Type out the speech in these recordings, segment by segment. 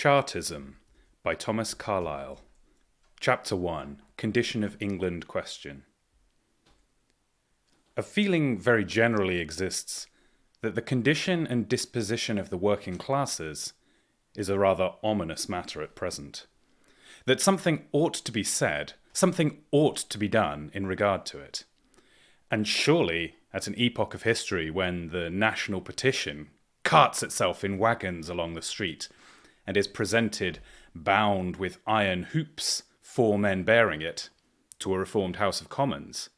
Chartism by Thomas Carlyle. Chapter 1. Condition of England Question. A feeling very generally exists that the condition and disposition of the working classes is a rather ominous matter at present. That something ought to be said, something ought to be done in regard to it. And surely, at an epoch of history when the national petition carts itself in wagons along the street and is presented bound with iron hoops, 4 men bearing it, to a reformed House of Commons,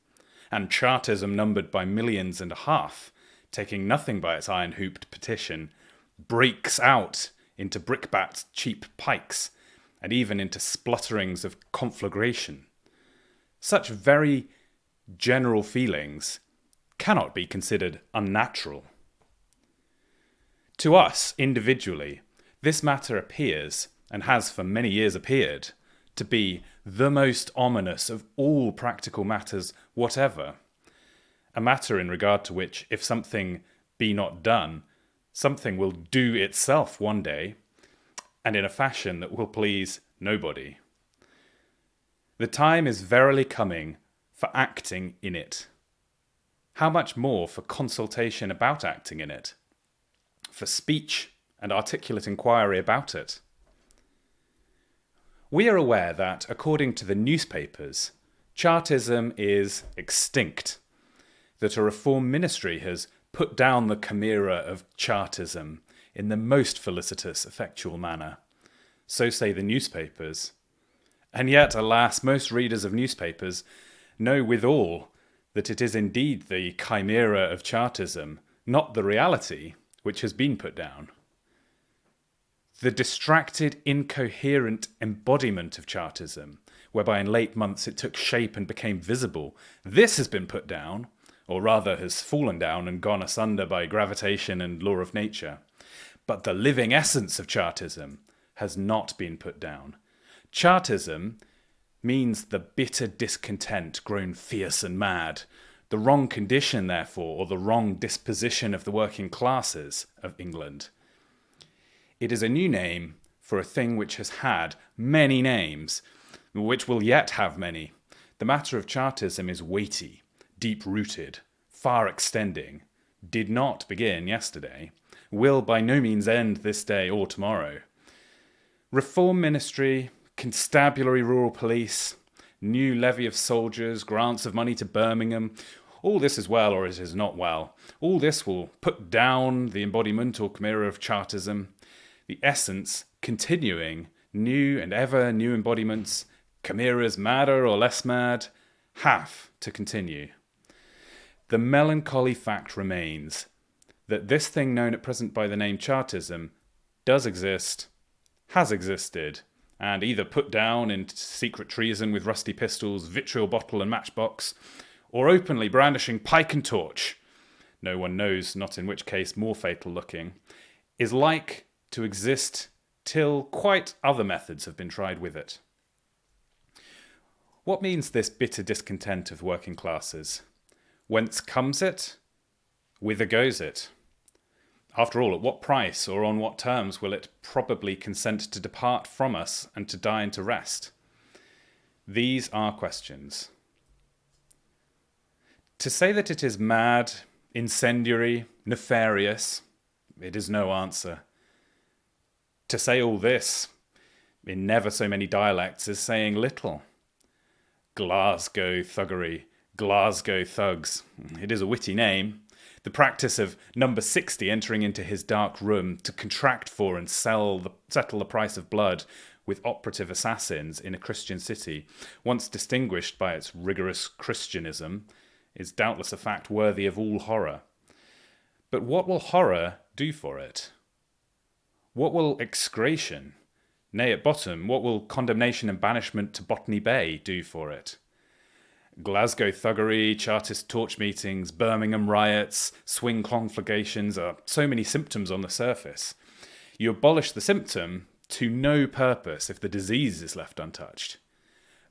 and Chartism numbered by millions and a half, taking nothing by its iron-hooped petition, breaks out into brickbat cheap pikes, and even into splutterings of conflagration. Such very general feelings cannot be considered unnatural. To us, individually, this matter appears, and has for many years appeared, to be the most ominous of all practical matters whatever. A matter in regard to which, if something be not done, something will do itself one day, and in a fashion that will please nobody. The time is verily coming for acting in it. How much more for consultation about acting in it? For speech and articulate inquiry about it? We are aware that, according to the newspapers, Chartism is extinct, that a reform ministry has put down the chimera of Chartism in the most felicitous, effectual manner. So say the newspapers. And yet, alas, most readers of newspapers know withal that it is indeed the chimera of Chartism, not the reality, which has been put down. The distracted, incoherent embodiment of Chartism, whereby in late months it took shape and became visible, this has been put down, or rather has fallen down and gone asunder by gravitation and law of nature. But the living essence of Chartism has not been put down. Chartism means the bitter discontent grown fierce and mad, the wrong condition, therefore, or the wrong disposition of the working classes of England. It is a new name for a thing which has had many names, which will yet have many. The matter of Chartism is weighty, deep-rooted, far-extending, did not begin yesterday, will by no means end this day or tomorrow. Reform ministry, constabulary rural police, new levy of soldiers, grants of money to Birmingham, all this is well or it is not well. All this will put down the embodiment or chimera of Chartism, the essence continuing, new and ever new embodiments, chimeras madder or less mad, have to continue. The melancholy fact remains that this thing known at present by the name Chartism does exist, has existed, and either put down in secret treason with rusty pistols, vitriol bottle and matchbox, or openly brandishing pike and torch, no one knows not in which case more fatal looking, is like to exist till quite other methods have been tried with it. What means this bitter discontent of working classes? Whence comes it? Whither goes it? After all, at what price or on what terms will it probably consent to depart from us and to die and to rest? These are questions. To say that it is mad, incendiary, nefarious, it is no answer. To say all this, in never so many dialects, is saying little. Glasgow thuggery, Glasgow thugs. It is a witty name. The practice of number 60 entering into his dark room to contract for and settle the price of blood with operative assassins in a Christian city, once distinguished by its rigorous Christianism, is doubtless a fact worthy of all horror. But what will horror do for it? What will execration, nay, at bottom, what will condemnation and banishment to Botany Bay do for it? Glasgow thuggery, Chartist torch meetings, Birmingham riots, swing conflagrations are so many symptoms on the surface. You abolish the symptom to no purpose if the disease is left untouched.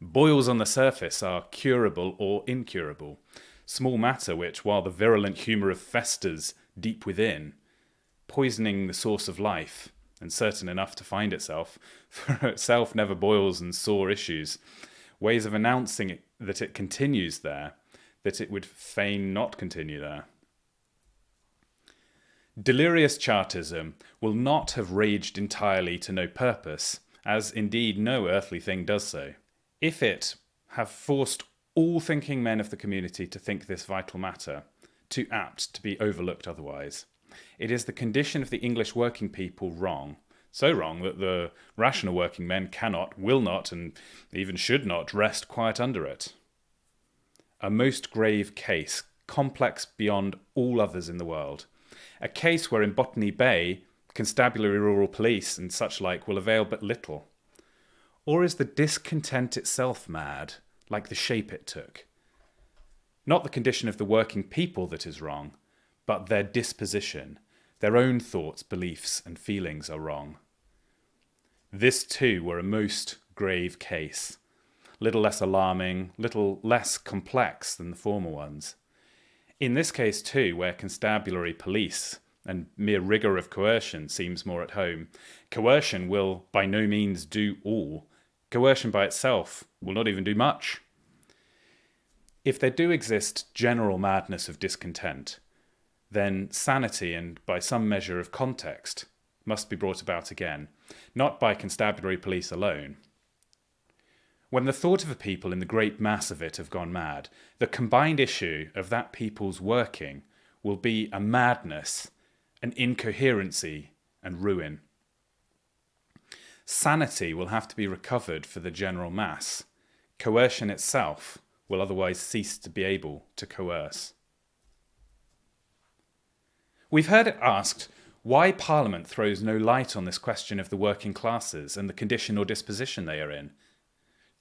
Boils on the surface are curable or incurable, small matter which, while the virulent humour of festers deep within, poisoning the source of life, and certain enough to find itself, for itself never boils and sore issues, ways of announcing it, that it continues there, that it would fain not continue there. Delirious Chartism will not have raged entirely to no purpose, as indeed no earthly thing does so, if it have forced all thinking men of the community to think this vital matter, too apt to be overlooked otherwise. It is the condition of the English working people wrong, so wrong that the rational working men cannot, will not, and even should not rest quiet under it. A most grave case, complex beyond all others in the world. A case where in Botany Bay, constabulary rural police and such like will avail but little. Or is the discontent itself mad, like the shape it took? Not the condition of the working people that is wrong, but their disposition, their own thoughts, beliefs, and feelings are wrong. This too were a most grave case, little less alarming, little less complex than the former ones. In this case too, where constabulary police and mere rigour of coercion seems more at home, coercion will by no means do all. Coercion by itself will not even do much. If there do exist general madness of discontent, then sanity and by some measure of context must be brought about again, not by constabulary police alone. When the thought of a people in the great mass of it have gone mad, the combined issue of that people's working will be a madness, an incoherency and ruin. Sanity will have to be recovered for the general mass. Coercion itself will otherwise cease to be able to coerce. We've heard it asked why Parliament throws no light on this question of the working classes and the condition or disposition they are in.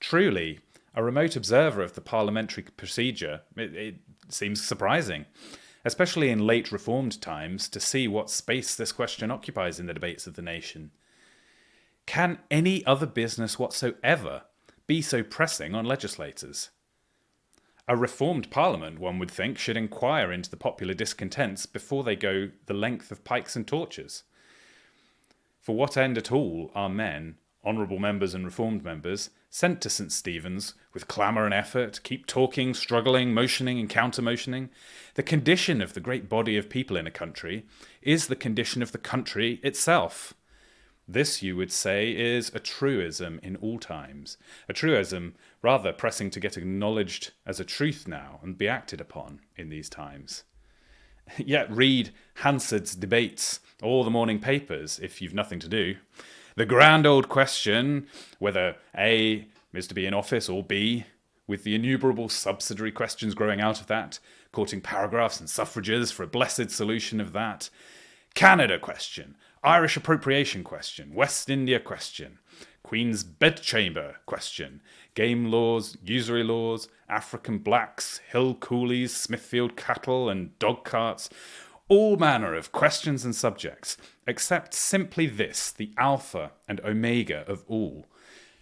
Truly, a remote observer of the parliamentary procedure, it seems surprising, especially in late reformed times, to see what space this question occupies in the debates of the nation. Can any other business whatsoever be so pressing on legislators? A reformed parliament, one would think, should inquire into the popular discontents before they go the length of pikes and torches. For what end at all are men, honourable members and reformed members, sent to St. Stephen's with clamour and effort, keep talking, struggling, motioning and counter-motioning? The condition of the great body of people in a country is the condition of the country itself. This, you would say, is a truism in all times. A truism rather pressing to get acknowledged as a truth now and be acted upon in these times. Yet read Hansard's debates or the morning papers if you've nothing to do. The grand old question, whether A is to be in office or B, with the innumerable subsidiary questions growing out of that, courting paragraphs and suffrages for a blessed solution of that. Canada question, Irish appropriation question, West India question, Queen's bedchamber question, game laws, usury laws, African blacks, hill coolies, Smithfield cattle and dog carts, all manner of questions and subjects, except simply this, the alpha and omega of all.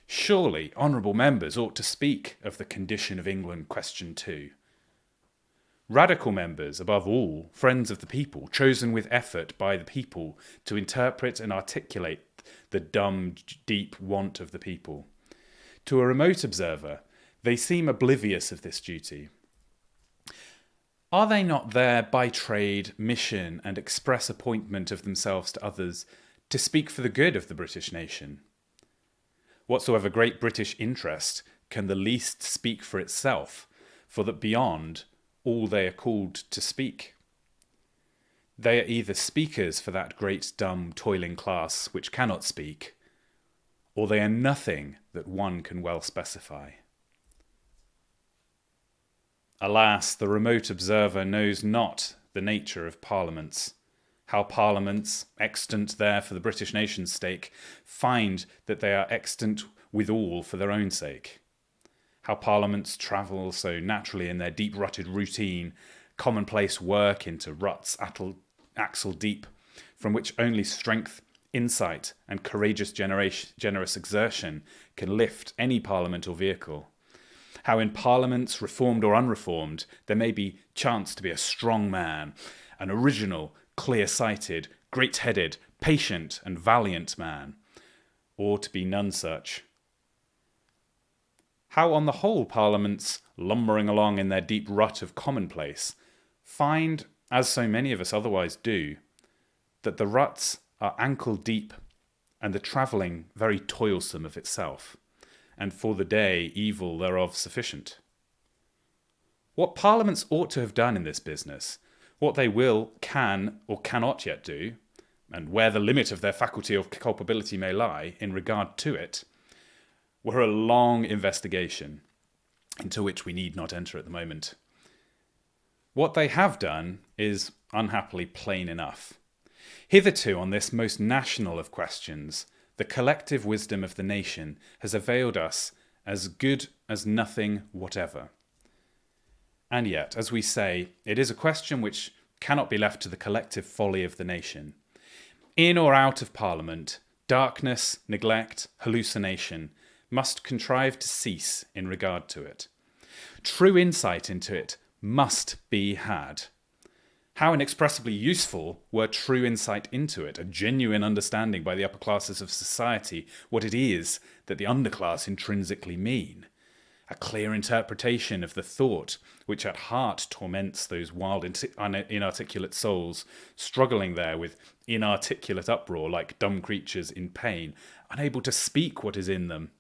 Surely honourable members ought to speak of the condition of England question 2. Radical members, above all, friends of the people, chosen with effort by the people to interpret and articulate the dumb, deep want of the people. To a remote observer, they seem oblivious of this duty. Are they not there by trade, mission, and express appointment of themselves to others to speak for the good of the British nation? Whatsoever great British interest can the least speak for itself, for that beyond all they are called to speak. They are either speakers for that great dumb toiling class which cannot speak, or they are nothing that one can well specify. Alas, the remote observer knows not the nature of parliaments, how parliaments, extant there for the British nation's sake, find that they are extant withal for their own sake. How parliaments travel so naturally in their deep-rutted routine, commonplace work into ruts axle deep, from which only strength, insight, and courageous generous exertion can lift any parliament or vehicle. How in parliaments, reformed or unreformed, there may be chance to be a strong man, an original, clear-sighted, great-headed, patient and valiant man, or to be none such. How on the whole parliaments, lumbering along in their deep rut of commonplace, find, as so many of us otherwise do, that the ruts are ankle deep and the travelling very toilsome of itself, and for the day evil thereof sufficient. What parliaments ought to have done in this business, what they will, can, or cannot yet do, and where the limit of their faculty of culpability may lie in regard to it, were a long investigation, into which we need not enter at the moment. What they have done is unhappily plain enough. Hitherto, on this most national of questions, the collective wisdom of the nation has availed us as good as nothing whatever. And yet, as we say, it is a question which cannot be left to the collective folly of the nation. In or out of Parliament, darkness, neglect, hallucination must contrive to cease in regard to it. True insight into it must be had. How inexpressibly useful were true insight into it, a genuine understanding by the upper classes of society what it is that the underclass intrinsically mean. A clear interpretation of the thought which at heart torments those wild, inarticulate souls, struggling there with inarticulate uproar like dumb creatures in pain, unable to speak what is in them.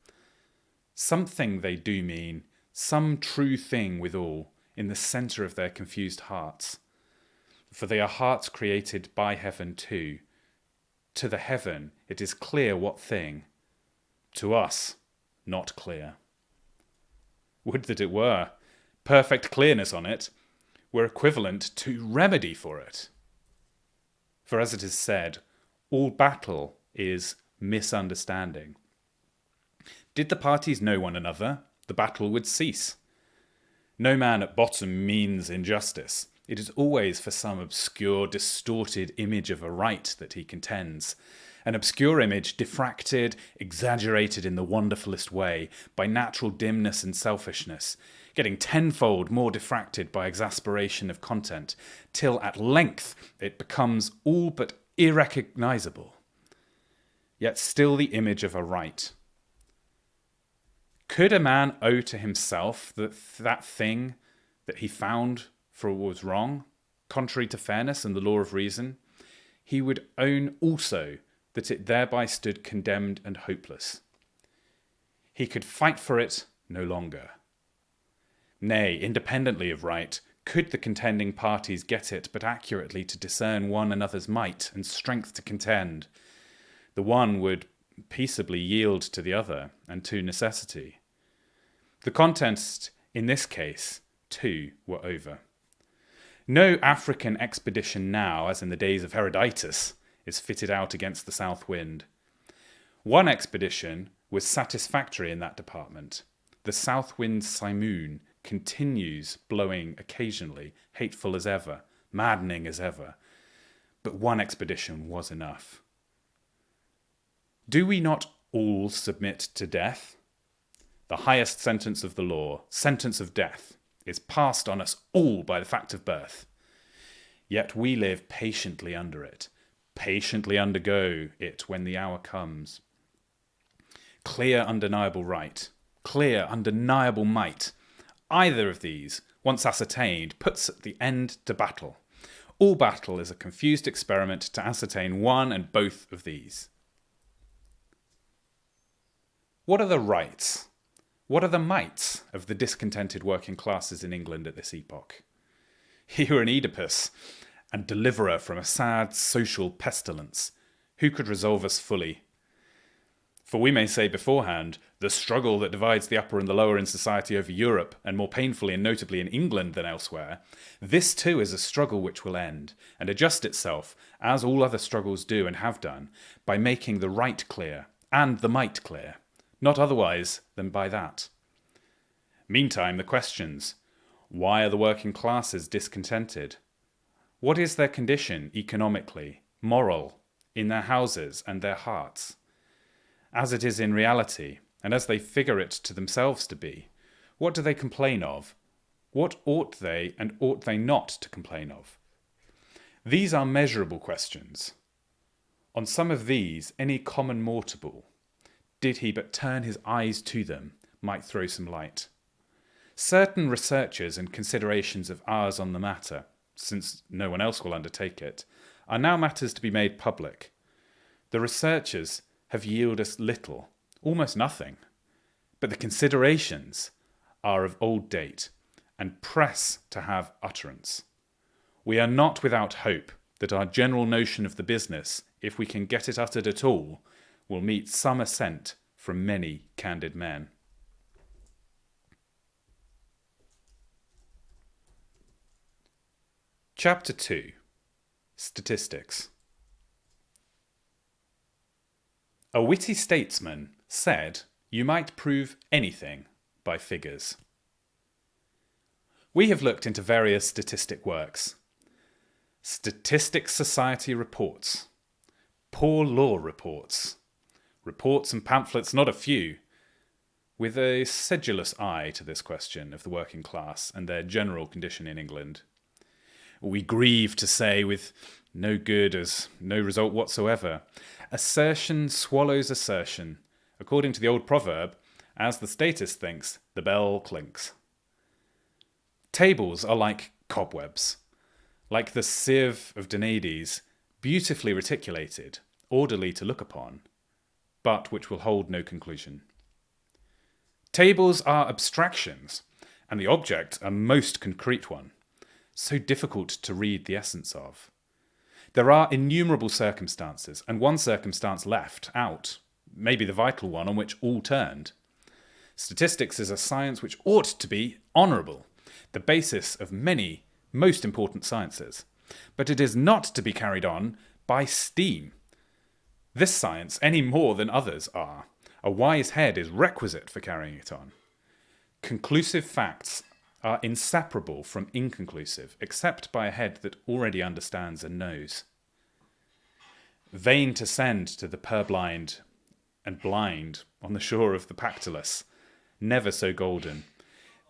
Something they do mean, some true thing withal, in the centre of their confused hearts. For they are hearts created by heaven too. To the heaven it is clear what thing. To us, not clear. Would that it were. Perfect clearness on it were equivalent to remedy for it. For as it is said, all battle is misunderstanding. Did the parties know one another, the battle would cease. No man at bottom means injustice. It is always for some obscure, distorted image of a right that he contends. An obscure image, diffracted, exaggerated in the wonderfulest way, by natural dimness and selfishness, getting tenfold more diffracted by exasperation of content, till at length it becomes all but irrecognizable, yet still the image of a right. Could a man owe to himself that thing that he found for what was wrong, contrary to fairness and the law of reason? He would own also that it thereby stood condemned and hopeless. He could fight for it no longer. Nay, independently of right, could the contending parties get it but accurately to discern one another's might and strength to contend, the one would peaceably yield to the other and to necessity. The contest in this case, too, were over. No African expedition now, as in the days of Herodotus, is fitted out against the south wind. One expedition was satisfactory in that department. The south wind simoon continues blowing occasionally, hateful as ever, maddening as ever. But one expedition was enough. Do we not all submit to death? The highest sentence of the law, sentence of death, is passed on us all by the fact of birth. Yet we live patiently under it, patiently undergo it when the hour comes. Clear, undeniable right, clear, undeniable might, either of these, once ascertained, puts the end to battle. All battle is a confused experiment to ascertain one and both of these. What are the rights? What are the mights of the discontented working classes in England at this epoch? You are an Oedipus and deliverer from a sad social pestilence. Who could resolve us fully? For we may say beforehand, the struggle that divides the upper and the lower in society over Europe, and more painfully and notably in England than elsewhere, this too is a struggle which will end, and adjust itself, as all other struggles do and have done, by making the right clear, and the might clear, not otherwise than by that. Meantime, the questions. Why are the working classes discontented? What is their condition economically, moral, in their houses and their hearts? As it is in reality, and as they figure it to themselves to be, what do they complain of? What ought they and ought they not to complain of? These are measurable questions. On some of these, any common mortal, did he but turn his eyes to them, might throw some light. Certain researches and considerations of ours on the matter, since no one else will undertake it, are now matters to be made public. The researches have yielded us little, almost nothing, but the considerations are of old date, and press to have utterance. We are not without hope that our general notion of the business, if we can get it uttered at all, will meet some assent from many candid men. Chapter 2. Statistics. A witty statesman said you might prove anything by figures. We have looked into various statistic works. Statistics Society reports, Poor Law reports, reports and pamphlets not a few, with a sedulous eye to this question of the working class and their general condition in England. We grieve to say, with no good as no result whatsoever, assertion swallows assertion. According to the old proverb, as the statist thinks, the bell clinks. Tables are like cobwebs, like the sieve of Danaides, beautifully reticulated, orderly to look upon, but which will hold no conclusion. Tables are abstractions, and the object a most concrete one, so difficult to read the essence of. There are innumerable circumstances, and one circumstance left out, maybe the vital one on which all turned. Statistics is a science which ought to be honourable, the basis of many most important sciences, but it is not to be carried on by steam. This science, any more than others are, a wise head is requisite for carrying it on. Conclusive facts are inseparable from inconclusive, except by a head that already understands and knows. Vain to send to the purblind and blind on the shore of the Pactolus, never so golden.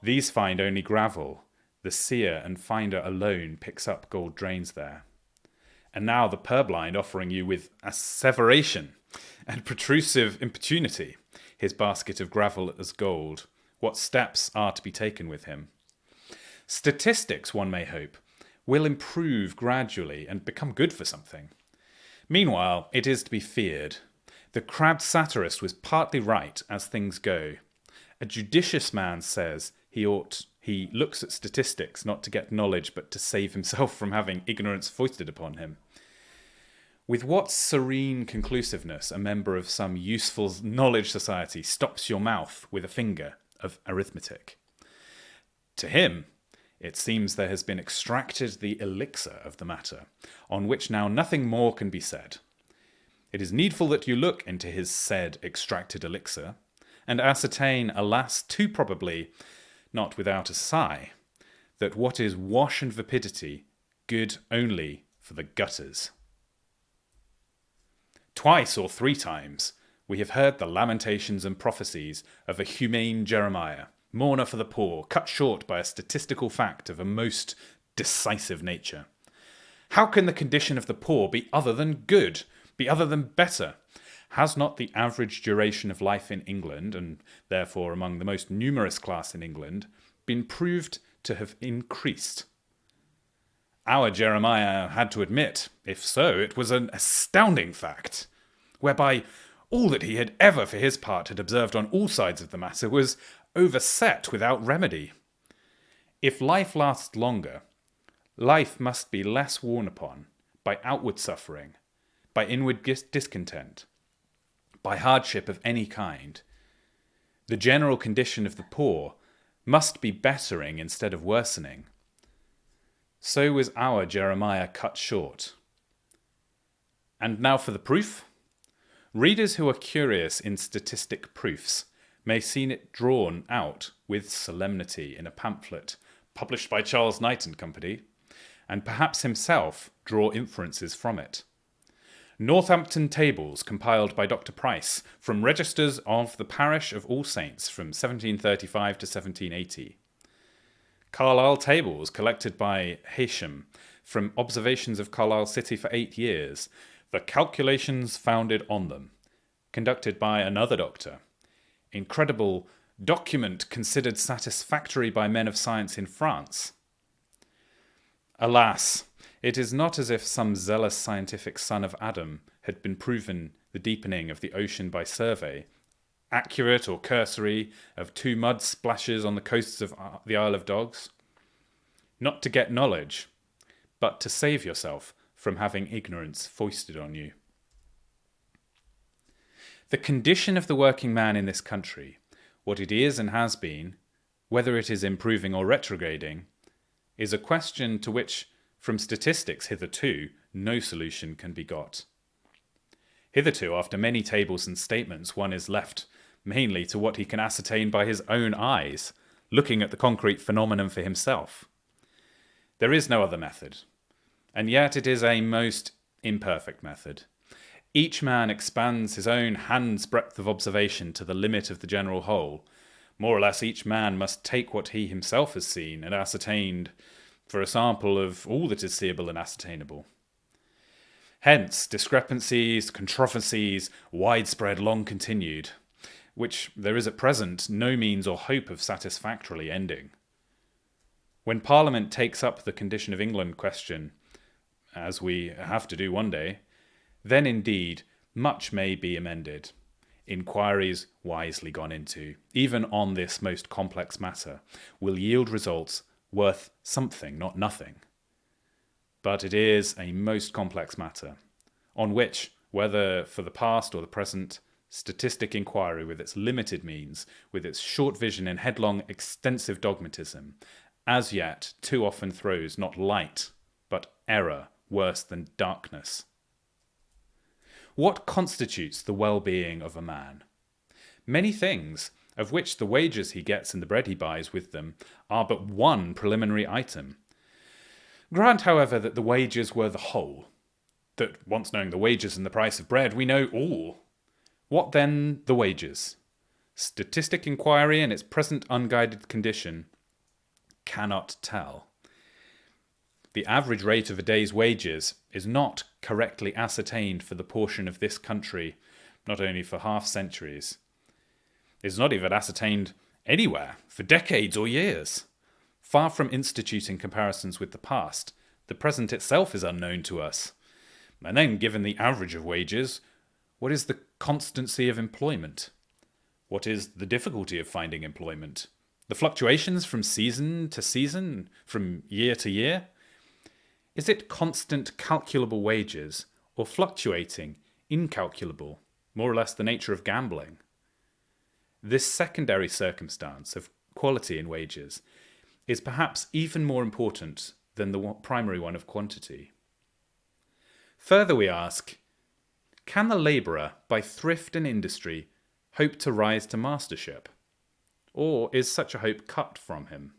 These find only gravel. The seer and finder alone picks up gold drains there. And now the purblind offering you with asseveration and protrusive importunity his basket of gravel as gold, what steps are to be taken with him. Statistics, one may hope, will improve gradually and become good for something. Meanwhile, it is to be feared. The crabbed satirist was partly right as things go. A judicious man says he looks at statistics not to get knowledge but to save himself from having ignorance foisted upon him. With what serene conclusiveness a member of some useful knowledge society stops your mouth with a finger of arithmetic. To him, it seems there has been extracted the elixir of the matter, on which now nothing more can be said. It is needful that you look into his said extracted elixir, and ascertain, alas, too probably, not without a sigh, that what is wash and vapidity, good only for the gutters. Twice or three times we have heard the lamentations and prophecies of a humane Jeremiah, mourner for the poor, cut short by a statistical fact of a most decisive nature. How can the condition of the poor be other than good, be other than better? Has not the average duration of life in England, and therefore among the most numerous class in England, been proved to have increased? Our Jeremiah had to admit, if so, it was an astounding fact, whereby all that he had ever for his part had observed on all sides of the matter was overset without remedy. If life lasts longer, life must be less worn upon by outward suffering, by inward discontent, by hardship of any kind. The general condition of the poor must be bettering instead of worsening. So was our Jeremiah cut short. And now for the proof. Readers who are curious in statistic proofs may see it drawn out with solemnity in a pamphlet published by Charles Knight and Company, and perhaps himself draw inferences from it. Northampton Tables, compiled by Dr. Price, from registers of the parish of All Saints from 1735 to 1780. Carlyle Tables, collected by Haysham, from observations of Carlisle City for 8 years, The calculations founded on them, conducted by another doctor. Incredible document considered satisfactory by men of science in France. Alas, it is not as if some zealous scientific son of Adam had been proven the deepening of the ocean by survey, accurate or cursory, of 2 mud splashes on the coasts of the Isle of Dogs. Not to get knowledge, but to save yourself from having ignorance foisted on you. The condition of the working man in this country, what it is and has been, whether it is improving or retrograding, is a question to which, from statistics hitherto, no solution can be got. Hitherto, after many tables and statements, one is left mainly to what he can ascertain by his own eyes, looking at the concrete phenomenon for himself. There is no other method, and yet it is a most imperfect method. Each man expands his own hand's breadth of observation to the limit of the general whole. More or less each man must take what he himself has seen and ascertained for a sample of all that is seeable and ascertainable. Hence, discrepancies, controversies, widespread, long continued, which there is at present no means or hope of satisfactorily ending. When Parliament takes up the condition of England question, as we have to do one day, then indeed much may be amended, inquiries wisely gone into, even on this most complex matter, will yield results worth something, not nothing. But it is a most complex matter, on which, whether for the past or the present, statistic inquiry with its limited means, with its short vision and headlong extensive dogmatism, as yet too often throws not light, but error worse than darkness. What constitutes the well-being of a man? Many things, of which the wages he gets and the bread he buys with them are but one preliminary item. Grant, however, that the wages were the whole, that once knowing the wages and the price of bread, we know all. What then the wages? Statistic inquiry in its present unguided condition cannot tell. The average rate of a day's wages is not correctly ascertained for the portion of this country, not only for half centuries. It is not even ascertained anywhere for decades or years. Far from instituting comparisons with the past, the present itself is unknown to us. And then, given the average of wages, what is the constancy of employment? What is the difficulty of finding employment? The fluctuations from season to season, from year to year? Is it constant calculable wages, or fluctuating, incalculable, more or less the nature of gambling? This secondary circumstance of quality in wages is perhaps even more important than the primary one of quantity. Further, we ask, can the labourer, by thrift and industry, hope to rise to mastership? Or is such a hope cut from him?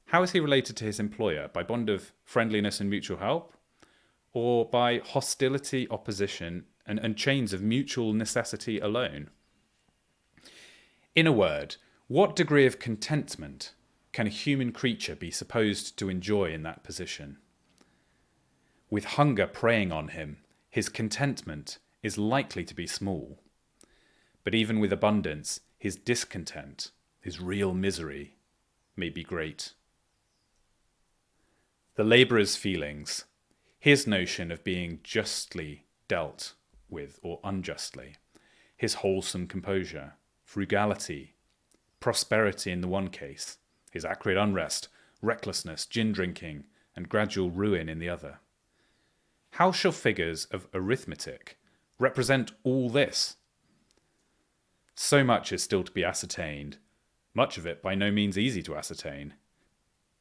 How is he related to his employer? By bond of friendliness and mutual help? Or by hostility, opposition, and chains of mutual necessity alone? In a word, what degree of contentment can a human creature be supposed to enjoy in that position? With hunger preying on him, his contentment is likely to be small. But even with abundance, his discontent, his real misery, may be great. The labourer's feelings, his notion of being justly dealt with or unjustly, his wholesome composure, frugality, prosperity in the one case, his acrid unrest, recklessness, gin drinking, and gradual ruin in the other. How shall figures of arithmetic represent all this? So much is still to be ascertained, much of it by no means easy to ascertain,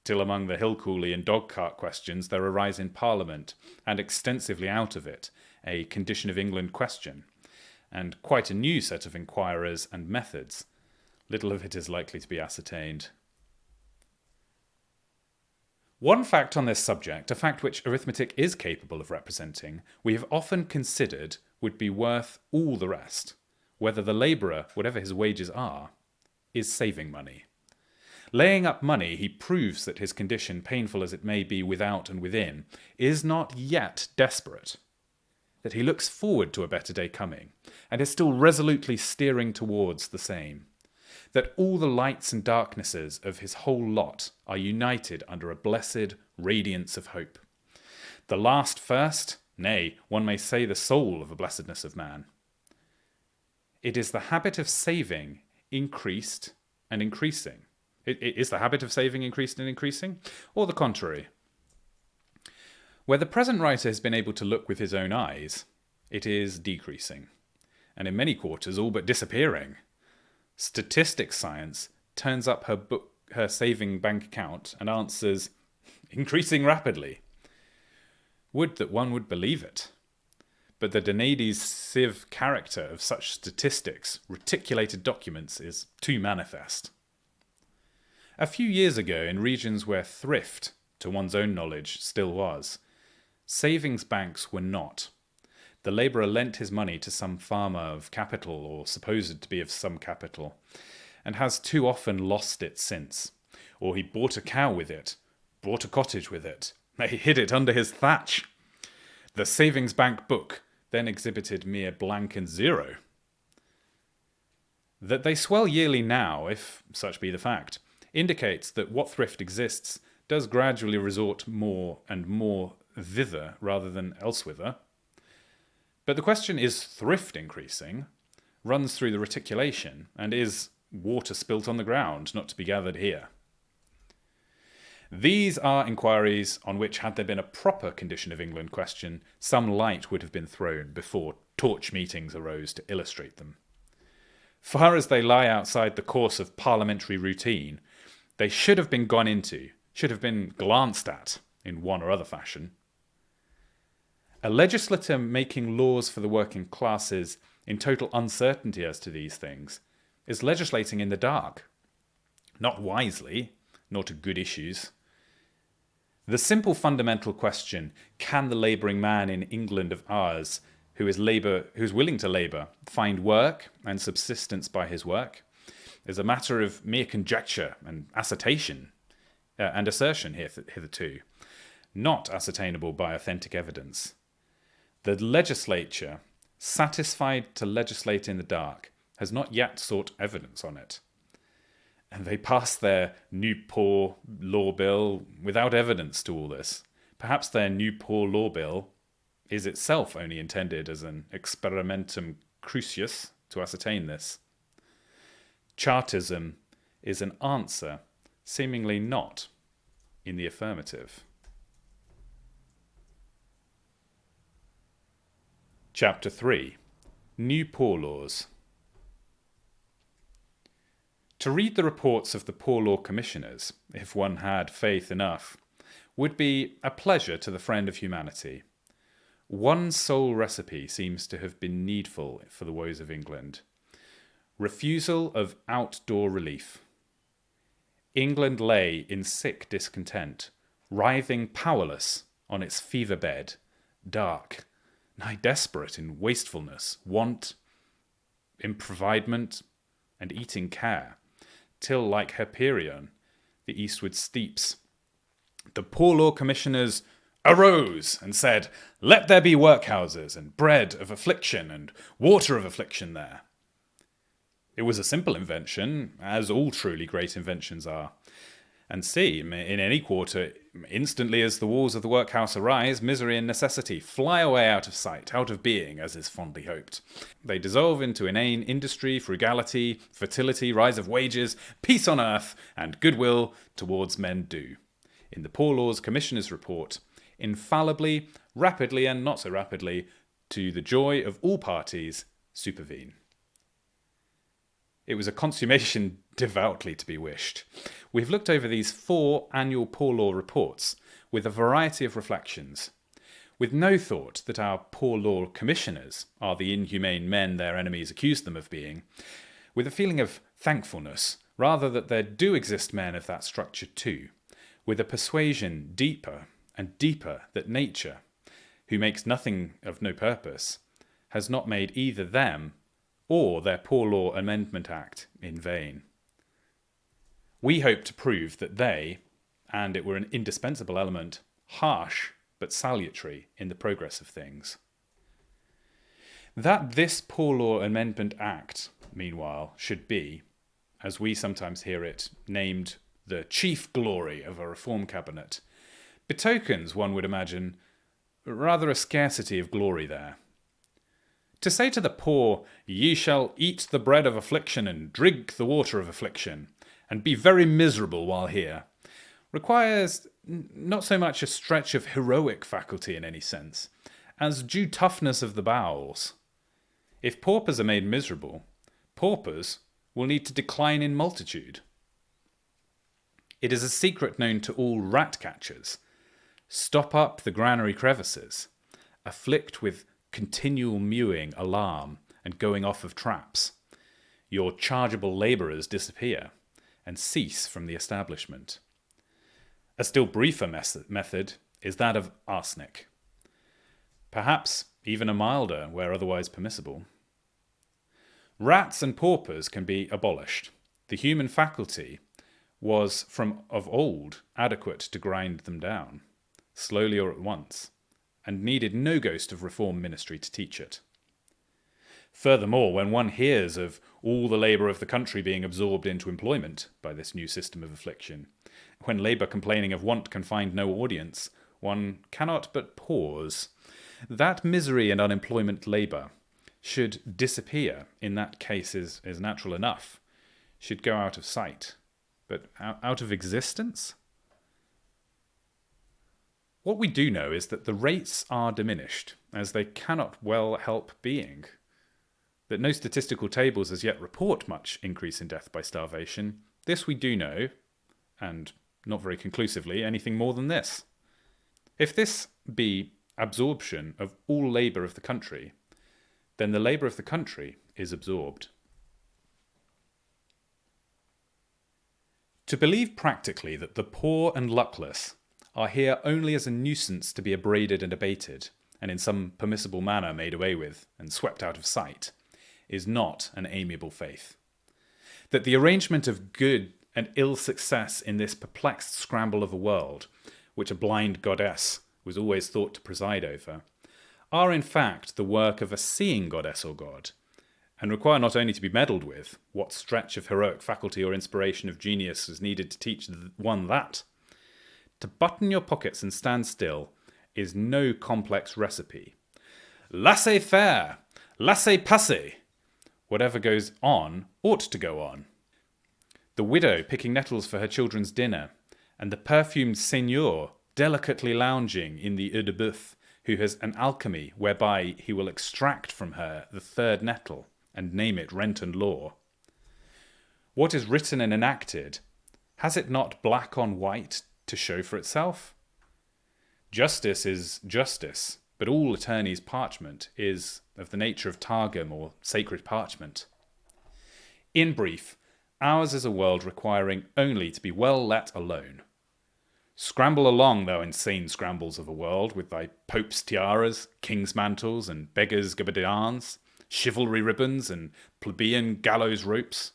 till among the hill coolie and dog cart questions there arise in Parliament, and extensively out of it, a condition of England question, and quite a new set of inquirers and methods. Little of it is likely to be ascertained. One fact on this subject, a fact which arithmetic is capable of representing, we have often considered would be worth all the rest, whether the labourer, whatever his wages are, is saving money. Laying up money, he proves that his condition, painful as it may be without and within, is not yet desperate. that he looks forward to a better day coming, and is still resolutely steering towards the same, that all the lights and darknesses of his whole lot are united under a blessed radiance of hope. The last first, nay, one may say the soul of the blessedness of man. It is the habit of saving increased and increasing. Is the habit of saving increased and increasing, or the contrary? Where the present writer has been able to look with his own eyes, it is decreasing, and in many quarters all but disappearing. Statistics science turns up her saving bank account and answers, increasing rapidly. Would that one would believe it. But the Donades sieve character of such statistics, reticulated documents, is too manifest. A few years ago, in regions where thrift, to one's own knowledge, still was, savings banks were not. The labourer lent his money to some farmer of capital, or supposed to be of some capital, and has too often lost it since. Or he bought a cow with it, bought a cottage with it, they hid it under his thatch. The savings bank book then exhibited mere blank and zero. That they swell yearly now, if such be the fact, indicates that what thrift exists does gradually resort more and more thither rather than elsewhither. But the question, is thrift increasing, runs through the reticulation, and is water spilt on the ground, not to be gathered here. These are inquiries on which, had there been a proper condition of England question, some light would have been thrown before torch meetings arose to illustrate them. Far as they lie outside the course of parliamentary routine, they should have been gone into, should have been glanced at in one or other fashion. A legislator making laws for the working classes in total uncertainty as to these things is legislating in the dark, not wisely, nor to good issues. The simple fundamental question, can the labouring man in England of ours, who is willing to labour, find work and subsistence by his work, is a matter of mere conjecture and assertion hitherto, not ascertainable by authentic evidence. The legislature, satisfied to legislate in the dark, has not yet sought evidence on it. And they passed their New Poor Law Bill without evidence to all this. Perhaps their New Poor Law Bill is itself only intended as an experimentum crucius to ascertain this. Chartism is an answer, seemingly not in the affirmative. Chapter 3. New Poor Laws. To read the reports of the Poor Law Commissioners, if one had faith enough, would be a pleasure to the friend of humanity. One sole recipe seems to have been needful for the woes of England. Refusal of outdoor relief. England lay in sick discontent, writhing powerless on its fever bed, dark, nigh desperate in wastefulness, want, improvidement, and eating care, till, like Hyperion, the eastward steeps, the Poor Law Commissioners arose and said, "Let there be workhouses and bread of affliction and water of affliction there." It was a simple invention, as all truly great inventions are. And see, in any quarter, instantly as the walls of the workhouse arise, misery and necessity fly away out of sight, out of being, as is fondly hoped. They dissolve into inane industry, frugality, fertility, rise of wages, peace on earth, and goodwill towards men due. In the Poor Laws Commissioner's report, infallibly, rapidly and not so rapidly, to the joy of all parties, supervene. It was a consummation devoutly to be wished. We've looked over these 4 annual Poor Law reports with a variety of reflections, with no thought that our Poor Law Commissioners are the inhumane men their enemies accuse them of being, with a feeling of thankfulness, rather that there do exist men of that structure too, with a persuasion deeper and deeper that nature, who makes nothing of no purpose, has not made either them or their Poor Law Amendment Act in vain. We hope to prove that they, and it were an indispensable element, harsh but salutary in the progress of things. That this Poor Law Amendment Act, meanwhile, should be, as we sometimes hear it, named the chief glory of a reform cabinet, betokens, one would imagine, rather a scarcity of glory there. To say to the poor, "Ye shall eat the bread of affliction and drink the water of affliction, and be very miserable while here," requires not so much a stretch of heroic faculty in any sense, as due toughness of the bowels. If paupers are made miserable, paupers will need to decline in multitude. It is a secret known to all rat-catchers. Stop up the granary crevices, afflict with continual mewing alarm and going off of traps. Your chargeable labourers disappear and cease from the establishment. A still briefer method is that of arsenic. Perhaps even a milder where otherwise permissible. Rats and paupers can be abolished. The human faculty was from of old adequate to grind them down, slowly or at once, and needed no ghost of reform ministry to teach it. Furthermore, when one hears of all the labour of the country being absorbed into employment by this new system of affliction, when labour complaining of want can find no audience, one cannot but pause. That misery and unemployment labour should disappear in that case is natural enough, should go out of sight, but out of existence? What we do know is that the rates are diminished, as they cannot well help being. That no statistical tables as yet report much increase in death by starvation, this we do know, and not very conclusively anything more than this. If this be absorption of all labour of the country, then the labour of the country is absorbed. To believe practically that the poor and luckless are here only as a nuisance to be abraded and abated, and in some permissible manner made away with and swept out of sight, is not an amiable faith. That the arrangement of good and ill success in this perplexed scramble of a world, which a blind goddess was always thought to preside over, are in fact the work of a seeing goddess or god, and require not only to be meddled with, what stretch of heroic faculty or inspiration of genius is needed to teach one that. To button your pockets and stand still is no complex recipe. Laissez-faire, laissez-passer. Whatever goes on ought to go on. The widow picking nettles for her children's dinner, and the perfumed seigneur delicately lounging in the Œil de Bœuf, who has an alchemy whereby he will extract from her the third nettle and name it rent and law. What is written and enacted, has it not black on white to show for itself? Justice is justice, but all attorneys' parchment is of the nature of targum or sacred parchment. In brief, ours is a world requiring only to be well let alone. Scramble along, thou insane scrambles of a world, with thy popes' tiaras, kings' mantles, and beggars' gabardines, chivalry ribbons, and plebeian gallows ropes,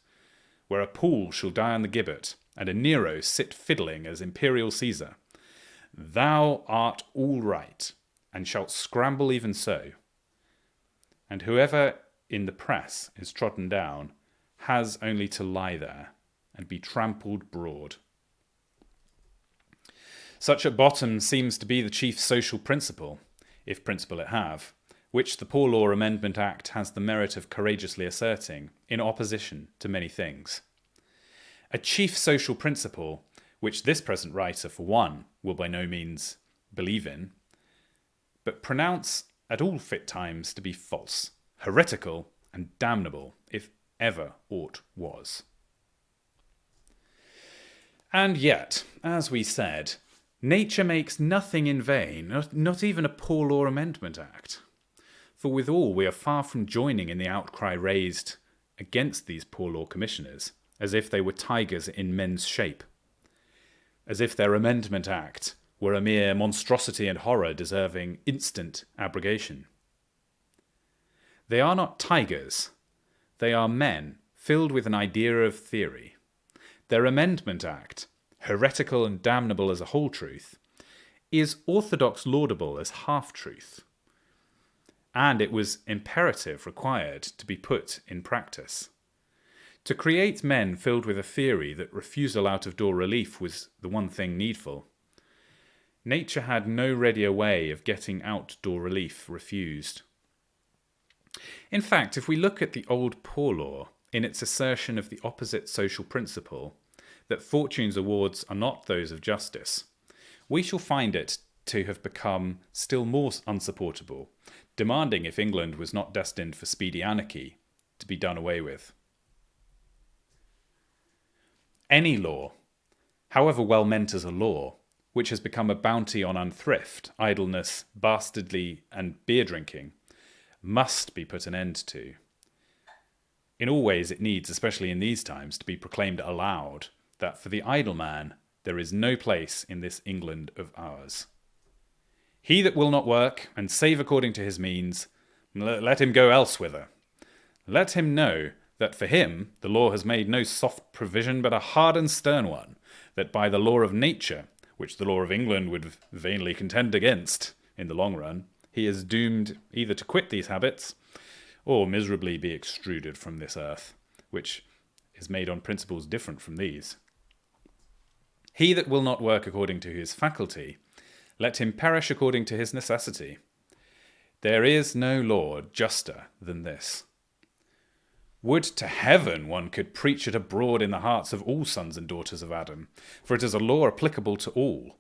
where a Paul shall die on the gibbet, and a Nero sit fiddling as imperial Caesar. Thou art all right, and shalt scramble even so. And whoever in the press is trodden down has only to lie there and be trampled broad. Such at bottom seems to be the chief social principle, if principle it have, which the Poor Law Amendment Act has the merit of courageously asserting, in opposition to many things. A chief social principle, which this present writer, for one, will by no means believe in, but pronounce at all fit times to be false, heretical, and damnable, if ever aught was. And yet, as we said, nature makes nothing in vain, not even a Poor Law Amendment Act. For withal we are far from joining in the outcry raised against these Poor Law Commissioners, as if they were tigers in men's shape, as if their Amendment Act were a mere monstrosity and horror deserving instant abrogation. They are not tigers. They are men filled with an idea of theory. Their Amendment Act, heretical and damnable as a whole truth, is orthodox laudable as half-truth. and it was imperative required to be put in practice. To create men filled with a theory that refusal out of door relief was the one thing needful. Nature had no readier way of getting outdoor relief refused. In fact, if we look at the old poor law in its assertion of the opposite social principle, that fortune's awards are not those of justice, we shall find it to have become still more unsupportable, demanding, if England was not destined for speedy anarchy, to be done away with. Any law, however well meant as a law, which has become a bounty on unthrift, idleness, bastardly, and beer drinking, must be put an end to. In all ways it needs, especially in these times, to be proclaimed aloud that for the idle man there is no place in this England of ours. He that will not work and save according to his means, let him go elsewhither. Let him know that for him the law has made no soft provision but a hard and stern one, that by the law of nature, which the law of England would vainly contend against in the long run, he is doomed either to quit these habits or miserably be extruded from this earth, which is made on principles different from these. He that will not work according to his faculty, let him perish according to his necessity. There is no law juster than this. Would to heaven one could preach it abroad in the hearts of all sons and daughters of Adam, for it is a law applicable to all,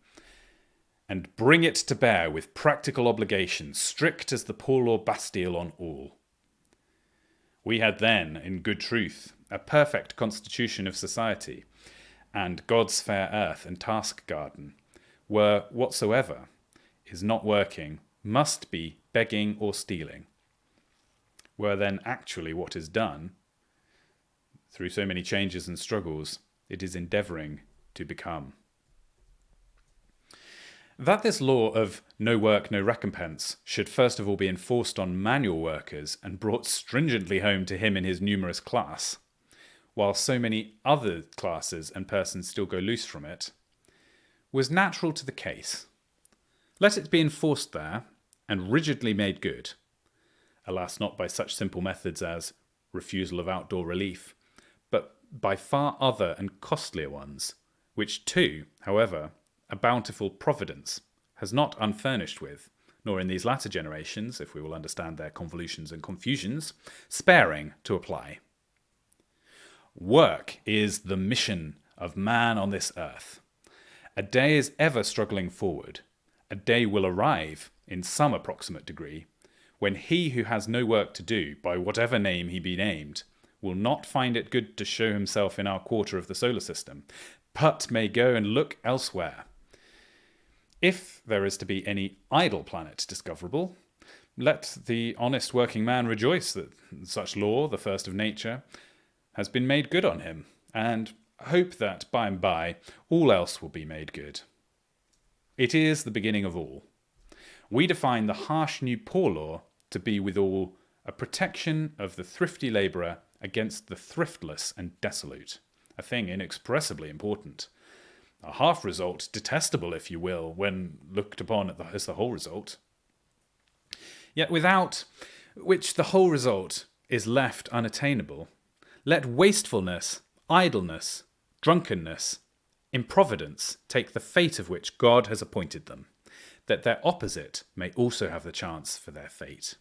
and bring it to bear with practical obligations, strict as the poor law Bastille on all. We had then, in good truth, a perfect constitution of society, and God's fair earth and task garden, where whatsoever is not working must be begging or stealing, where then actually what is done, through so many changes and struggles, it is endeavouring to become. That this law of no work, no recompense should first of all be enforced on manual workers and brought stringently home to him in his numerous class, while so many other classes and persons still go loose from it, was natural to the case. Let it be enforced there and rigidly made good, alas, not by such simple methods as refusal of outdoor relief, but by far other and costlier ones, which too, however, a bountiful providence has not unfurnished with, nor in these latter generations, if we will understand their convolutions and confusions, sparing to apply. Work is the mission of man on this earth. A day is ever struggling forward. A day will arrive, in some approximate degree, when he who has no work to do, by whatever name he be named, will not find it good to show himself in our quarter of the solar system, but may go and look elsewhere. If there is to be any idle planet discoverable, let the honest working man rejoice that such law, the first of nature, has been made good on him, and hope that by and by all else will be made good. It is the beginning of all. We define the harsh new poor law to be withal a protection of the thrifty labourer against the thriftless and desolate, a thing inexpressibly important. A half result, detestable if you will, when looked upon as the whole result. Yet without which the whole result is left unattainable, let wastefulness, idleness, drunkenness, improvidence take the fate of which God has appointed them, that their opposite may also have the chance for their fate.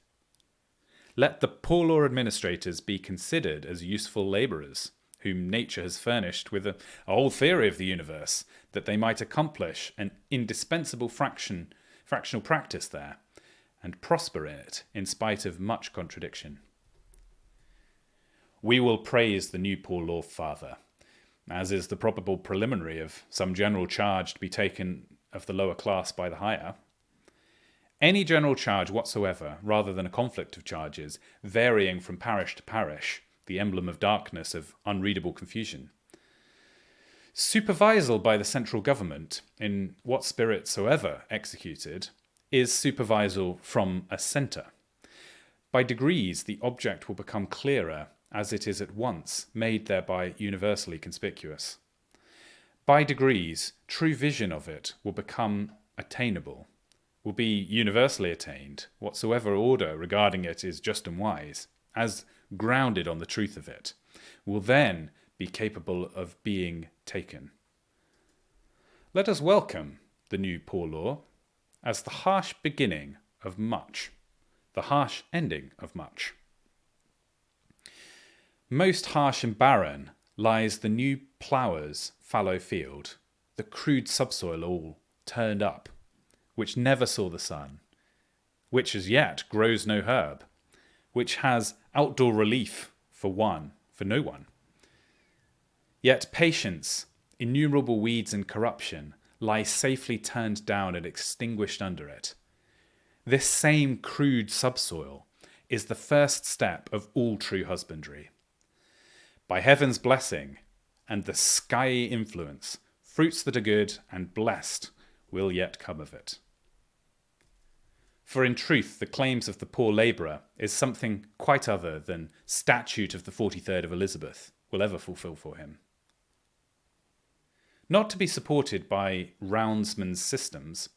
Let the poor law administrators be considered as useful labourers, whom nature has furnished with a whole theory of the universe, that they might accomplish an indispensable fractional practice there, and prosper in it in spite of much contradiction. We will praise the new poor law farther, as is the probable preliminary of some general charge to be taken of the lower class by the higher. Any general charge whatsoever, rather than a conflict of charges, varying from parish to parish, the emblem of darkness, of unreadable confusion. Supervisal by the central government, in what spirit soever executed, is supervisal from a centre. By degrees the object will become clearer, as it is at once made thereby universally conspicuous. By degrees, true vision of it will become attainable, will be universally attained, whatsoever order regarding it is just and wise, as grounded on the truth of it, will then be capable of being taken. Let us welcome the new poor law as the harsh beginning of much, the harsh ending of much. Most harsh and barren lies the new plougher's fallow field, the crude subsoil all turned up, which never saw the sun, which as yet grows no herb, which has outdoor relief for no one. Yet patience, innumerable weeds and corruption lie safely turned down and extinguished under it. This same crude subsoil is the first step of all true husbandry. By heaven's blessing and the skyey influence, fruits that are good and blessed will yet come of it. For in truth, the claims of the poor labourer is something quite other than statute of the 43rd of Elizabeth will ever fulfil for him. Not to be supported by roundsman's systems,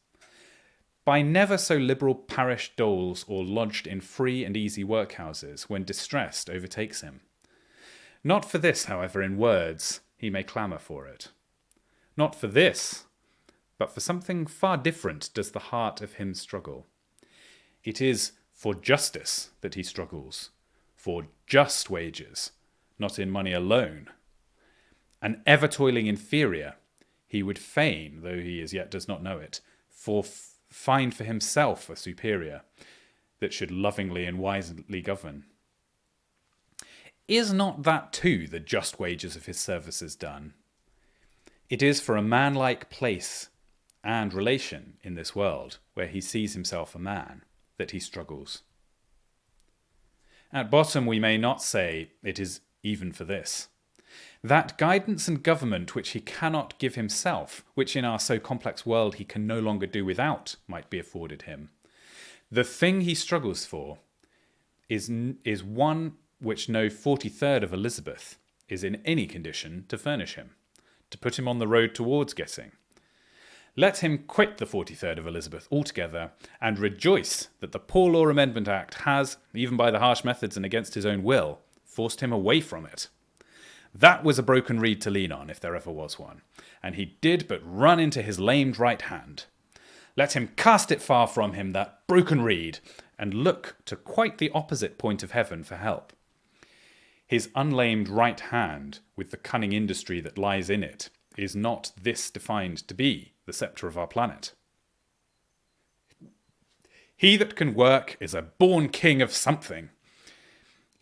by never so liberal parish doles or lodged in free and easy workhouses when distress overtakes him. Not for this, however, in words he may clamour for it. Not for this, but for something far different does the heart of him struggle. It is for justice that he struggles, for just wages, not in money alone. An ever-toiling inferior, he would fain, though he as yet does not know it, find for himself a superior that should lovingly and wisely govern. Is not that too the just wages of his services done? It is for a manlike place and relation in this world, where he sees himself a man, that he struggles. At bottom we may not say it is even for this. That guidance and government which he cannot give himself, which in our so complex world he can no longer do without, might be afforded him. The thing he struggles for is one which no 43rd of Elizabeth is in any condition to furnish him, to put him on the road towards getting. Let him quit the 43rd of Elizabeth altogether and rejoice that the Poor Law Amendment Act has, even by the harsh methods and against his own will, forced him away from it. That was a broken reed to lean on, if there ever was one, and he did but run into his lamed right hand. Let him cast it far from him, that broken reed, and look to quite the opposite point of heaven for help. His unlamed right hand, with the cunning industry that lies in it, is not this defined to be the sceptre of our planet. He that can work is a born king of something,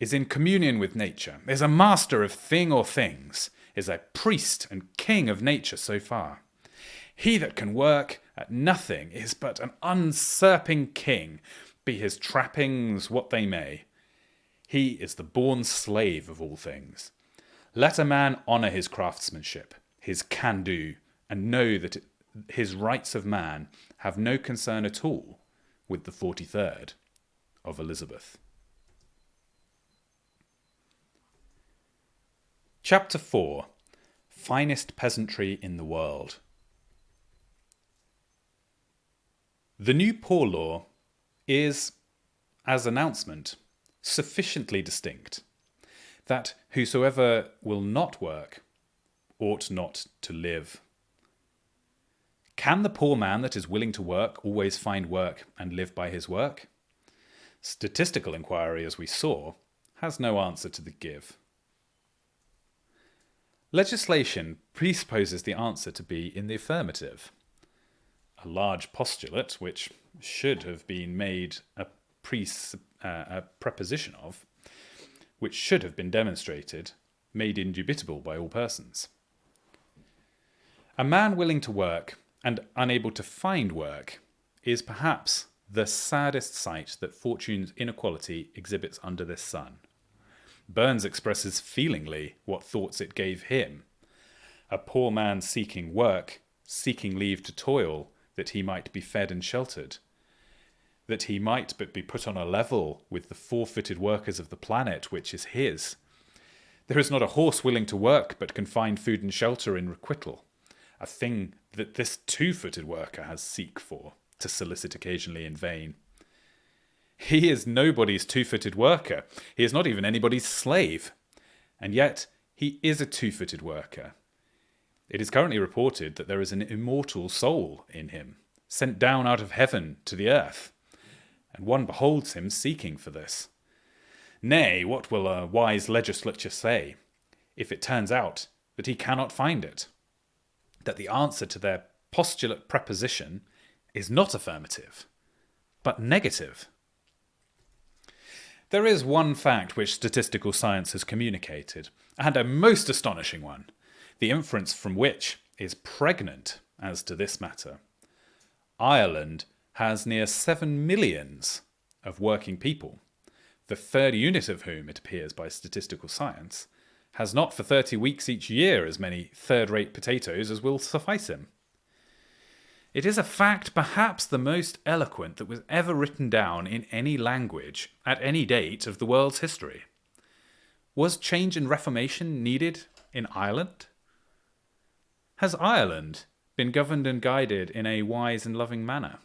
is in communion with nature, is a master of thing or things, is a priest and king of nature so far. He that can work at nothing is but an usurping king, be his trappings what they may. He is the born slave of all things. Let a man honour his craftsmanship, his can-do, and know that his rights of man have no concern at all with the 43rd of Elizabeth. Chapter 4. Finest Peasantry in the World. The new poor law is, as announcement, sufficiently distinct that whosoever will not work ought not to live. Can the poor man that is willing to work always find work and live by his work? Statistical inquiry, as we saw, has no answer to give. Legislation presupposes the answer to be in the affirmative. A large postulate, which should have been made a preposition of, which should have been demonstrated, made indubitable by all persons. A man willing to work and unable to find work is perhaps the saddest sight that fortune's inequality exhibits under this sun. Burns expresses feelingly what thoughts it gave him. A poor man seeking work, seeking leave to toil, that he might be fed and sheltered, that he might but be put on a level with the four-footed workers of the planet which is his. There is not a horse willing to work but can find food and shelter in requital, a thing that this two-footed worker has seek for, to solicit occasionally in vain. He is nobody's two-footed worker. He is not even anybody's slave. And yet, he is a two-footed worker. It is currently reported that there is an immortal soul in him, sent down out of heaven to the earth, and one beholds him seeking for this. Nay, what will a wise legislature say if it turns out that he cannot find it? That the answer to their postulate preposition is not affirmative, but negative. There is one fact which statistical science has communicated, and a most astonishing one, the inference from which is pregnant as to this matter. Ireland has near 7 millions of working people, the third unit of whom, it appears by statistical science, has not for 30 weeks each year as many third-rate potatoes as will suffice him. It is a fact perhaps the most eloquent that was ever written down in any language at any date of the world's history. Was change and reformation needed in Ireland? Has Ireland been governed and guided in a wise and loving manner?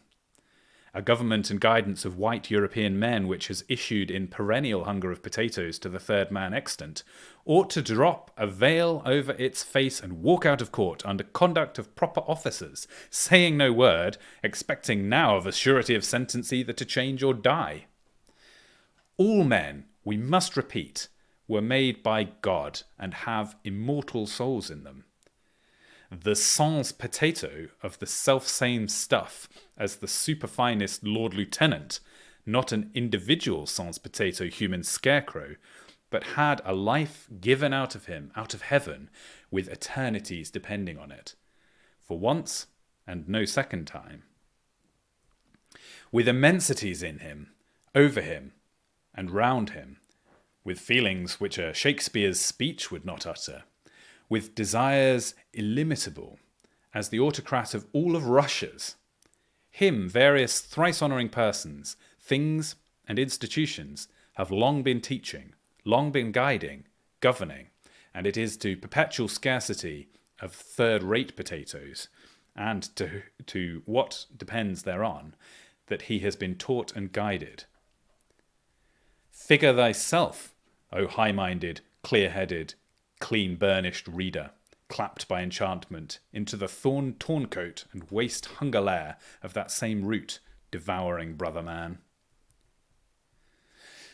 A government and guidance of white European men which has issued in perennial hunger of potatoes to the third man extant, ought to drop a veil over its face and walk out of court under conduct of proper officers, saying no word, expecting now of a surety of sentence either to change or die. All men, we must repeat, were made by God and have immortal souls in them. The sans potato of the self-same stuff as the superfinest Lord Lieutenant, not an individual sans potato human scarecrow, but had a life given out of him, out of heaven, with eternities depending on it, for once and no second time. With immensities in him, over him, and round him, with feelings which a Shakespeare's speech would not utter, with desires illimitable, as the autocrat of all of Russia's, him various thrice-honouring persons, things, and institutions have long been teaching, long been guiding, governing, and it is to perpetual scarcity of third-rate potatoes, and to what depends thereon, that he has been taught and guided. Figure thyself, O high-minded, clear-headed, clean-burnished reader, clapped by enchantment into the torn coat and waste hunger lair of that same root, devouring brother man.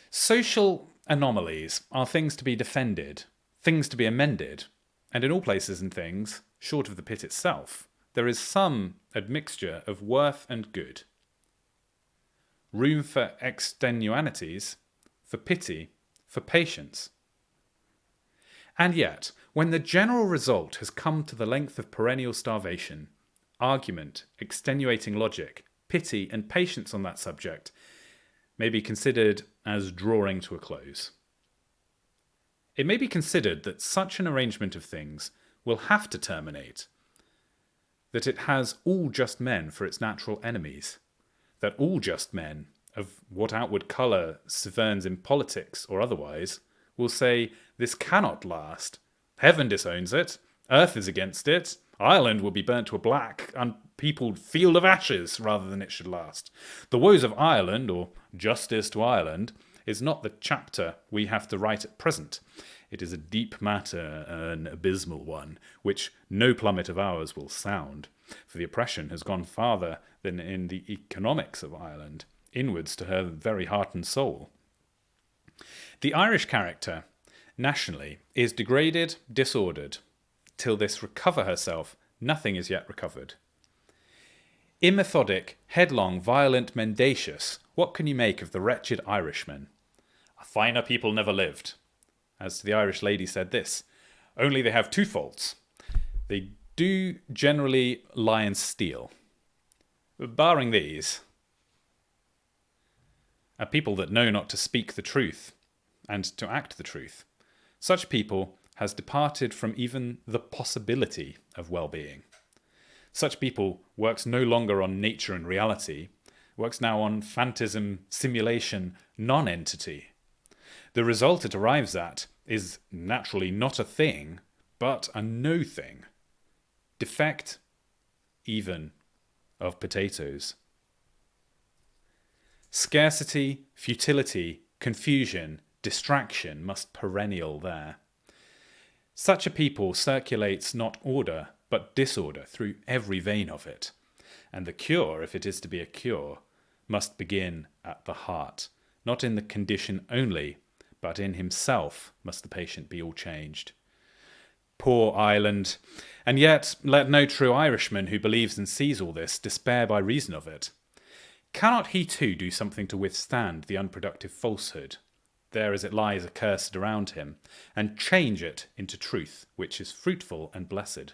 Social anomalies are things to be defended, things to be amended, and in all places and things, short of the pit itself, there is some admixture of worth and good. Room for extenuanities, for pity, for patience. And yet, when the general result has come to the length of perennial starvation, argument, extenuating logic, pity, and patience on that subject may be considered as drawing to a close. It may be considered that such an arrangement of things will have to terminate, that it has all just men for its natural enemies, that all just men, of what outward colour sovereigns in politics or otherwise, will say, this cannot last. Heaven disowns it. Earth is against it. Ireland will be burnt to a black, unpeopled field of ashes rather than it should last. The woes of Ireland, or justice to Ireland, is not the chapter we have to write at present. It is a deep matter, an abysmal one, which no plummet of ours will sound, for the oppression has gone farther than in the economics of Ireland, inwards to her very heart and soul. The Irish character, nationally, is degraded, disordered. Till this recover herself, nothing is yet recovered. Immethodic, headlong, violent, mendacious, what can you make of the wretched Irishman? A finer people never lived. As to the Irish lady said this, only they have two faults. They do generally lie and steal. Barring these, a people that know not to speak the truth and to act the truth. Such people has departed from even the possibility of well-being. Such people works no longer on nature and reality, works now on phantasm, simulation, non-entity. The result it arrives at is naturally not a thing, but a no thing. Defect, even, of potatoes. Scarcity, futility, confusion, distraction must perennial there. Such a people circulates not order, but disorder through every vein of it. And the cure, if it is to be a cure, must begin at the heart. Not in the condition only, but in himself must the patient be all changed. Poor Ireland! And yet let no true Irishman who believes and sees all this despair by reason of it. Cannot he too do something to withstand the unproductive falsehood, there as it lies accursed around him, and change it into truth, which is fruitful and blessed?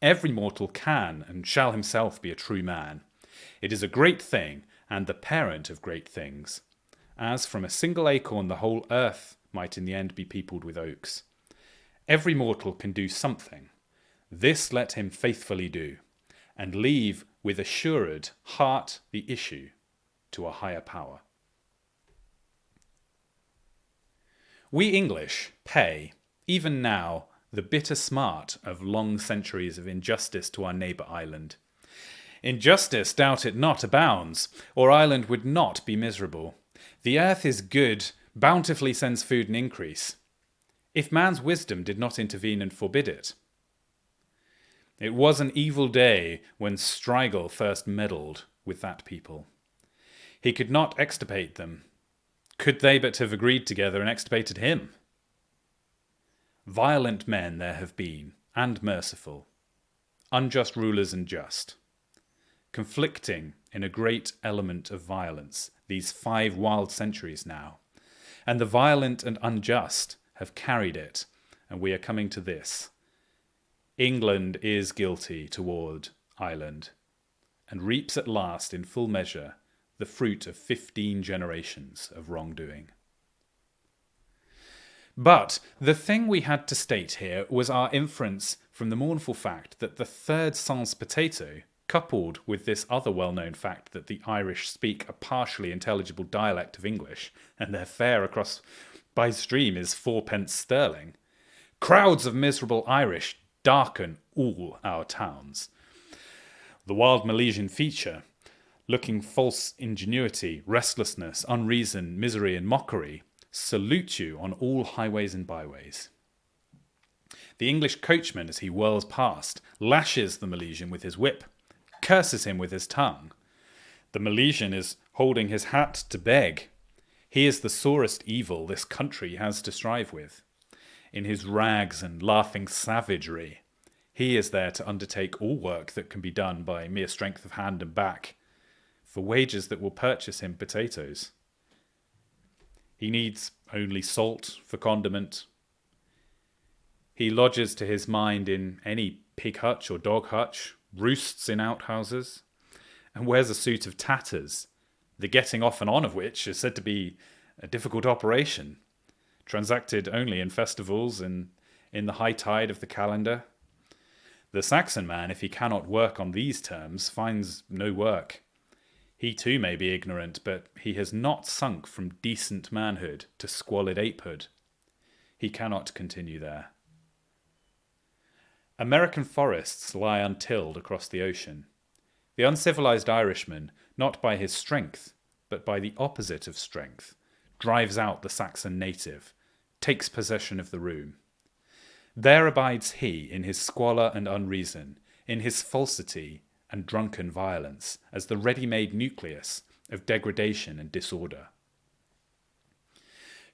Every mortal can and shall himself be a true man. It is a great thing, and the parent of great things. As from a single acorn the whole earth might in the end be peopled with oaks. Every mortal can do something. This let him faithfully do, and leave with assured heart the issue to a higher power. We English pay, even now, the bitter smart of long centuries of injustice to our neighbour Ireland. Injustice, doubt it not, abounds, or Ireland would not be miserable. The earth is good, bountifully sends food and increase. If man's wisdom did not intervene and forbid it. It was an evil day when Strigel first meddled with that people. He could not extirpate them. Could they but have agreed together and extirpated him? Violent men there have been, and merciful. Unjust rulers and just. Conflicting in a great element of violence, these 5 wild centuries now. And the violent and unjust have carried it, and we are coming to this. England is guilty toward Ireland, and reaps at last in full measure the fruit of 15 generations of wrongdoing. But the thing we had to state here was our inference from the mournful fact that the third sans potato, coupled with this other well-known fact that the Irish speak a partially intelligible dialect of English, and their fare across by stream is 4 pence sterling, crowds of miserable Irish darken all our towns. The wild Milesian feature, looking false ingenuity, restlessness, unreason, misery, and mockery, salute you on all highways and byways. The English coachman, as he whirls past, lashes the Milesian with his whip, curses him with his tongue. The Milesian is holding his hat to beg. He is the sorest evil this country has to strive with. In his rags and laughing savagery, he is there to undertake all work that can be done by mere strength of hand and back, for wages that will purchase him potatoes. He needs only salt for condiment. He lodges to his mind in any pig hutch or dog hutch, roosts in outhouses, and wears a suit of tatters, the getting off and on of which is said to be a difficult operation, transacted only in festivals and in the high tide of the calendar. The Saxon man, if he cannot work on these terms, finds no work. He too may be ignorant, but he has not sunk from decent manhood to squalid apehood. He cannot continue there. American forests lie untilled across the ocean. The uncivilized Irishman, not by his strength, but by the opposite of strength, drives out the Saxon native, takes possession of the room. There abides he in his squalor and unreason, in his falsity and drunken violence, as the ready-made nucleus of degradation and disorder.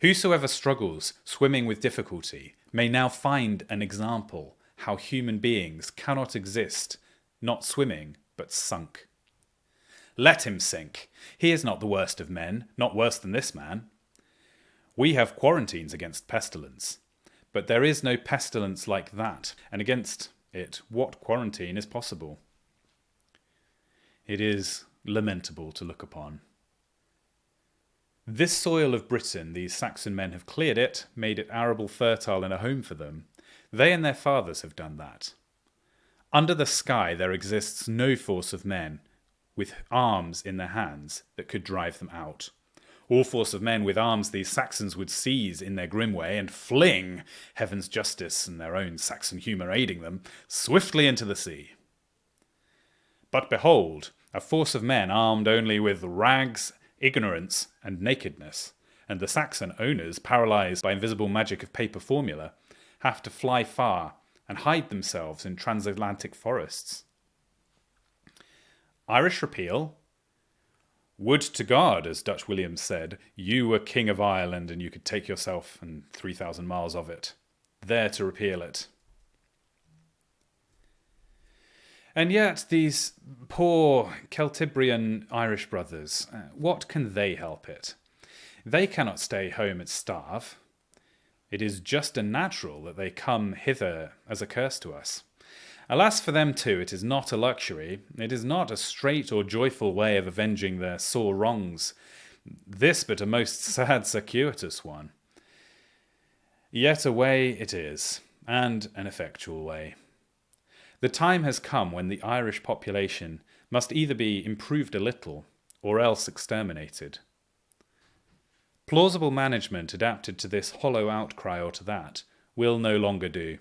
Whosoever struggles, swimming with difficulty, may now find an example how human beings cannot exist, not swimming, but sunk. Let him sink. He is not the worst of men, not worse than this man. We have quarantines against pestilence, but there is no pestilence like that, and against it what quarantine is possible? It is lamentable to look upon. This soil of Britain, these Saxon men have cleared it, made it arable, fertile, and a home for them. They and their fathers have done that. Under the sky there exists no force of men with arms in their hands that could drive them out. All force of men with arms these Saxons would seize in their grim way and fling, heaven's justice and their own Saxon humour aiding them, swiftly into the sea. But behold, a force of men armed only with rags, ignorance, and nakedness, and the Saxon owners, paralysed by invisible magic of paper formula, have to fly far and hide themselves in transatlantic forests. Irish repeal? Would to God, as Dutch William said, you were King of Ireland and you could take yourself and 3,000 miles of it, there to repeal it. And yet these poor Celtibrian Irish brothers, what can they help it? They cannot stay home and starve. It is just and natural that they come hither as a curse to us. Alas for them too, it is not a luxury. It is not a straight or joyful way of avenging their sore wrongs. This but a most sad circuitous one. Yet a way it is, and an effectual way. The time has come when the Irish population must either be improved a little or else exterminated. Plausible management adapted to this hollow outcry or to that will no longer do.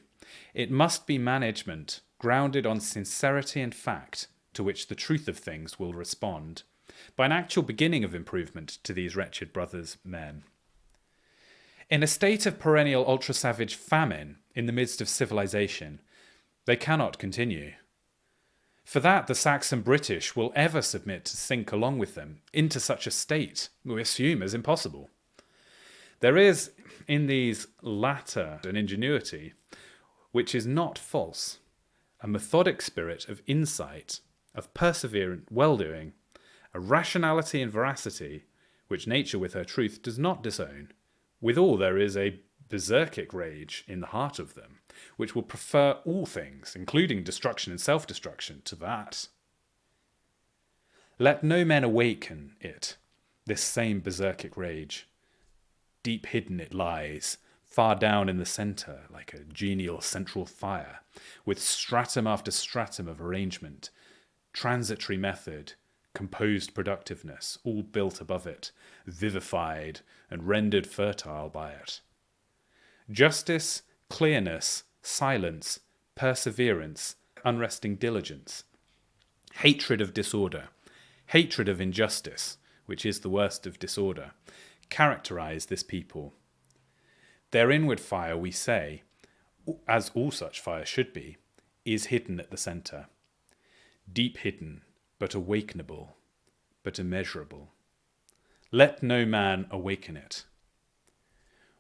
It must be management grounded on sincerity and fact, to which the truth of things will respond, by an actual beginning of improvement to these wretched brothers men. In a state of perennial ultra-savage famine in the midst of civilization, they cannot continue. For that, the Saxon British will ever submit to sink along with them into such a state we assume as impossible. There is in these latter an ingenuity which is not false, a methodic spirit of insight, of perseverant well-doing, a rationality and veracity which nature with her truth does not disown. Withal there is a berserkic rage in the heart of them, which will prefer all things, including destruction and self-destruction, to that. Let no man awaken it, this same berserkic rage. Deep hidden it lies, far down in the centre, like a genial central fire, with stratum after stratum of arrangement, transitory method, composed productiveness, all built above it, vivified and rendered fertile by it. Justice, clearness, silence, perseverance, unresting diligence, hatred of disorder, hatred of injustice, which is the worst of disorder, characterize this people. Their inward fire, we say, as all such fire should be, is hidden at the centre. Deep hidden, but awakenable, but immeasurable. Let no man awaken it.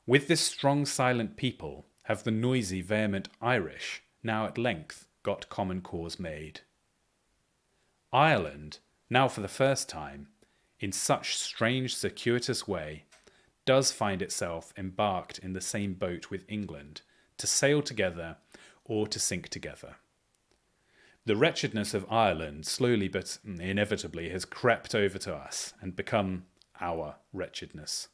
With this strong silent people have the noisy vehement Irish now at length got common cause made. Ireland, now for the first time, in such strange circuitous way, does find itself embarked in the same boat with England, to sail together or to sink together. The wretchedness of Ireland slowly but inevitably has crept over to us and become our wretchedness.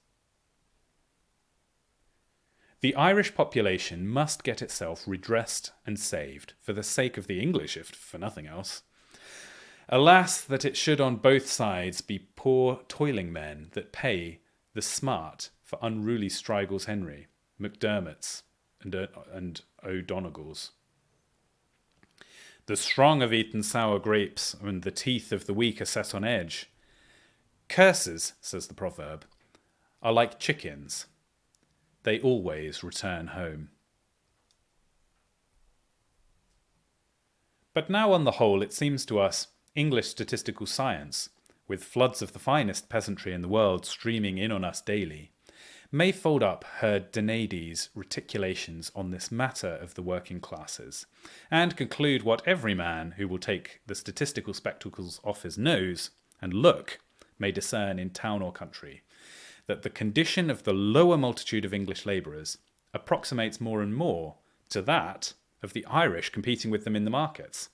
The Irish population must get itself redressed and saved for the sake of the English, if for nothing else. Alas, that it should on both sides be poor toiling men that pay the smart for unruly Strigels Henry, MacDermots, and O'Donegals. The strong have eaten sour grapes, and the teeth of the weak are set on edge. Curses, says the proverb, are like chickens. They always return home. But now on the whole it seems to us English statistical science, with floods of the finest peasantry in the world streaming in on us daily, may fold up her Danaides reticulations on this matter of the working classes, and conclude what every man who will take the statistical spectacles off his nose and look may discern in town or country, that the condition of the lower multitude of English labourers approximates more and more to that of the Irish competing with them in the markets.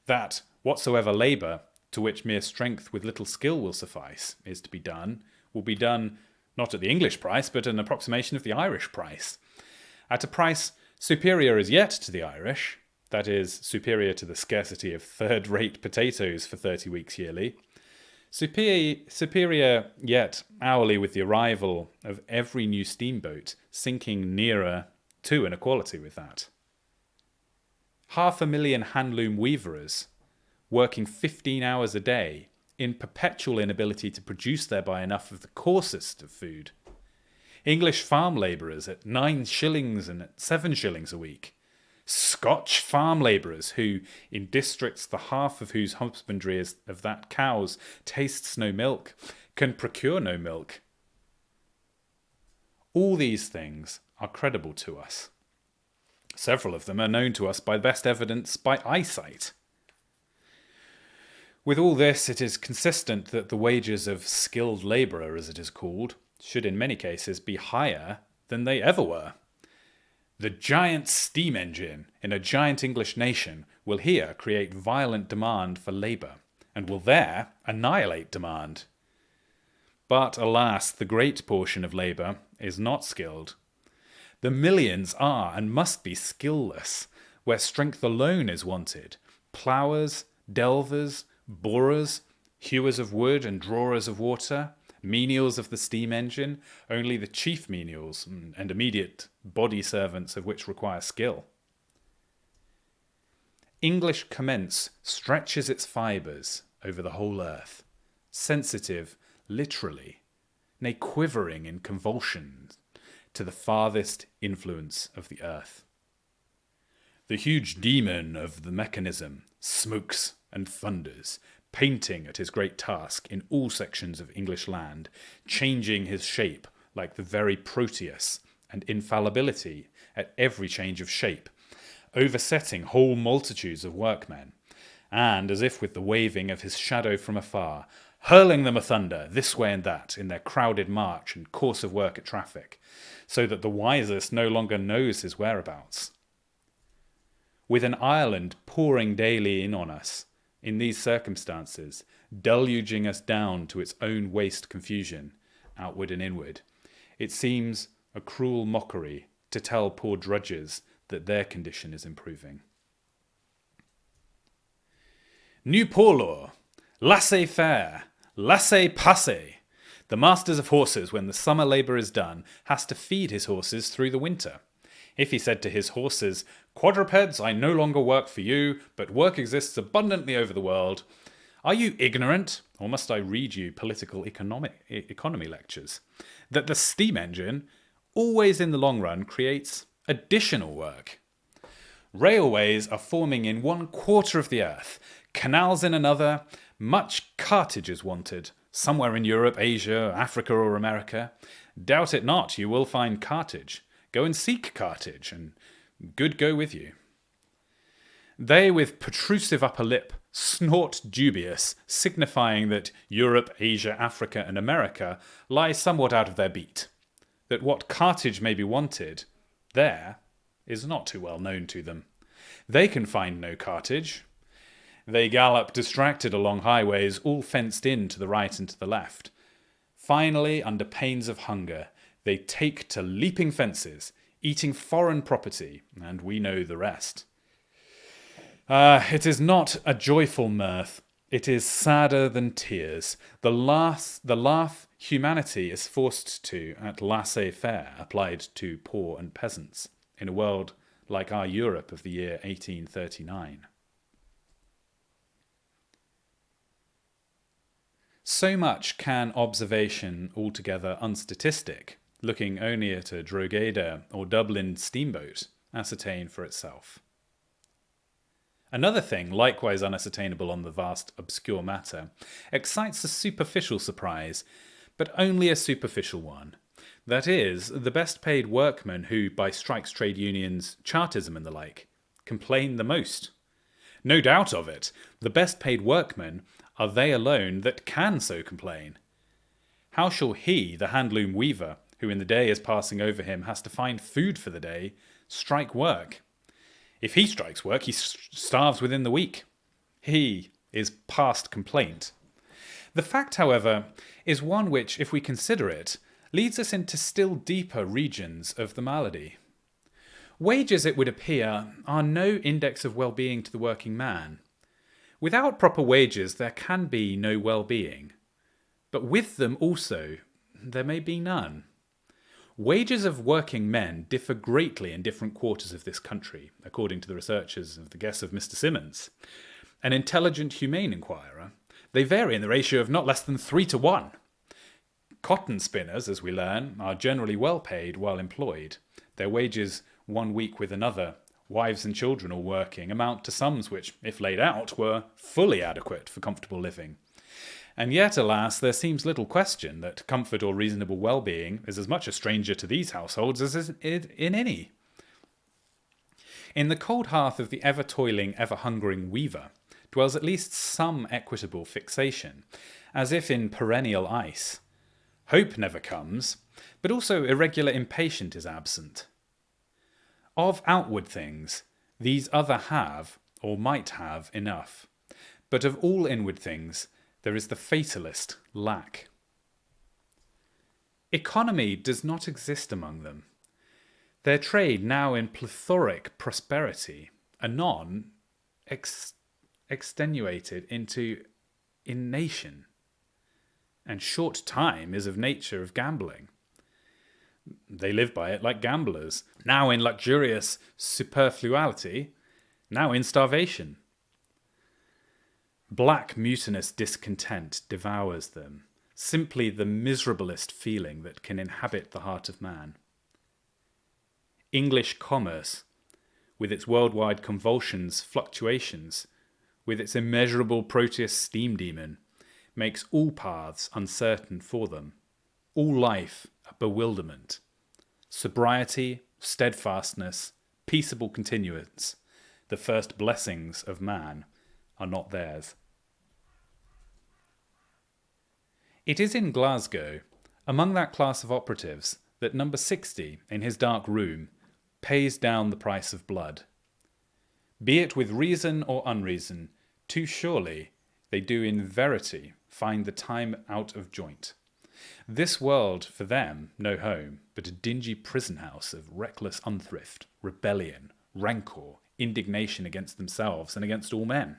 That whatsoever labour, to which mere strength with little skill will suffice, is to be done, will be done not at the English price, but an approximation of the Irish price, at a price superior as yet to the Irish, that is, superior to the scarcity of third-rate potatoes for 30 weeks yearly, superior yet hourly with the arrival of every new steamboat sinking nearer to an equality with that. 500,000 handloom weaverers working 15 hours a day, in perpetual inability to produce thereby enough of the coarsest of food. English farm labourers at 9 shillings and at 7 shillings a week. Scotch farm labourers who, in districts the half of whose husbandry is of that cows tastes no milk, can procure no milk. All these things are credible to us. Several of them are known to us by best evidence by eyesight. With all this, it is consistent that the wages of skilled labourer, as it is called, should in many cases be higher than they ever were. The giant steam engine in a giant English nation will here create violent demand for labour, and will there annihilate demand. But alas, the great portion of labour is not skilled. The millions are and must be skillless, where strength alone is wanted. Ploughers, delvers, borers, hewers of wood and drawers of water, menials of the steam engine, only the chief menials and immediate body servants of which require skill. English commence stretches its fibres over the whole earth, sensitive, literally, nay quivering in convulsions, to the farthest influence of the earth. The huge demon of the mechanism smokes and thunders, painting at his great task in all sections of English land, changing his shape like the very Proteus, and infallibility at every change of shape, oversetting whole multitudes of workmen, and, as if with the waving of his shadow from afar, hurling them asunder this way and that in their crowded march and course of work at traffic, so that the wisest no longer knows his whereabouts. With an Ireland pouring daily in on us, in these circumstances, deluging us down to its own waste confusion, outward and inward, it seems a cruel mockery to tell poor drudges that their condition is improving. New poor law, laissez-faire, laissez-passer. The masters of horses, when the summer labour is done, has to feed his horses through the winter. If he said to his horses, "Quadrupeds, I no longer work for you, but work exists abundantly over the world," are you ignorant, or must I read you political economy lectures, that the steam engine, always in the long run, creates additional work? Railways are forming in 1/4 of the earth, canals in another, much cartage is wanted, somewhere in Europe, Asia, Africa, or America. Doubt it not, you will find cartage. Go and seek cartage, and good go with you. They, with protrusive upper lip, snort dubious, signifying that Europe, Asia, Africa, and America lie somewhat out of their beat, that what cartage may be wanted there is not too well known to them. They can find no cartage. They gallop distracted along highways, all fenced in to the right and to the left. Finally, under pains of hunger, they take to leaping fences, eating foreign property, and we know the rest. It is not a joyful mirth. It is sadder than tears. The laugh humanity is forced to at laissez-faire applied to poor and peasants in a world like our Europe of the year 1839. So much can observation altogether unstatistic, looking only at a Drogheda or Dublin steamboat, ascertain for itself. Another thing, likewise unascertainable on the vast obscure matter, excites a superficial surprise, but only a superficial one. That is, the best paid workmen who, by strikes, trade unions, Chartism and the like, complain the most. No doubt of it, the best paid workmen are they alone that can so complain. How shall he, the handloom weaver, who in the day is passing over him has to find food for the day, strike work? If he strikes work, he starves within the week. He is past complaint. The fact, however, is one which, if we consider it, leads us into still deeper regions of the malady. Wages, it would appear, are no index of well-being to the working man. Without proper wages, there can be no well-being. But with them also, there may be none. Wages of working men differ greatly in different quarters of this country, according to the researches of the guests of Mr. Symonds. an intelligent, humane inquirer, they vary in the ratio of not less than 3 to 1. Cotton spinners, as we learn, are generally well paid while employed. Their wages, one week with another, wives and children all working, amount to sums which, if laid out, were fully adequate for comfortable living. And yet, alas, there seems little question that comfort or reasonable well-being is as much a stranger to these households as is in any. In the cold hearth of the ever-toiling, ever-hungering weaver dwells at least some equitable fixation, as if in perennial ice. Hope never comes, but also irregular impatience is absent. Of outward things, these other have, or might have, enough. But of all inward things, there is the fatalist lack. Economy does not exist among them. Their trade now in plethoric prosperity, anon extenuated into innation, and short time is of nature of gambling. They live by it like gamblers, now in luxurious superfluity, now in starvation. Black mutinous discontent devours them, simply the miserablest feeling that can inhabit the heart of man. English commerce, with its worldwide convulsions, fluctuations, with its immeasurable Proteus steam demon, makes all paths uncertain for them, all life a bewilderment. Sobriety, steadfastness, peaceable continuance, the first blessings of man, are not theirs. It is in Glasgow, among that class of operatives, that number 60, in his dark room, pays down the price of blood. Be it with reason or unreason, too surely they do in verity find the time out of joint. This world, for them, no home, but a dingy prison house of reckless unthrift, rebellion, rancour, indignation against themselves and against all men.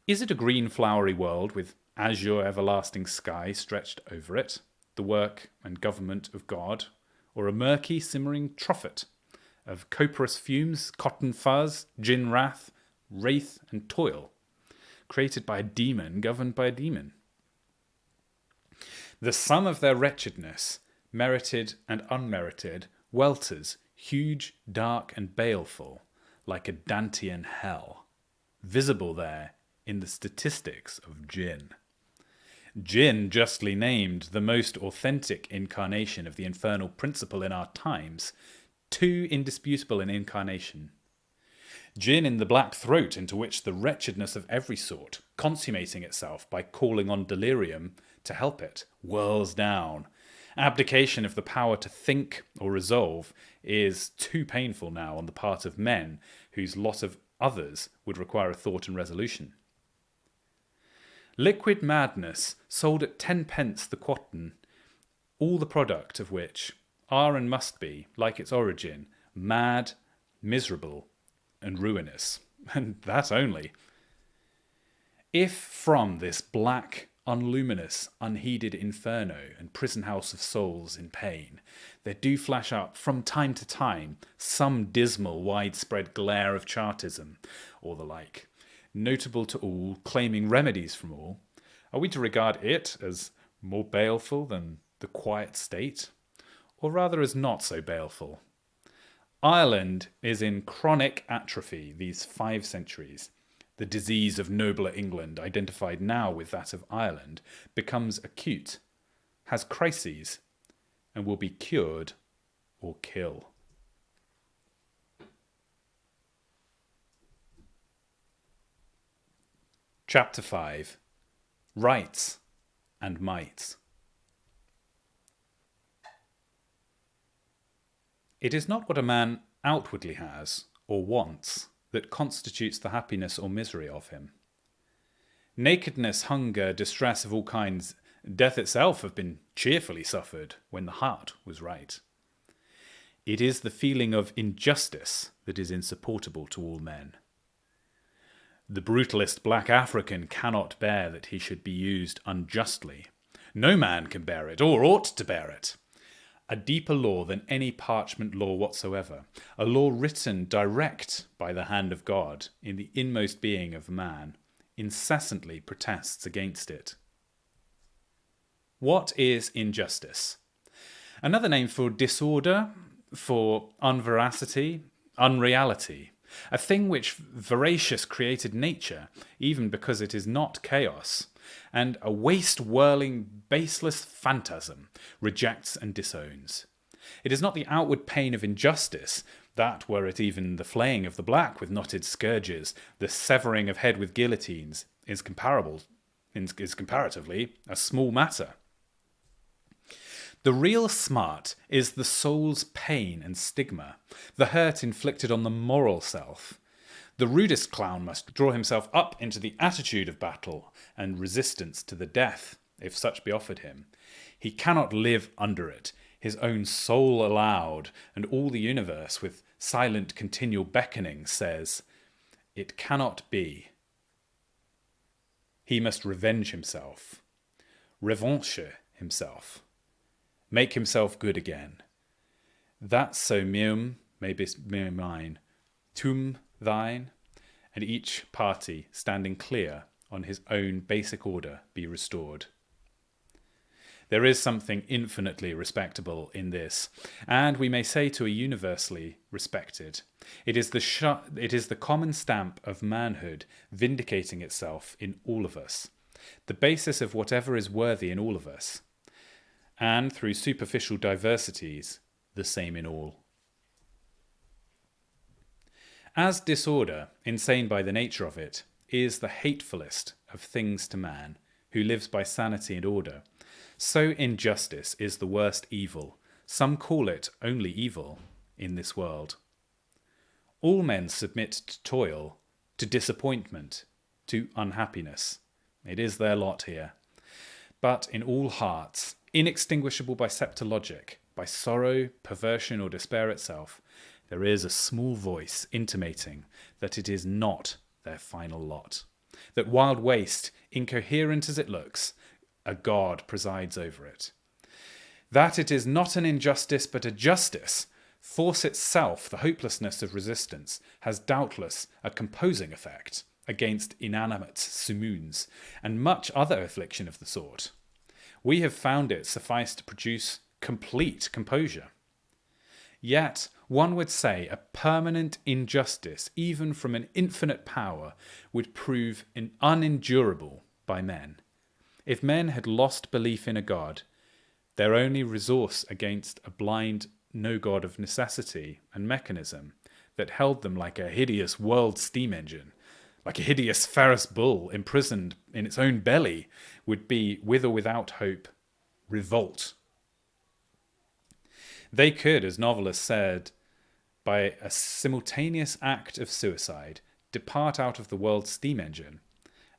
Is it a green flowery world with azure everlasting sky stretched over it, the work and government of God, or a murky simmering troughet of copperous fumes, cotton fuzz, gin wrath, wraith and toil, created by a demon governed by a demon? The sum of their wretchedness, merited and unmerited, welters, huge, dark and baleful, like a Dantean hell, visible there in the statistics of gin. Gin, justly named the most authentic incarnation of the infernal principle in our times, too indisputable an incarnation. Gin in the black throat into which the wretchedness of every sort, consummating itself by calling on delirium to help it, whirls down. Abdication of the power to think or resolve is too painful now on the part of men whose lot of others would require a thought and resolution. Liquid madness, sold at 10 pence the quartern, all the product of which are and must be, like its origin, mad, miserable, and ruinous, and that only. If from this black, unluminous, unheeded inferno and prison house of souls in pain, there do flash up from time to time some dismal, widespread glare of Chartism, or the like, notable to all, claiming remedies from all, are we to regard it as more baleful than the quiet state, or rather as not so baleful? Ireland is in chronic atrophy these 5 centuries. The disease of nobler England, identified now with that of Ireland, becomes acute, has crises, and will be cured or kill. Chapter 5. Rights and Mights. It is not what a man outwardly has, or wants, that constitutes the happiness or misery of him. Nakedness, hunger, distress of all kinds, death itself have been cheerfully suffered when the heart was right. It is the feeling of injustice that is insupportable to all men. The brutalist black African cannot bear that he should be used unjustly. No man can bear it, or ought to bear it. a deeper law than any parchment law whatsoever, a law written direct by the hand of God in the inmost being of man, incessantly protests against it. What is injustice? Another name for disorder, for unveracity, unreality, a thing which voracious created nature, even because it is not chaos, and a waste-whirling, baseless phantasm rejects and disowns. It is not the outward pain of injustice, that were it even the flaying of the black with knotted scourges, the severing of head with guillotines, is comparatively a small matter. The real smart is the soul's pain and stigma, the hurt inflicted on the moral self. The rudest clown must draw himself up into the attitude of battle and resistance to the death, if such be offered him. He cannot live under it, his own soul aloud, and all the universe with silent continual beckoning says, "It cannot be." He must revenge himself, revanche himself, make himself good again. That so meum may be mine, tum thine, and each party standing clear on his own basic order be restored. There is something infinitely respectable in this, and we may say to a universally respected. It is the common stamp of manhood vindicating itself in all of us, the basis of whatever is worthy in all of us, and through superficial diversities, the same in all. As disorder, insane by the nature of it, is the hatefullest of things to man, who lives by sanity and order, so injustice is the worst evil, some call it only evil, in this world. All men submit to toil, to disappointment, to unhappiness. It is their lot here. But in all hearts, inextinguishable by scepter logic, by sorrow, perversion, or despair itself, there is a small voice intimating that it is not their final lot, that wild waste, incoherent as it looks, a God presides over it. That it is not an injustice but a justice, force itself, the hopelessness of resistance, has doubtless a composing effect against inanimate simoons, and much other affliction of the sort. We have found it suffice to produce complete composure. Yet one would say a permanent injustice, even from an infinite power, would prove unendurable by men. If men had lost belief in a God, their only resource against a blind no-God of necessity and mechanism that held them like a hideous world steam engine, like a hideous Ferris bull imprisoned in its own belly, would be, with or without hope, revolt. They could, as novelists said, by a simultaneous act of suicide, depart out of the world's steam engine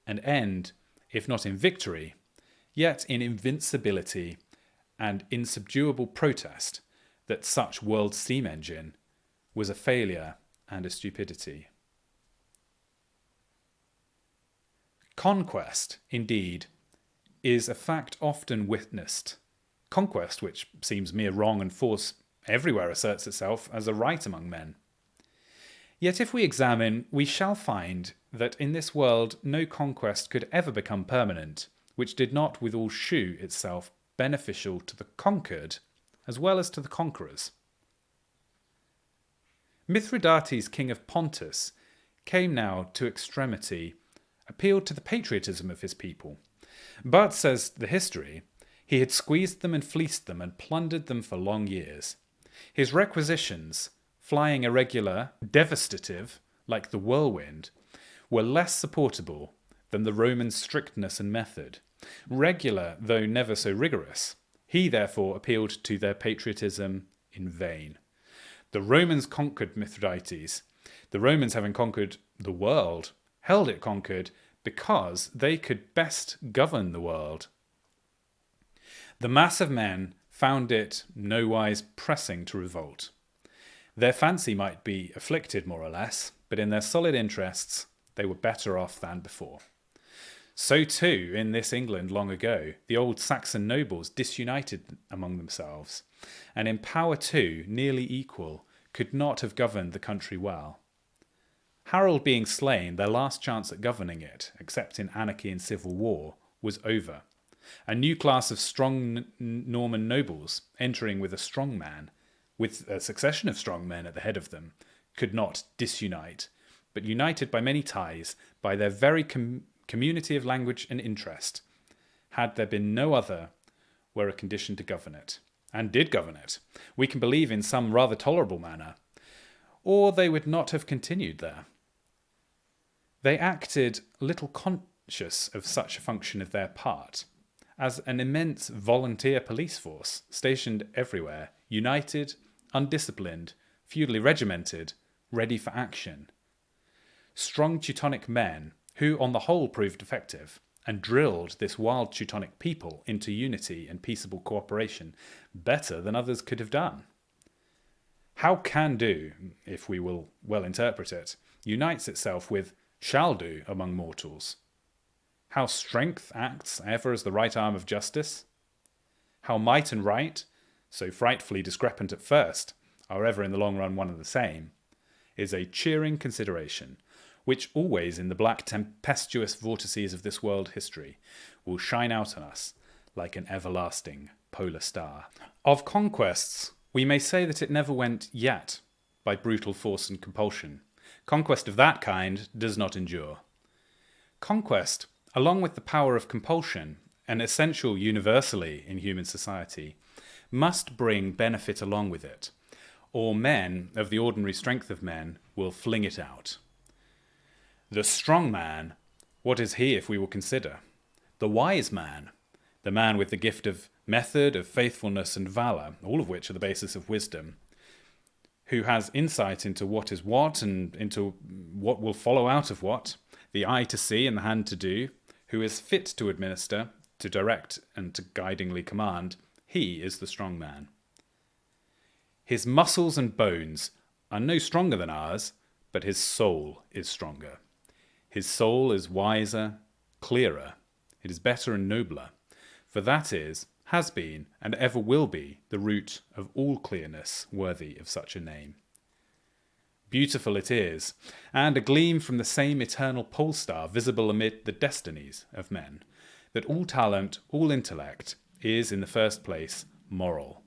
and end, if not in victory, yet in invincibility and insubduable protest that such world steam engine was a failure and a stupidity. Conquest, indeed, is a fact often witnessed. Conquest, which seems mere wrong and force, everywhere asserts itself as a right among men. Yet if we examine, we shall find that in this world no conquest could ever become permanent, which did not withal shew itself beneficial to the conquered as well as to the conquerors. Mithridates, king of Pontus, came now to extremity, appealed to the patriotism of his people. But, says the history, he had squeezed them and fleeced them and plundered them for long years. His requisitions, flying irregular, devastative, like the whirlwind, were less supportable than the Roman strictness and method. Regular, though never so rigorous, he therefore appealed to their patriotism in vain. The Romans conquered Mithridates. The Romans, having conquered the world, held it conquered because they could best govern the world. The mass of men found it nowise pressing to revolt. Their fancy might be afflicted more or less, but in their solid interests they were better off than before. So too, in this England long ago, the old Saxon nobles disunited among themselves, and in power too, nearly equal, could not have governed the country well. Harold being slain, their last chance at governing it, except in anarchy and civil war, was over. A new class of strong Norman nobles, entering with a strong man, with a succession of strong men at the head of them, could not disunite, but united by many ties, by their very community of language and interest, had there been no other, were a condition to govern it, and did govern it, we can believe in some rather tolerable manner, or they would not have continued there. They acted little conscious of such a function of their part, as an immense volunteer police force, stationed everywhere, united, undisciplined, feudally regimented, ready for action. Strong Teutonic men, who on the whole proved effective, and drilled this wild Teutonic people into unity and peaceable cooperation better than others could have done. How can do, if we will well interpret it, unites itself with shall do among mortals. How strength acts ever as the right arm of justice. How might and right, so frightfully discrepant at first, are ever in the long run one and the same, is a cheering consideration, which always in the black tempestuous vortices of this world history will shine out on us like an everlasting polar star. Of conquests, we may say that it never went yet by brutal force and compulsion. Conquest of that kind does not endure. Conquest, along with the power of compulsion, an essential universally in human society, must bring benefit along with it, or men of the ordinary strength of men will fling it out. The strong man, what is he if we will consider? The wise man, the man with the gift of method, of faithfulness and valour, all of which are the basis of wisdom, who has insight into what is what and into what will follow out of what, the eye to see and the hand to do, who is fit to administer, to direct and to guidingly command, he is the strong man. His muscles and bones are no stronger than ours, but his soul is stronger. His soul is wiser, clearer, it is better and nobler, for that is, has been, and ever will be the root of all clearness worthy of such a name. Beautiful it is, and a gleam from the same eternal pole star visible amid the destinies of men, that all talent, all intellect, is in the first place moral.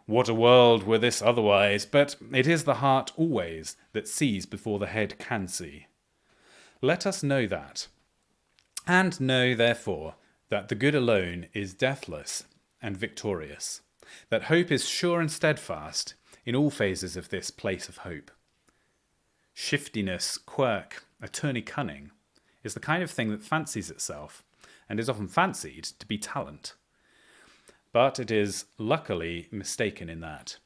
What a world were this otherwise, but it is the heart always that sees before the head can see. Let us know that, and know, therefore, that the good alone is deathless and victorious, that hope is sure and steadfast in all phases of this place of hope. Shiftiness, quirk, attorney cunning, is the kind of thing that fancies itself, and is often fancied to be talent. But it is luckily mistaken in that.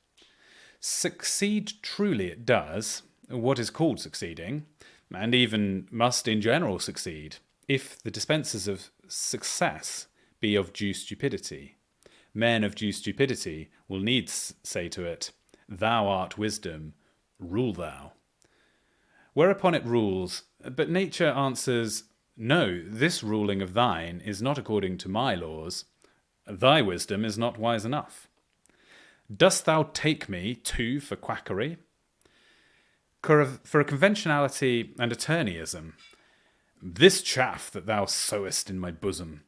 Succeed truly it does, what is called succeeding, and even must in general succeed, if the dispensers of success be of due stupidity. Men of due stupidity will needs say to it, "Thou art wisdom, rule thou." Whereupon it rules, but nature answers, "No, this ruling of thine is not according to my laws. Thy wisdom is not wise enough. Dost thou take me, too, for quackery? For a conventionality and attorneyism? This chaff that thou sowest in my bosom,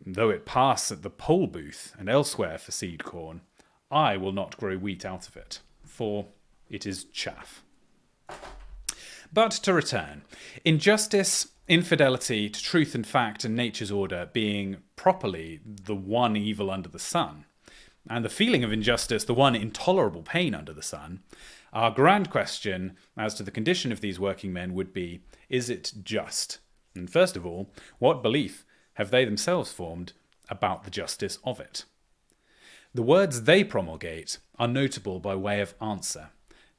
though it pass at the poll booth and elsewhere for seed corn, I will not grow wheat out of it, for it is chaff." But to return, injustice, infidelity to truth and fact and nature's order being properly the one evil under the sun, and the feeling of injustice the one intolerable pain under the sun, our grand question as to the condition of these working men would be, is it just? And first of all, what belief have they themselves formed about the justice of it? The words they promulgate are notable by way of answer.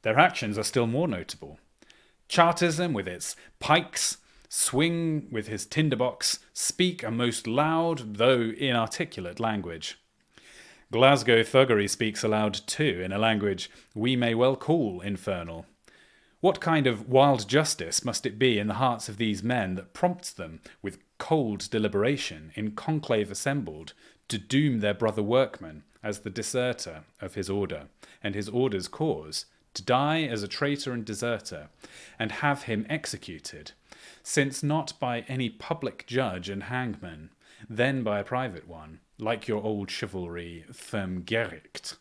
Their actions are still more notable. Chartism, with its pikes, Swing, with his tinderbox, speak a most loud, though inarticulate language. Glasgow thuggery speaks aloud too, in a language we may well call infernal. What kind of wild justice must it be in the hearts of these men that prompts them, with cold deliberation, in conclave assembled, to doom their brother workman as the deserter of his order, and his order's cause, to die as a traitor and deserter, and have him executed, since not by any public judge and hangman, then by a private one, like your old chivalry Firmgericht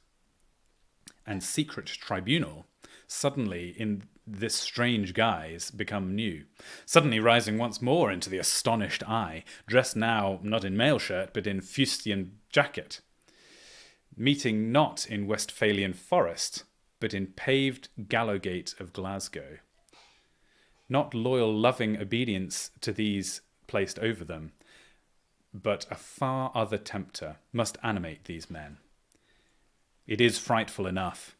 and secret tribunal, suddenly in this strange guise become new, suddenly rising once more into the astonished eye, dressed now not in mail shirt but in fustian jacket, meeting not in Westphalian forest, but in paved Gallowgate of Glasgow. Not loyal loving obedience to these placed over them, but a far other tempter must animate these men. It is frightful enough.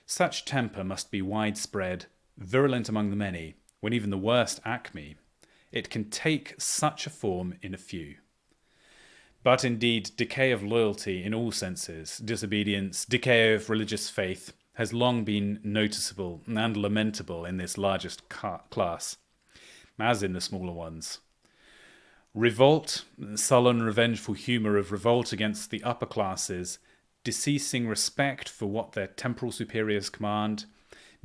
Such temper must be widespread, virulent among the many, when even the worst acme, it can take such a form in a few. But indeed, decay of loyalty in all senses, disobedience, decay of religious faith, has long been noticeable and lamentable in this largest class, as in the smaller ones. Revolt, sullen, revengeful humour of revolt against the upper classes, deceasing respect for what their temporal superiors command,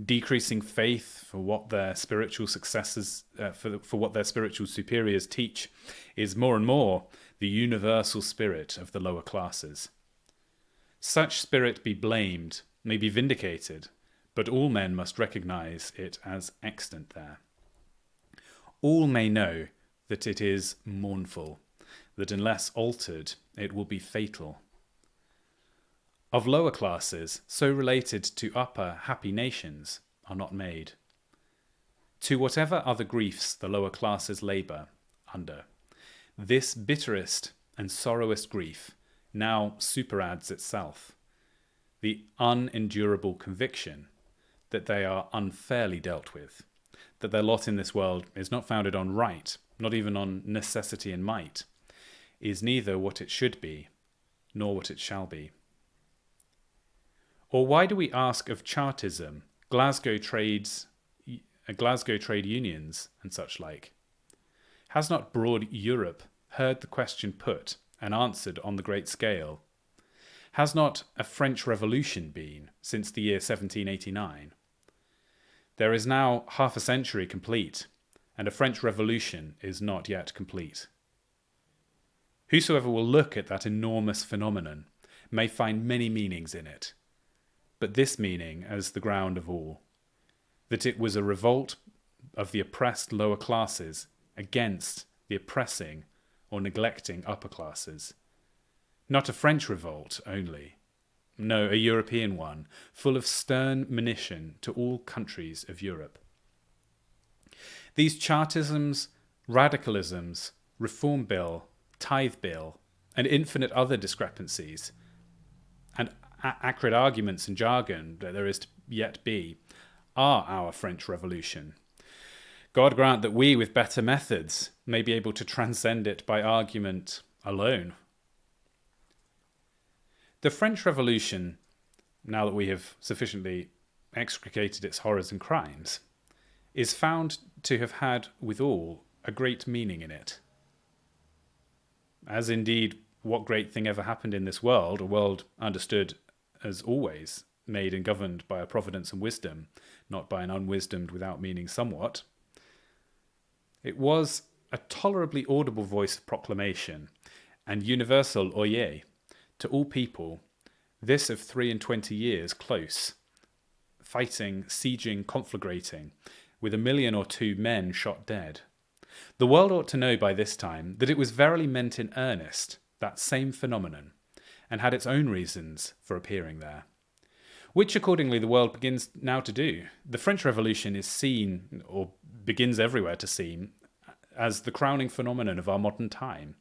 decreasing faith for what their spiritual successors, for what their spiritual superiors teach, is more and more the universal spirit of the lower classes. Such spirit be blamed, may be vindicated, but all men must recognize it as extant there. All may know that it is mournful, that unless altered, it will be fatal. Of lower classes, so related to upper happy nations, are not made. To whatever other griefs the lower classes labour under, this bitterest and sorrowest grief now superadds itself, the unendurable conviction that they are unfairly dealt with, that their lot in this world is not founded on right, not even on necessity and might, is neither what it should be, nor what it shall be. Or why do we ask of Chartism, Glasgow trade unions, and such like? Has not broad Europe heard the question put and answered on the great scale? Has not a French Revolution been since the year 1789? There is now half a century complete, and a French Revolution is not yet complete. Whosoever will look at that enormous phenomenon may find many meanings in it, but this meaning as the ground of all, that it was a revolt of the oppressed lower classes against the oppressing or neglecting upper classes. Not a French revolt only, no, a European one, full of stern monition to all countries of Europe. These Chartisms, radicalisms, Reform Bill, Tithe Bill, and infinite other discrepancies, and acrid arguments and jargon that there is to yet be, are our French Revolution. God grant that we, with better methods, may be able to transcend it by argument alone. The French Revolution, now that we have sufficiently extricated its horrors and crimes, is found to have had withal a great meaning in it. As indeed, what great thing ever happened in this world, a world understood as always, made and governed by a providence and wisdom, not by an unwisdomed without meaning somewhat. It was a tolerably audible voice of proclamation, and universal oyez, to all people, this of 23 years close, fighting, sieging, conflagrating, with 1 million or 2 men shot dead. The world ought to know by this time that it was verily meant in earnest, that same phenomenon, and had its own reasons for appearing there. Which accordingly the world begins now to do. The French Revolution is seen, or begins everywhere to seem, as the crowning phenomenon of our modern time,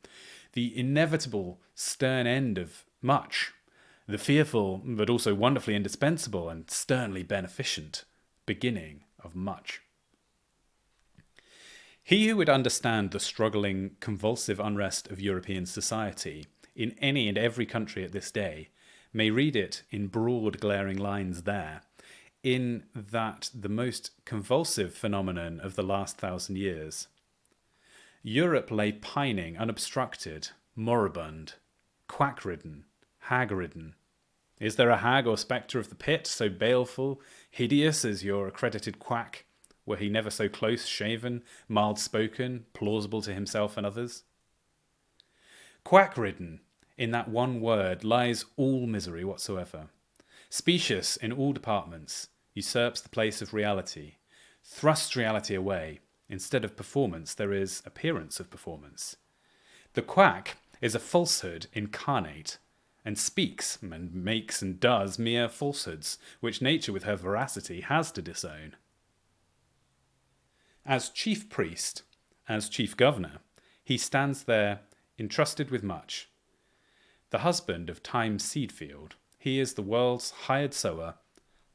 the inevitable stern end of much, the fearful but also wonderfully indispensable and sternly beneficent beginning of much. He who would understand the struggling, convulsive unrest of European society in any and every country at this day may read it in broad glaring lines there, in that the most convulsive phenomenon of the last 1,000 years. Europe lay pining, unobstructed, moribund, quack-ridden, hag-ridden. Is there a hag or spectre of the pit so baleful, hideous as your accredited quack? Were he never so close-shaven, mild-spoken, plausible to himself and others? Quack-ridden, in that one word, lies all misery whatsoever. Specious in all departments, usurps the place of reality, thrusts reality away. Instead of performance, there is appearance of performance. The quack is a falsehood incarnate, and speaks and makes and does mere falsehoods, which nature with her veracity has to disown. As chief priest, as chief governor, he stands there entrusted with much. The husband of time's seed field, he is the world's hired sower,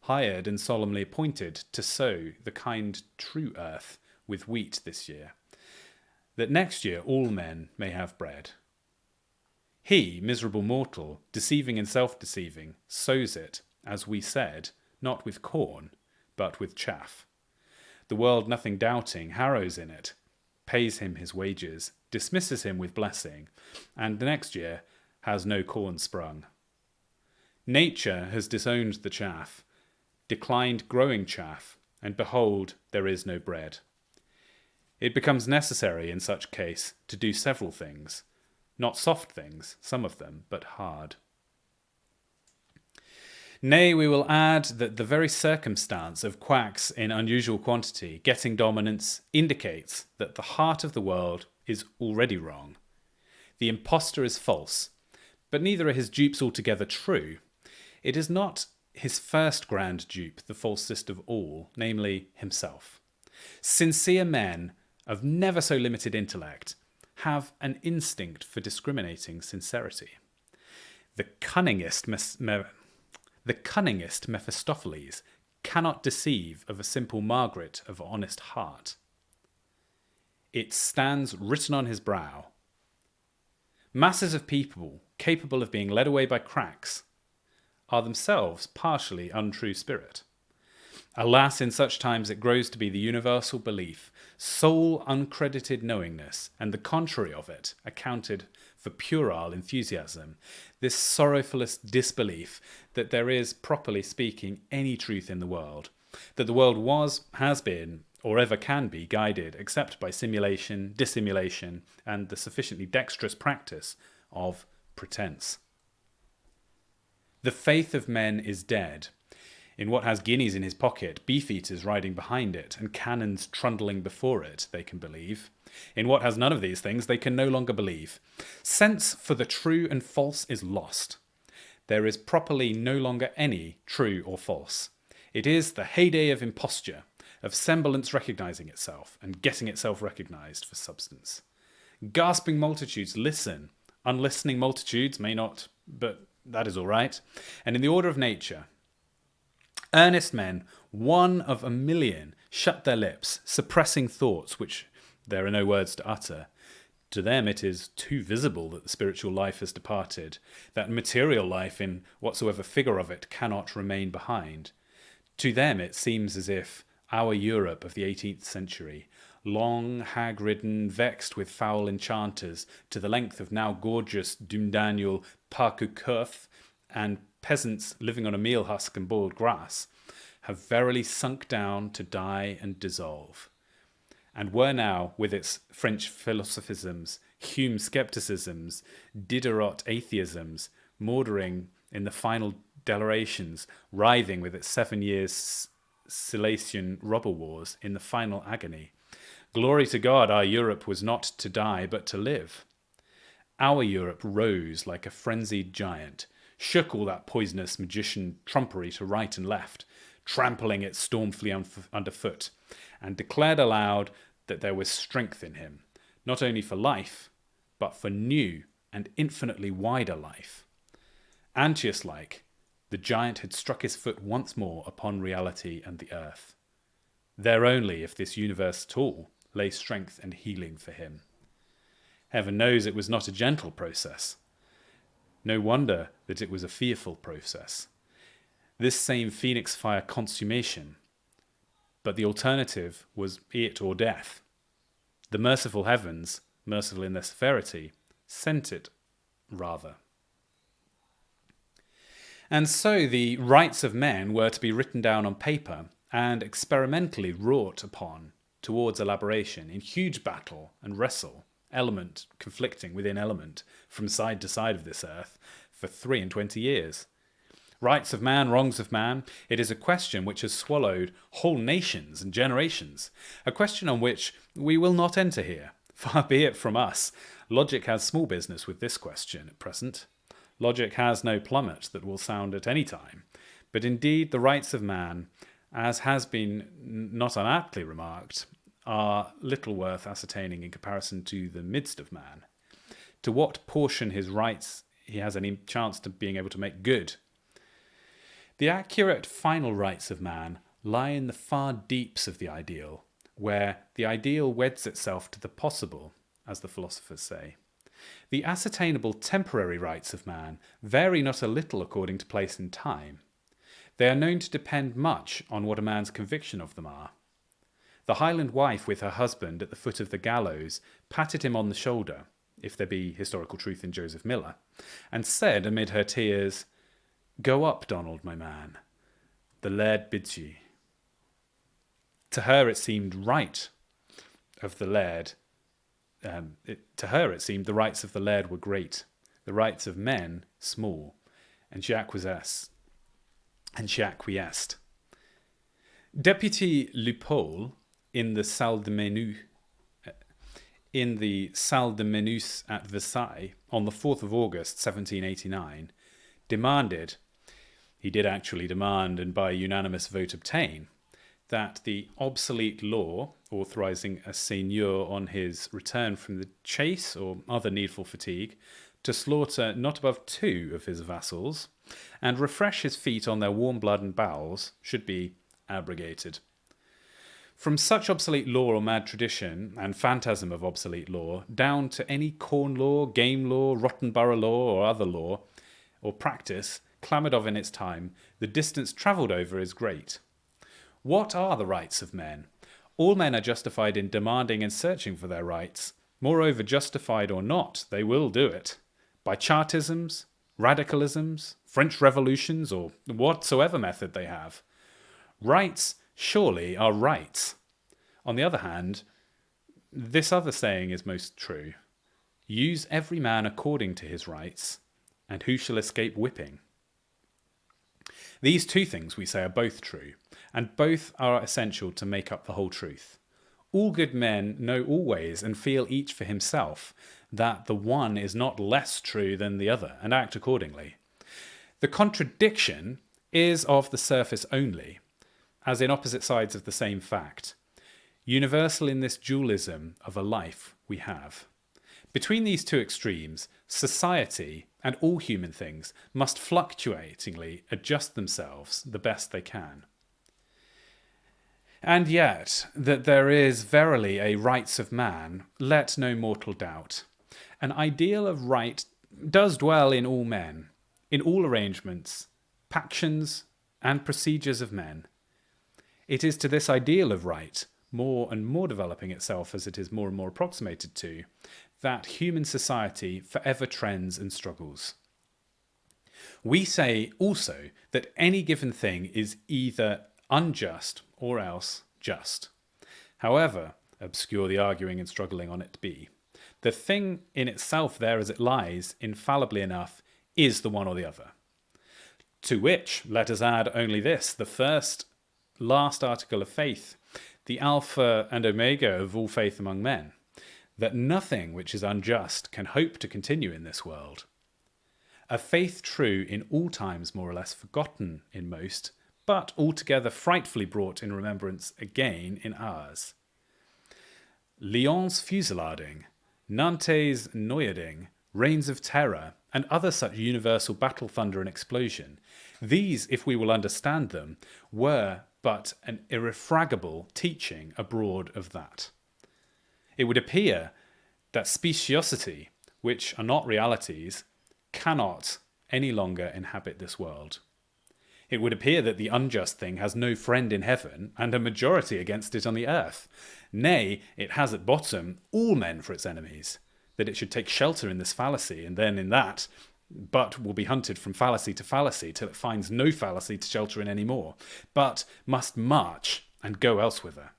hired and solemnly appointed to sow the kind true earth with wheat this year, that next year all men may have bread. He, miserable mortal, deceiving and self-deceiving, sows it, as we said, not with corn, but with chaff. The world, nothing doubting, harrows in it, pays him his wages, dismisses him with blessing, and the next year has no corn sprung. Nature has disowned the chaff, declined growing chaff, and behold, there is no bread. It becomes necessary in such case to do several things, not soft things, some of them, but hard. Nay, we will add that the very circumstance of quacks in unusual quantity getting dominance indicates that the heart of the world is already wrong. The impostor is false, but neither are his dupes altogether true. It is not his first grand dupe, the falsest of all, namely himself. Sincere men of never so limited intellect have an instinct for discriminating sincerity. The cunningest Mephistopheles cannot deceive of a simple Margaret of honest heart. It stands written on his brow. Masses of people capable of being led away by cracks are themselves partially untrue spirit. Alas, in such times it grows to be the universal belief, sole uncredited knowingness, and the contrary of it, accounted for puerile enthusiasm, this sorrowfulest disbelief that there is, properly speaking, any truth in the world, that the world was, has been, or ever can be guided except by simulation, dissimulation, and the sufficiently dexterous practice of pretense. The faith of men is dead. In what has guineas in his pocket, beefeaters riding behind it, and cannons trundling before it, they can believe. In what has none of these things, they can no longer believe. Sense for the true and false is lost. There is properly no longer any true or false. It is the heyday of imposture, of semblance recognizing itself, and getting itself recognized for substance. Gasping multitudes listen. Unlistening multitudes may not, but that is all right. And in the order of nature, earnest men, 1 of a million, shut their lips, suppressing thoughts which there are no words to utter. To them it is too visible that the spiritual life has departed, that material life in whatsoever figure of it cannot remain behind. To them it seems as if our Europe of the 18th century, long, hag-ridden, vexed with foul enchanters, to the length of now gorgeous Dumdaniel Parkukurth, and peasants living on a meal husk and boiled grass, have verily sunk down to die and dissolve, and were now, with its French philosophisms, Hume scepticisms, Diderot atheisms, mordering in the final delirations, writhing with its 7 years' Silesian robber wars in the final agony. Glory to God, our Europe was not to die, but to live. Our Europe rose like a frenzied giant, shook all that poisonous magician trumpery to right and left, trampling it stormfully underfoot, and declared aloud that there was strength in him, not only for life, but for new and infinitely wider life. Antius-like, the giant had struck his foot once more upon reality and the earth. There only, if this universe at all, lay strength and healing for him. Heaven knows it was not a gentle process. No wonder that it was a fearful process. This same phoenix fire consummation. But the alternative was it or death. The The merciful heavens, merciful in their severity, sent it rather. And so the rights of men were to be written down on paper and experimentally wrought upon towards elaboration in huge battle and wrestle, element conflicting within element, from side to side of this earth, for 23 years. Rights of man, wrongs of man, it is a question which has swallowed whole nations and generations, a question on which we will not enter here. Far be it from us. Logic has small business with this question at present. Logic has no plummet that will sound at any time. But indeed the rights of man, as has been not unaptly remarked, are little worth ascertaining in comparison to the midst of man. To what portion his rights he has any chance of being able to make good. The accurate final rights of man lie in the far deeps of the ideal, where the ideal weds itself to the possible, as the philosophers say. The ascertainable temporary rights of man vary not a little according to place and time. They are known to depend much on what a man's conviction of them are. The Highland wife with her husband at the foot of the gallows patted him on the shoulder, if there be historical truth in Joseph Miller, and said amid her tears, "Go up, Donald, my man. The laird bids ye." To her it seemed right of the laird. To her it seemed the rights of the laird were great, the rights of men small, and she acquiesced. Deputy Lupeaulx in the salle de menus at Versailles on the 4th of August 1789 demanded, he did actually demand and by unanimous vote obtain, that the obsolete law authorising a seigneur on his return from the chase or other needful fatigue to slaughter not above 2 of his vassals and refresh his feet on their warm blood and bowels should be abrogated. From such obsolete law or mad tradition and phantasm of obsolete law down to any corn law, game law, rotten borough law or other law or practice clamoured of in its time, the distance travelled over is great. What are the rights of men? All men are justified in demanding and searching for their rights. Moreover, justified or not, they will do it. By Chartisms, radicalisms, French revolutions, or whatsoever method they have. Rights, surely, are rights. On the other hand, this other saying is most true. Use every man according to his rights, and who shall escape whipping? These 2 things, we say, are both true, and both are essential to make up the whole truth. All good men know always and feel each for himself that the one is not less true than the other, and act accordingly. The contradiction is of the surface only, as in opposite sides of the same fact. Universal in this dualism of a life we have. Between these 2 extremes, society and all human things must fluctuatingly adjust themselves the best they can. And yet, that there is verily a rights of man, let no mortal doubt. An ideal of right does dwell in all men, in all arrangements, pactions, and procedures of men. It is to this ideal of right, more and more developing itself as it is more and more approximated to, that human society forever trends and struggles. We say also that any given thing is either unjust or else just. However obscure the arguing and struggling on it be, the thing in itself there as it lies, infallibly enough, is the one or the other. To which let us add only this, the last article of faith, the alpha and omega of all faith among men, that nothing which is unjust can hope to continue in this world. A faith true in all times more or less forgotten in most, but altogether frightfully brought in remembrance again in ours. Lyons fusillading, Nantes noyading, reigns of terror, and other such universal battle thunder and explosion, these, if we will understand them, were but an irrefragable teaching abroad of that. It would appear that speciosity, which are not realities, cannot any longer inhabit this world. It would appear that the unjust thing has no friend in heaven, and a majority against it on the earth. Nay, it has at bottom all men for its enemies, that it should take shelter in this fallacy, and then in that, but will be hunted from fallacy to fallacy, till it finds no fallacy to shelter in any more, but must march and go elsewhither.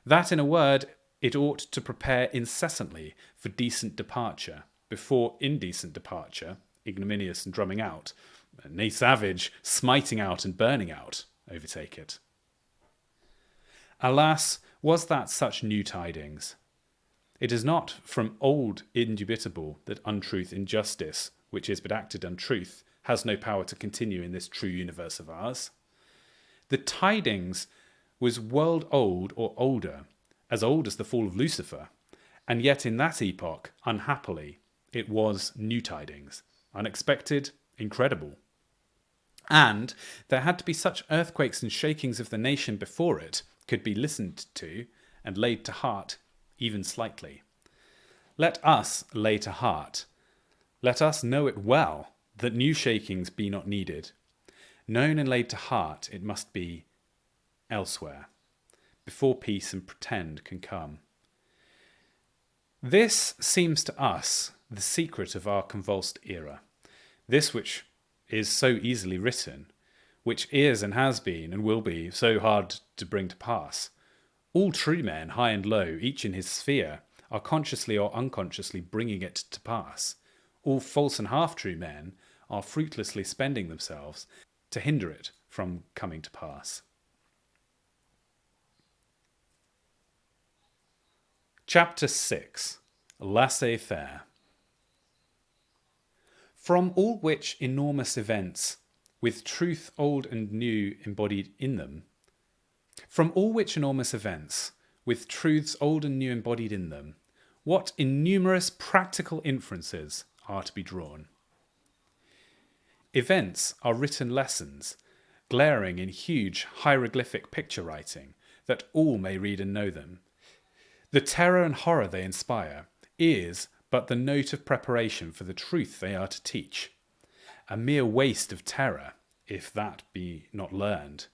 That, in a word, it ought to prepare incessantly for decent departure, before indecent departure, ignominious and drumming out, nay savage, smiting out and burning out, overtake it. Alas, was that such new tidings? It is not from old indubitable that untruth, injustice, which is but acted untruth, has no power to continue in this true universe of ours. The tidings was world old or older, as old as the fall of Lucifer, and yet in that epoch, unhappily, it was new tidings, unexpected, incredible. And there had to be such earthquakes and shakings of the nation before it could be listened to and laid to heart even slightly. Let us lay to heart. Let us know it well, that new shakings be not needed. Known and laid to heart it must be elsewhere, before peace and pretend can come. This seems to us the secret of our convulsed era. This which is so easily written, which is and has been and will be so hard to bring to pass. All true men, high and low, each in his sphere, are consciously or unconsciously bringing it to pass. All false and half-true men are fruitlessly spending themselves to hinder it from coming to pass. Chapter 6. Laissez-faire. From all which enormous events, with truth old and new embodied in them, from all which enormous events, with truths old and new embodied in them, what innumerous practical inferences are to be drawn. Events are written lessons, glaring in huge hieroglyphic picture writing, that all may read and know them. The terror and horror they inspire is but the note of preparation for the truth they are to teach. A mere waste of terror, if that be not learned.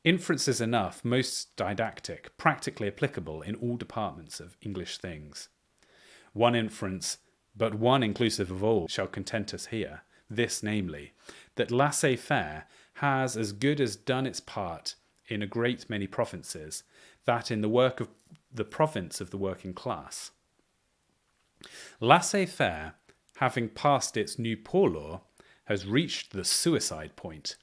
Inferences enough, most didactic, practically applicable in all departments of English things. One inference, but one inclusive of all, shall content us here, this namely, that laissez-faire has as good as done its part in a great many provinces, that in the work of the province of the working class. Laissez-faire, having passed its new poor law, has reached the suicide point,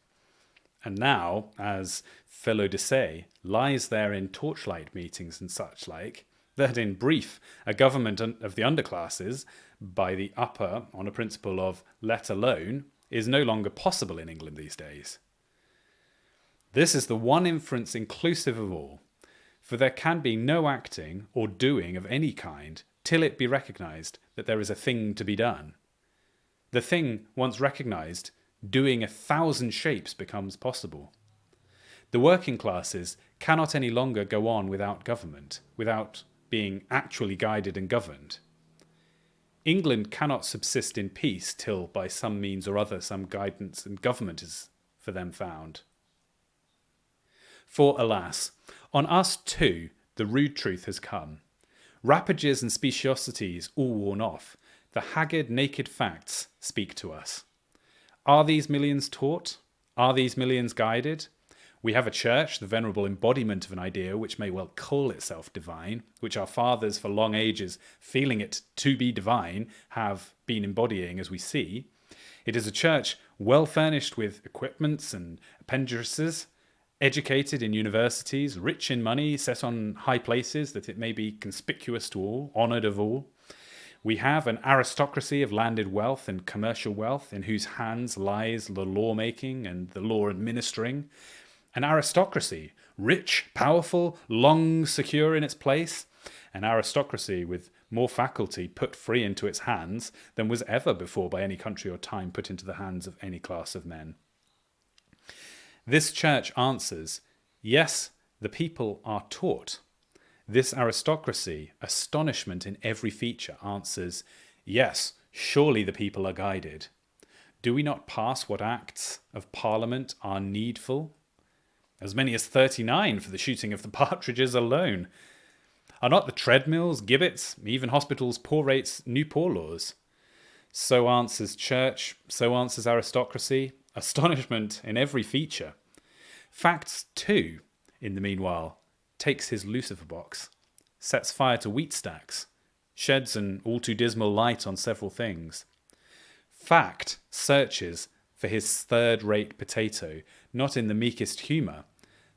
and now, as Felo de Se lies there in torchlight meetings and such like, that in brief, a government of the underclasses, by the upper on a principle of let alone, is no longer possible in England these days. This is the one inference inclusive of all, for there can be no acting or doing of any kind till it be recognised that there is a thing to be done. The thing once recognised, doing 1,000 shapes becomes possible. The working classes cannot any longer go on without government, without being actually guided and governed. England cannot subsist in peace till by some means or other some guidance and government is for them found. For, alas, on us too the rude truth has come. Rapages and speciosities all worn off, the haggard, naked facts speak to us. Are these millions taught? Are these millions guided? We have a church, the venerable embodiment of an idea which may well call itself divine, which our fathers for long ages, feeling it to be divine, have been embodying as we see. It is a church well furnished with equipments and appendices, educated in universities, rich in money, set on high places that it may be conspicuous to all, honoured of all. We have an aristocracy of landed wealth and commercial wealth in whose hands lies the law-making and the law administering. An aristocracy, rich, powerful, long secure in its place. An aristocracy with more faculty put free into its hands than was ever before by any country or time put into the hands of any class of men. This church answers, yes, the people are taught. This aristocracy, astonishment in every feature, answers, yes, surely the people are guided. Do we not pass what acts of Parliament are needful? As many as 39 for the shooting of the partridges alone. Are not the treadmills, gibbets, even hospitals, poor rates, new poor laws? So answers church, so answers aristocracy, astonishment in every feature. Facts too, in the meanwhile, takes his Lucifer box, sets fire to wheat stacks, sheds an all too dismal light on several things. Fact searches for his third-rate potato, not in the meekest humour,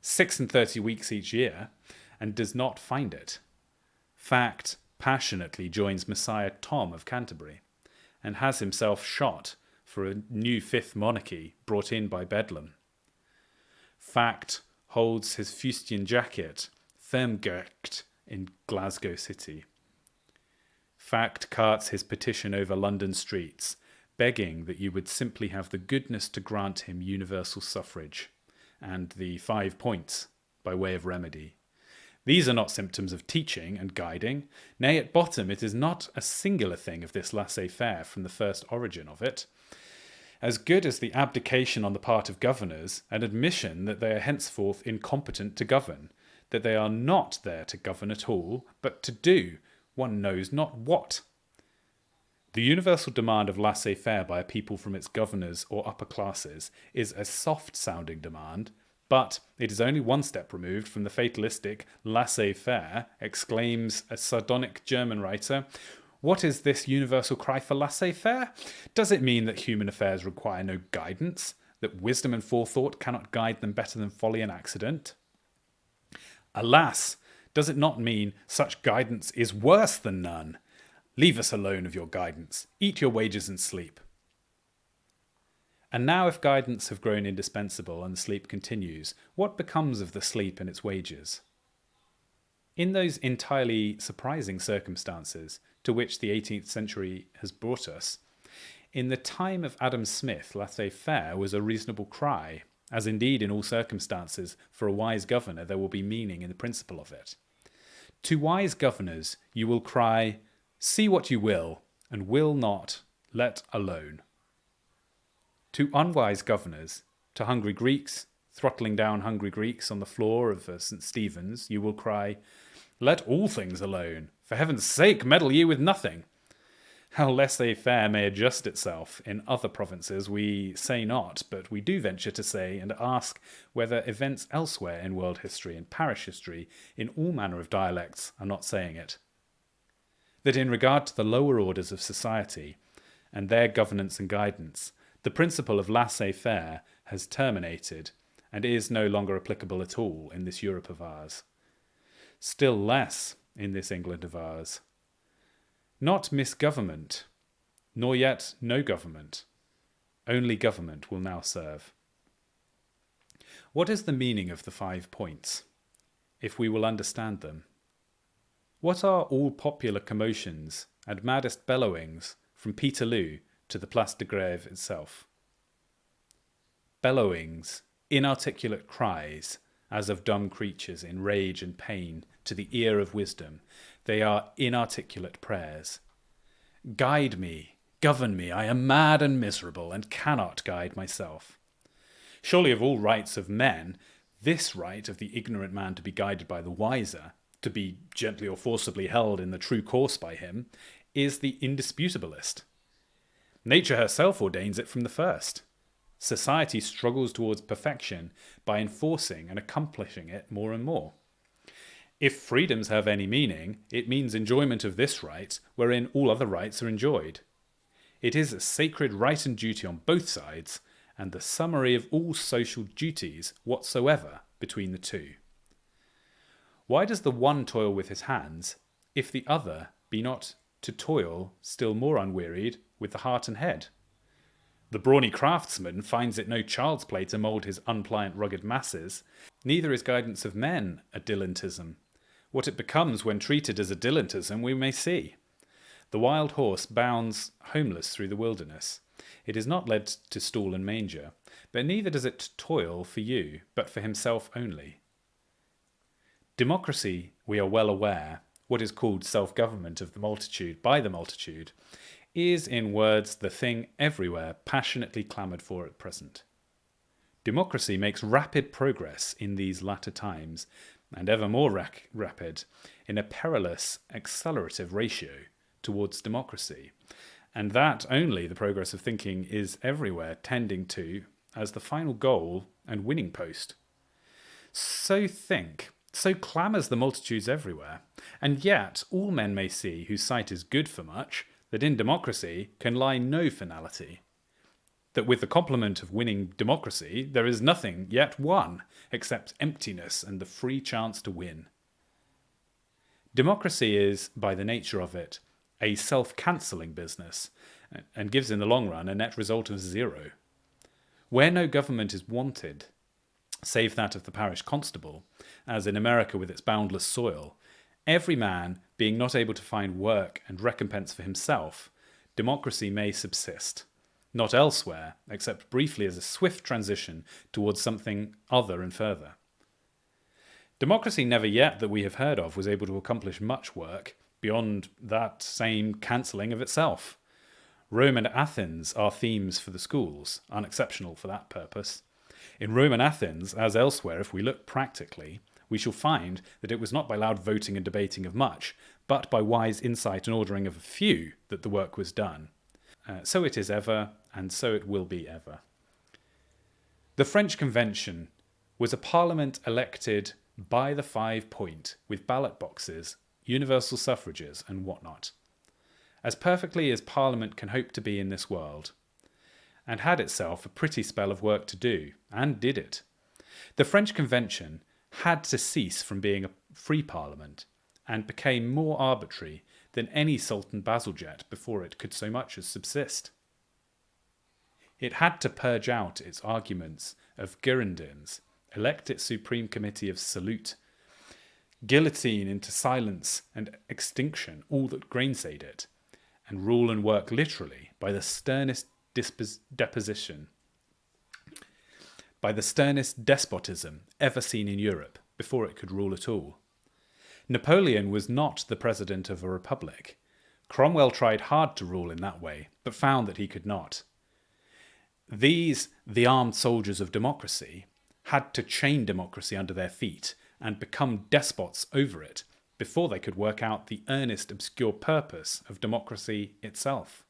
36 weeks each year, and does not find it. Fact passionately joins Messiah Tom of Canterbury, and has himself shot for a new fifth monarchy brought in by Bedlam. Fact holds his fustian jacket, Thermgirkt, in Glasgow City. Fact carts his petition over London streets, begging that you would simply have the goodness to grant him universal suffrage, and the 5 points by way of remedy. These are not symptoms of teaching and guiding. Nay, at bottom it is not a singular thing of this laissez-faire from the first origin of it. As good as the abdication on the part of governors, an admission that they are henceforth incompetent to govern, that they are not there to govern at all, but to do one knows not what. The universal demand of laissez-faire by a people from its governors or upper classes is a soft-sounding demand, but it is only one step removed from the fatalistic laissez-faire, exclaims a sardonic German writer. What is this universal cry for laissez-faire? Does it mean that human affairs require no guidance, that wisdom and forethought cannot guide them better than folly and accident? Alas, does it not mean such guidance is worse than none? Leave us alone of your guidance. Eat your wages and sleep. And now if guidance have grown indispensable and the sleep continues, what becomes of the sleep and its wages? In those entirely surprising circumstances to which the 18th century has brought us, in the time of Adam Smith, laissez-faire was a reasonable cry, as indeed in all circumstances for a wise governor there will be meaning in the principle of it. To wise governors you will cry, see what you will, and will not, let alone. To unwise governors, to hungry Greeks, throttling down hungry Greeks on the floor of St. Stephen's, you will cry, let all things alone, for heaven's sake meddle ye with nothing. How laissez-faire may adjust itself in other provinces we say not, but we do venture to say and ask whether events elsewhere in world history and parish history, in all manner of dialects, are not saying it. That in regard to the lower orders of society and their governance and guidance, the principle of laissez-faire has terminated and is no longer applicable at all in this Europe of ours. Still less in this England of ours. Not misgovernment, nor yet no government. Only government will now serve. What is the meaning of the 5 points, if we will understand them? What are all popular commotions and maddest bellowings from Peterloo to the Place de Grève itself? Bellowings, inarticulate cries, as of dumb creatures in rage and pain to the ear of wisdom, they are inarticulate prayers. Guide me, govern me, I am mad and miserable, and cannot guide myself. Surely of all rights of men, this right of the ignorant man to be guided by the wiser, to be gently or forcibly held in the true course by him, is the indisputablest. Nature herself ordains it from the first. Society struggles towards perfection by enforcing and accomplishing it more and more. If freedoms have any meaning, it means enjoyment of this right, wherein all other rights are enjoyed. It is a sacred right and duty on both sides, and the summary of all social duties whatsoever between the two. Why does the one toil with his hands, if the other be not to toil still more unwearied with the heart and head? The brawny craftsman finds it no child's play to mould his unpliant rugged masses, neither is guidance of men a dilettantism. What it becomes when treated as a dilettantism we may see. The wild horse bounds homeless through the wilderness. It is not led to stall and manger, but neither does it toil for you, but for himself only. Democracy, we are well aware, what is called self-government of the multitude by the multitude, is, in words, the thing everywhere passionately clamoured for at present. Democracy makes rapid progress in these latter times, and ever more rapid, in a perilous accelerative ratio towards democracy, and that only the progress of thinking is everywhere tending to as the final goal and winning post. So think, so clamours the multitudes everywhere, and yet all men may see whose sight is good for much, that in democracy can lie no finality. That with the complement of winning democracy, there is nothing yet won, except emptiness and the free chance to win. Democracy is, by the nature of it, a self-cancelling business, and gives in the long run a net result of zero. Where no government is wanted, save that of the parish constable, as in America with its boundless soil, every man being not able to find work and recompense for himself, democracy may subsist. Not elsewhere, except briefly as a swift transition towards something other and further. Democracy never yet that we have heard of was able to accomplish much work beyond that same cancelling of itself. Rome and Athens are themes for the schools, unexceptional for that purpose. In Rome and Athens, as elsewhere, if we look practically, we shall find that it was not by loud voting and debating of much, but by wise insight and ordering of a few that the work was done. So it is ever, and so it will be ever. The French Convention was a parliament elected by the 5-point, with ballot boxes, universal suffrages, and whatnot, as perfectly as Parliament can hope to be in this world, and had itself a pretty spell of work to do, and did it. The French Convention had to cease from being a free Parliament, and became more arbitrary than any Sultan Bazalgette before it could so much as subsist. It had to purge out its arguments of Girondins, elect its Supreme Committee of Salute, guillotine into silence and extinction all that gainsayed it, and rule and work literally by the sternest despotism ever seen in Europe before it could rule at all. Napoleon was not the president of a republic. Cromwell tried hard to rule in that way, but found that he could not. These, the armed soldiers of democracy, had to chain democracy under their feet and become despots over it before they could work out the earnest, obscure purpose of democracy itself.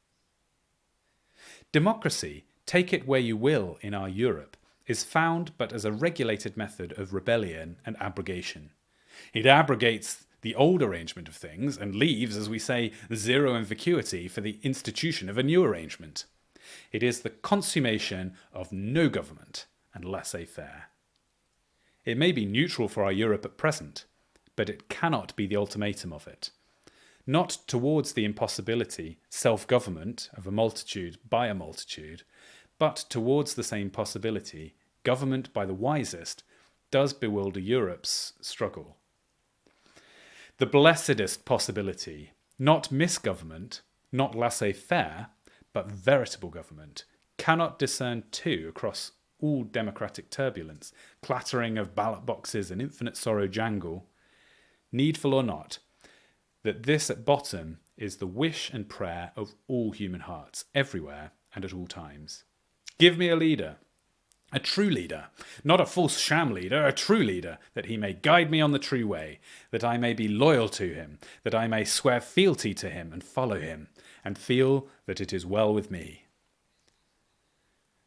Democracy, take it where you will in our Europe, is found but as a regulated method of rebellion and abrogation. It abrogates the old arrangement of things and leaves, as we say, zero and vacuity for the institution of a new arrangement. It is the consummation of no government and laissez-faire. It may be neutral for our Europe at present, but it cannot be the ultimatum of it. Not towards the impossibility, self-government of a multitude by a multitude, but towards the same possibility, government by the wisest, does bewilder Europe's struggle. The blessedest possibility, not misgovernment, not laissez-faire, but veritable government, cannot discern too across all democratic turbulence, clattering of ballot boxes and infinite sorrow jangle, needful or not, that this at bottom is the wish and prayer of all human hearts, everywhere and at all times. Give me a leader, a true leader, not a false sham leader, a true leader, that he may guide me on the true way, that I may be loyal to him, that I may swear fealty to him and follow him, and feel that it is well with me.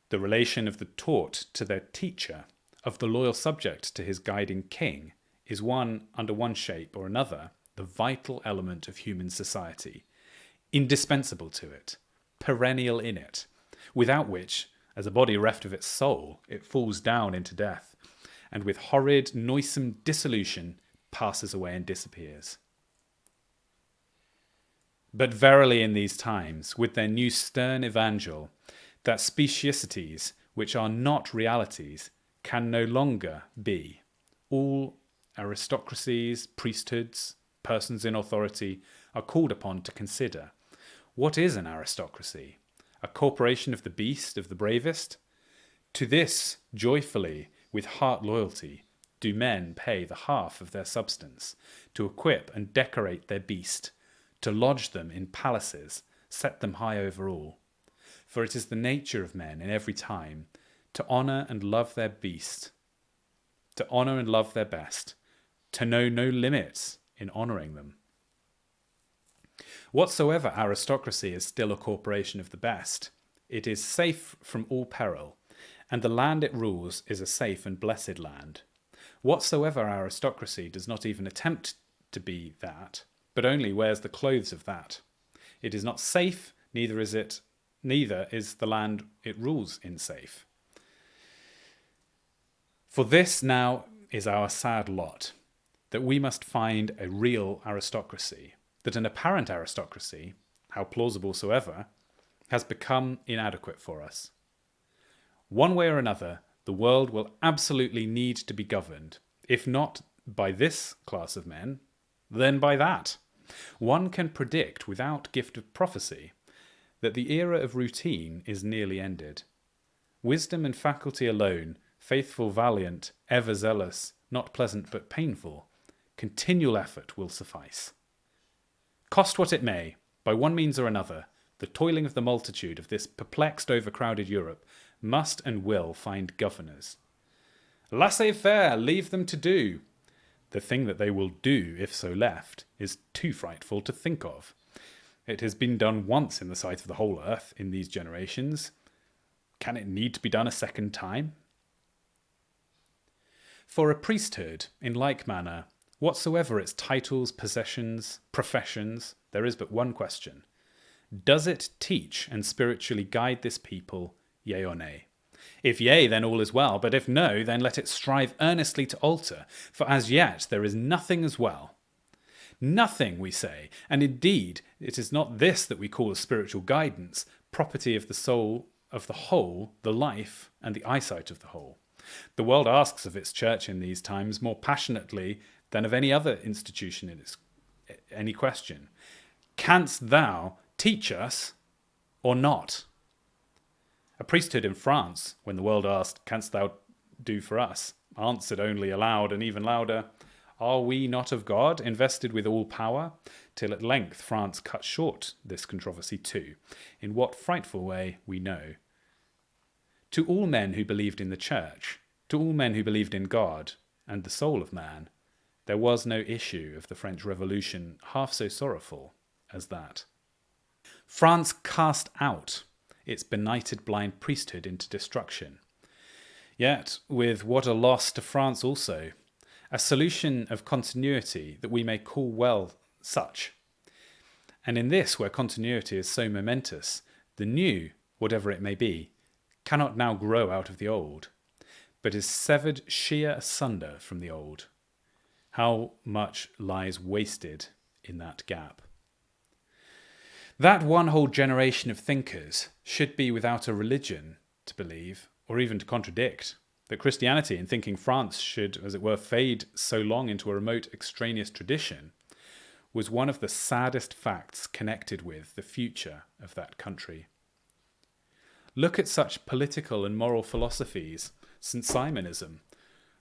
The relation of the taught to their teacher, of the loyal subject to his guiding king, is one, under one shape or another, the vital element of human society, indispensable to it, perennial in it, without which, as a body reft of its soul, it falls down into death, and with horrid, noisome dissolution passes away and disappears. But verily in these times, with their new stern evangel, that speciosities which are not realities can no longer be. All aristocracies, priesthoods, persons in authority are called upon to consider, what is an aristocracy? A corporation of the beast, of the bravest? To this, joyfully, with heart loyalty, do men pay the half of their substance, to equip and decorate their beast, to lodge them in palaces, set them high over all. For it is the nature of men in every time to honour and love their beast, to honour and love their best, to know no limits in honouring them. Whatsoever aristocracy is still a corporation of the best, it is safe from all peril, and the land it rules is a safe and blessed land. Whatsoever aristocracy does not even attempt to be that, but only wears the clothes of that. It is not safe, neither is the land it rules in safe. For this now is our sad lot, that we must find a real aristocracy, that an apparent aristocracy, how plausible soever, has become inadequate for us. One way or another, the world will absolutely need to be governed, if not by this class of men, then by that. One can predict without gift of prophecy that the era of routine is nearly ended. Wisdom and faculty alone, faithful, valiant, ever zealous, not pleasant but painful, continual effort will suffice. Cost what it may, by one means or another, the toiling of the multitude of this perplexed, overcrowded Europe must and will find governors. Laissez-faire, leave them to do. The thing that they will do, if so left, is too frightful to think of. It has been done once in the sight of the whole earth in these generations. Can it need to be done a second time? For a priesthood, in like manner, whatsoever its titles, possessions, professions, there is but one question. Does it teach and spiritually guide this people, yea or nay? If yea, then all is well, but if no, then let it strive earnestly to alter, for as yet there is nothing as well. Nothing, we say, and indeed it is not this that we call spiritual guidance, property of the soul, of the whole, the life, and the eyesight of the whole. The world asks of its church in these times more passionately than of any other institution in any question. Canst thou teach us or not? A priesthood in France, when the world asked, canst thou do for us, answered only aloud and even louder, are we not of God, invested with all power? Till at length France cut short this controversy too. In what frightful way we know. To all men who believed in the church, to all men who believed in God and the soul of man, there was no issue of the French Revolution half so sorrowful as that. France cast out its benighted blind priesthood into destruction. Yet, with what a loss to France also, a solution of continuity that we may call well such. And in this, where continuity is so momentous, the new, whatever it may be, cannot now grow out of the old, but is severed sheer asunder from the old. How much lies wasted in that gap? That one whole generation of thinkers should be without a religion to believe, or even to contradict, that Christianity in thinking France should, as it were, fade so long into a remote extraneous tradition, was one of the saddest facts connected with the future of that country. Look at such political and moral philosophies, St. Simonism,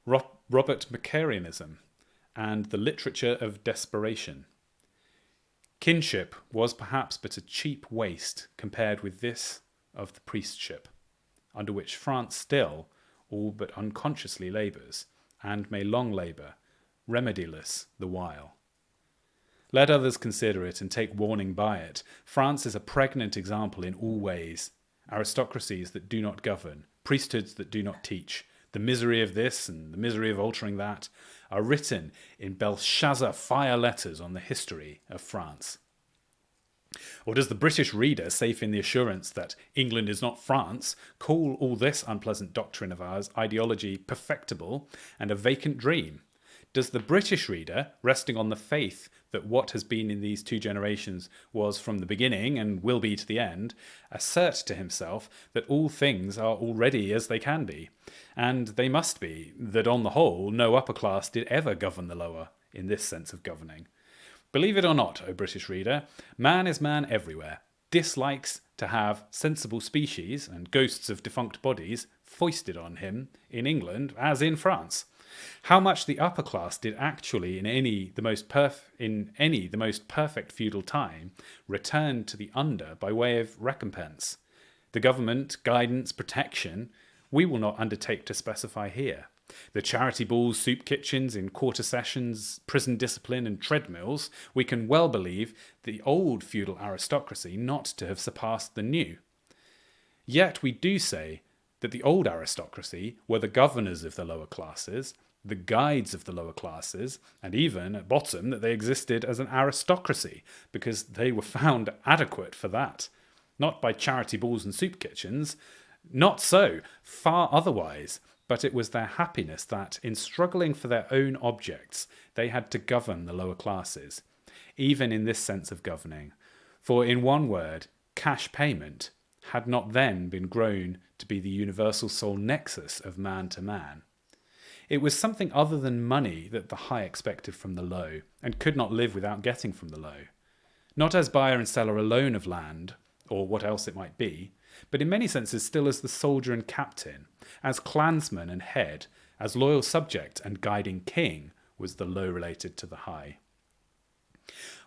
Robert Macarianism, and the literature of desperation. Kinship was perhaps but a cheap waste compared with this of the priestship, under which France still, all but unconsciously labours, and may long labour, remediless the while. Let others consider it and take warning by it. France is a pregnant example in all ways. Aristocracies that do not govern, priesthoods that do not teach, the misery of this and the misery of altering that, are written in Belshazzar fire letters on the history of France. Or does the British reader, safe in the assurance that England is not France, call all this unpleasant doctrine of ours ideology perfectible and a vacant dream? Does the British reader, resting on the faith that what has been in these two generations was from the beginning and will be to the end, assert to himself that all things are already as they can be, and they must be, that on the whole no upper class did ever govern the lower, in this sense of governing? Believe it or not, O British reader, man is man everywhere, dislikes to have sensible species and ghosts of defunct bodies foisted on him in England as in France. How much the upper class did actually, in any the most perfect feudal time, return to the under by way of recompense, the government, guidance, protection, we will not undertake to specify here. The charity balls, soup kitchens, in quarter sessions, prison discipline and treadmills, we can well believe the old feudal aristocracy not to have surpassed the new. Yet we do say that the old aristocracy were the governors of the lower classes, the guides of the lower classes, and even, at bottom, that they existed as an aristocracy, because they were found adequate for that. Not by charity balls and soup kitchens, not so, far otherwise, but it was their happiness that, in struggling for their own objects, they had to govern the lower classes, even in this sense of governing. For in one word, cash payment had not then been grown to be the universal sole nexus of man to man. It was something other than money that the high expected from the low, and could not live without getting from the low. Not as buyer and seller alone of land, or what else it might be, but in many senses still as the soldier and captain, as clansman and head, as loyal subject and guiding king was the low related to the high.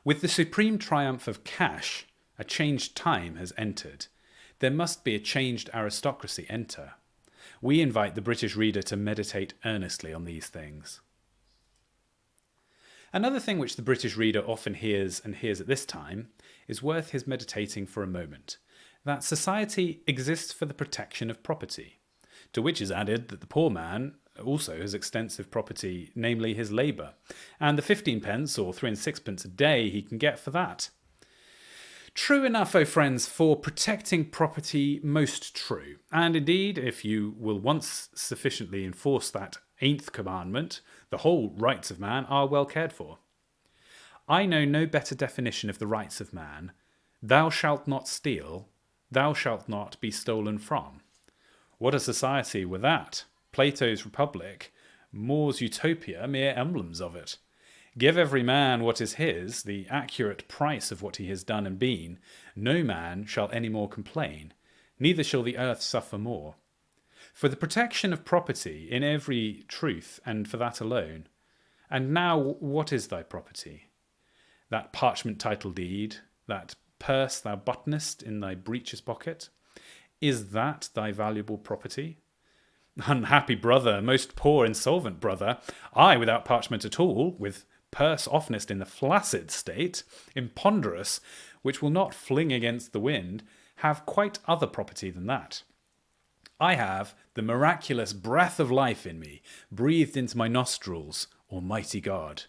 With the supreme triumph of cash, a changed time has entered. There must be a changed aristocracy enter. We invite the British reader to meditate earnestly on these things. Another thing which the British reader often hears at this time is worth his meditating for a moment, that society exists for the protection of property, to which is added that the poor man also has extensive property, namely his labour, and the 15p or 3 6 a day he can get for that. True enough, O friends, for protecting property, most true. And indeed, if you will once sufficiently enforce that 8th commandment, the whole rights of man are well cared for. I know no better definition of the rights of man. Thou shalt not steal, thou shalt not be stolen from. What a society were that! Plato's Republic, More's Utopia, mere emblems of it. Give every man what is his, the accurate price of what he has done and been. No man shall any more complain, neither shall the earth suffer more. For the protection of property in every truth, and for that alone. And now what is thy property? That parchment title deed, that purse thou buttonest in thy breeches pocket? Is that thy valuable property? Unhappy brother, most poor insolvent brother, I without parchment at all, with purse oftenest in the flaccid state, imponderous, which will not fling against the wind, have quite other property than that. I have the miraculous breath of life in me, breathed into my nostrils, Almighty God.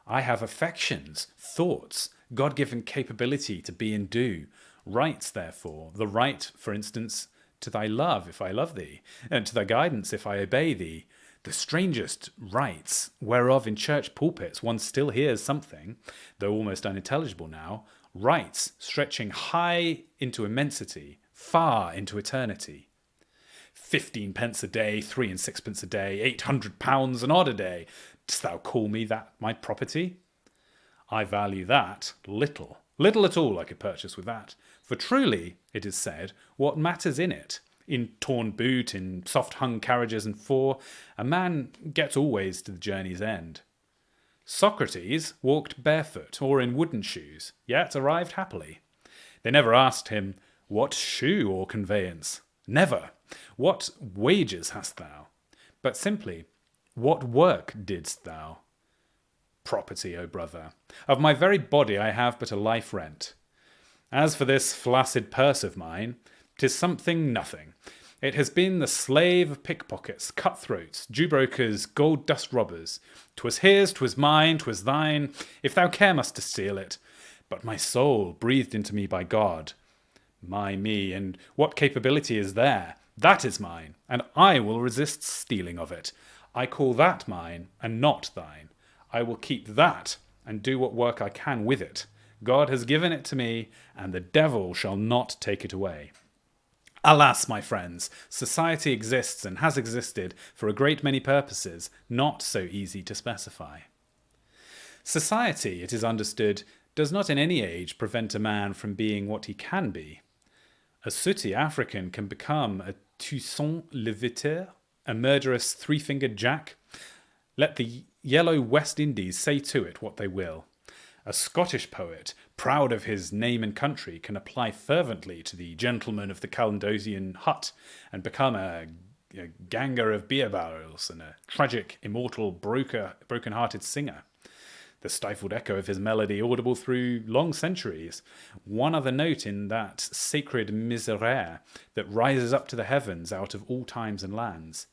I have affections, thoughts, God-given capability to be and do, rights, therefore, the right, for instance, to thy love, if I love thee, and to thy guidance, if I obey thee, the strangest rights, whereof in church pulpits one still hears something, though almost unintelligible now, rights stretching high into immensity, far into eternity. 15p a day, 3 6 a day, £800 an odd a day. Dost thou call me that my property? I value that little. Little at all I could purchase with that. For truly, it is said, what matters in it? In torn boot, in soft-hung carriages and four, a man gets always to the journey's end. Socrates walked barefoot or in wooden shoes, yet arrived happily. They never asked him, what shoe or conveyance? Never. What wages hast thou? But simply, what work didst thou? Property, O brother. Of my very body I have but a life rent. As for this flaccid purse of mine, 'tis something nothing. It has been the slave of pickpockets, cutthroats, Jew-brokers, gold-dust robbers. 'Twas his, 'twas mine, 'twas thine, if thou care must to steal it. But my soul, breathed into me by God. My me, and what capability is there? That is mine, and I will resist stealing of it. I call that mine, and not thine. I will keep that, and do what work I can with it. God has given it to me, and the devil shall not take it away. Alas, my friends, society exists and has existed for a great many purposes, not so easy to specify. Society, it is understood, does not in any age prevent a man from being what he can be. A sooty African can become a Toussaint Louverture, a murderous three-fingered Jack, Let the yellow West Indies say to it what they will. A Scottish poet, proud of his name and country, can apply fervently to the gentleman of the Caledonian hut and become a ganger of beer barrels and a tragic, immortal, broken-hearted singer. The stifled echo of his melody audible through long centuries, one other note in that sacred miserere that rises up to the heavens out of all times and lands.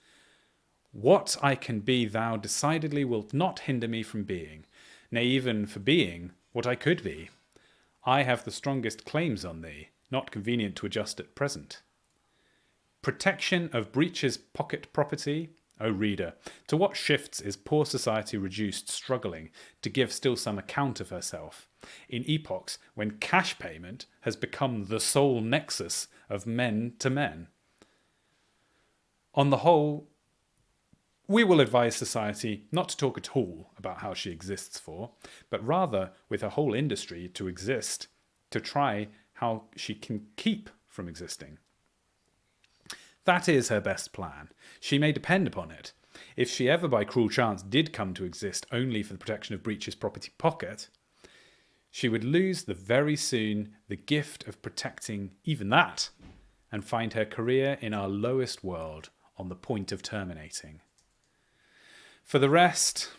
What I can be thou decidedly wilt not hinder me from being, nay, even for being what I could be. I have the strongest claims on thee, not convenient to adjust at present. Protection of breeches pocket property. O reader, to what shifts is poor society reduced, struggling to give still some account of herself, in epochs when cash payment has become the sole nexus of men to men? On the whole, we will advise society not to talk at all about how she exists for, but rather with her whole industry to exist, to try how she can keep from existing. That is her best plan. She may depend upon it. If she ever by cruel chance did come to exist only for the protection of breeches property pocket, she would lose very soon the gift of protecting even that, and find her career in our lowest world on the point of terminating. For the rest,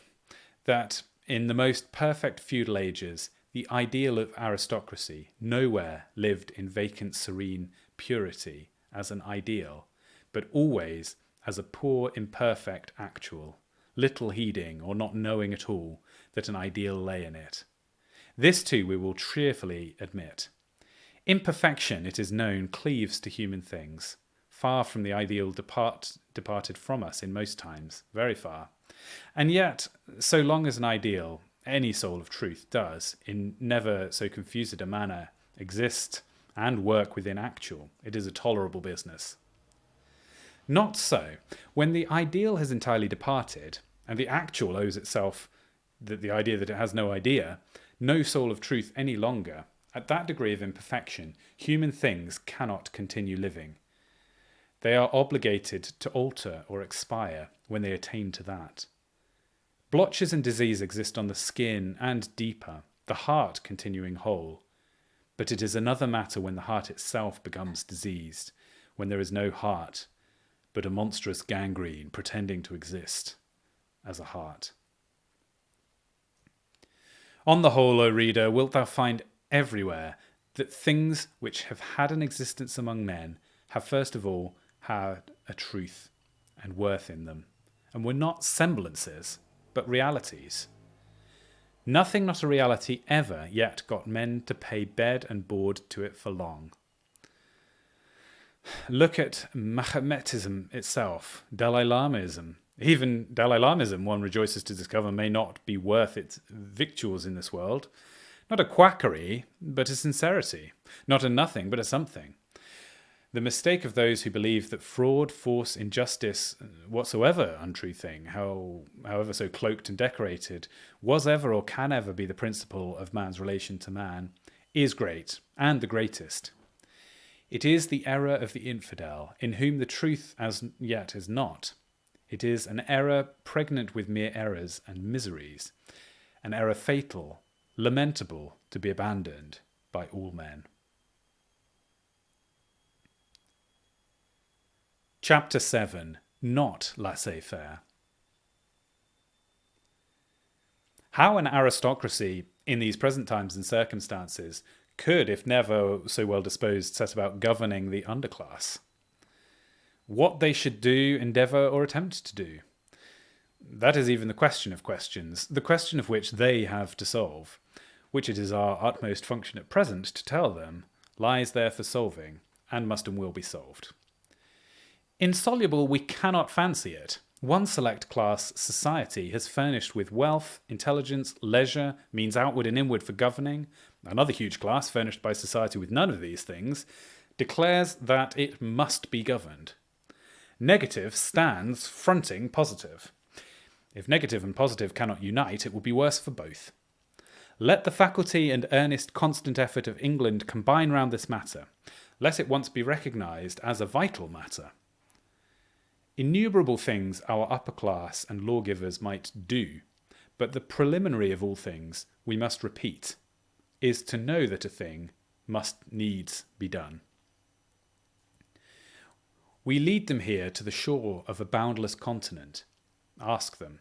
that in the most perfect feudal ages, the ideal of aristocracy nowhere lived in vacant serene purity as an ideal, but always as a poor, imperfect actual, little heeding or not knowing at all that an ideal lay in it. This too we will cheerfully admit. Imperfection, it is known, cleaves to human things, far from the ideal departed from us in most times, very far. And yet, so long as an ideal, any soul of truth, does, in never so confused a manner, exist and work within actual, it is a tolerable business. Not so. When the ideal has entirely departed, and the actual owes itself the idea that it has no idea, no soul of truth any longer, at that degree of imperfection, human things cannot continue living. They are obligated to alter or expire when they attain to that. Blotches and disease exist on the skin and deeper, the heart continuing whole. But it is another matter when the heart itself becomes diseased, when there is no heart, but a monstrous gangrene pretending to exist as a heart. On the whole, O reader, wilt thou find everywhere that things which have had an existence among men have first of all had a truth and worth in them, and were not semblances, but realities. Nothing not a reality ever yet got men to pay bed and board to it for long. Look at Mahometism itself, Dalai Lamaism. Even Dalai Lamaism, one rejoices to discover, may not be worth its victuals in this world. Not a quackery, but a sincerity. Not a nothing, but a something. The mistake of those who believe that fraud, force, injustice, whatsoever untrue thing, however so cloaked and decorated, was ever or can ever be the principle of man's relation to man, is great, and the greatest. It is the error of the infidel, in whom the truth as yet is not. It is an error pregnant with mere errors and miseries, an error fatal, lamentable, to be abandoned by all men. Chapter 7. Not laissez-faire. How an aristocracy, in these present times and circumstances, could, if never so well disposed, set about governing the underclass. What they should do, endeavour, or attempt to do. That is even the question of questions, the question of which they have to solve, which it is our utmost function at present to tell them, lies there for solving, and must and will be solved. Insoluble we cannot fancy it. One select class, society, has furnished with wealth, intelligence, leisure, means outward and inward for governing. Another huge class, furnished by society with none of these things, declares that it must be governed. Negative stands fronting positive. If negative and positive cannot unite, it will be worse for both. Let the faculty and earnest constant effort of England combine round this matter. Let it once be recognised as a vital matter. Innumerable things our upper class and lawgivers might do, but the preliminary of all things we must repeat is to know that a thing must needs be done. We lead them here to the shore of a boundless continent. Ask them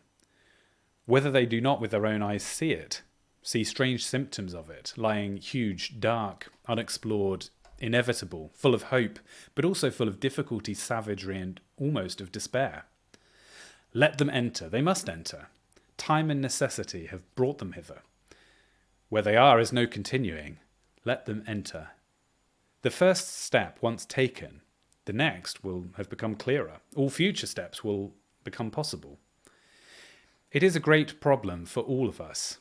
whether they do not with their own eyes see it, see strange symptoms of it, lying huge, dark, unexplored, inevitable, full of hope, but also full of difficulty, savagery, and almost of despair. Let them enter. They must enter. Time and necessity have brought them hither. Where they are is no continuing. Let them enter. The first step once taken, the next will have become clearer. All future steps will become possible. It is a great problem for all of us,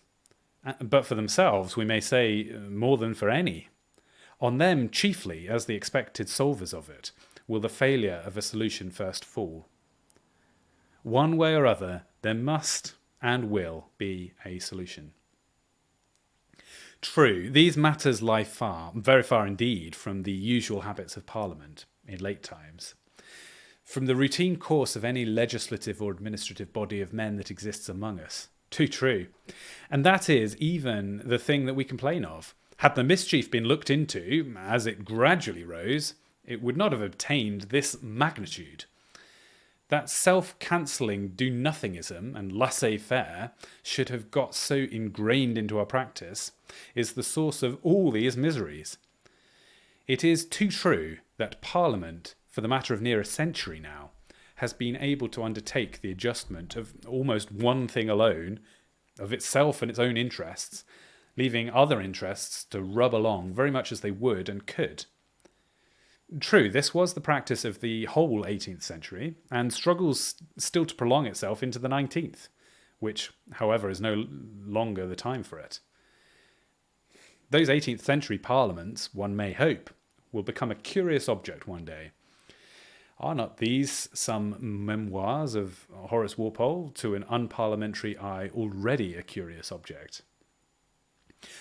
but for themselves, we may say, more than for any. On them chiefly, as the expected solvers of it, will the failure of a solution first fall. One way or other, there must and will be a solution. True, these matters lie far, very far indeed, from the usual habits of Parliament in late times, from the routine course of any legislative or administrative body of men that exists among us. Too true. And that is even the thing that we complain of. Had the mischief been looked into, as it gradually rose, it would not have obtained this magnitude. That self-cancelling do-nothingism and laissez-faire should have got so ingrained into our practice is the source of all these miseries. It is too true that Parliament, for the matter of near a century now, has been able to undertake the adjustment of almost one thing alone, of itself and its own interests, leaving other interests to rub along very much as they would and could. True, this was the practice of the whole 18th century, and struggles still to prolong itself into the 19th, which, however, is no longer the time for it. Those 18th century parliaments, one may hope, will become a curious object one day. Are not these some memoirs of Horace Walpole, to an unparliamentary eye already a curious object?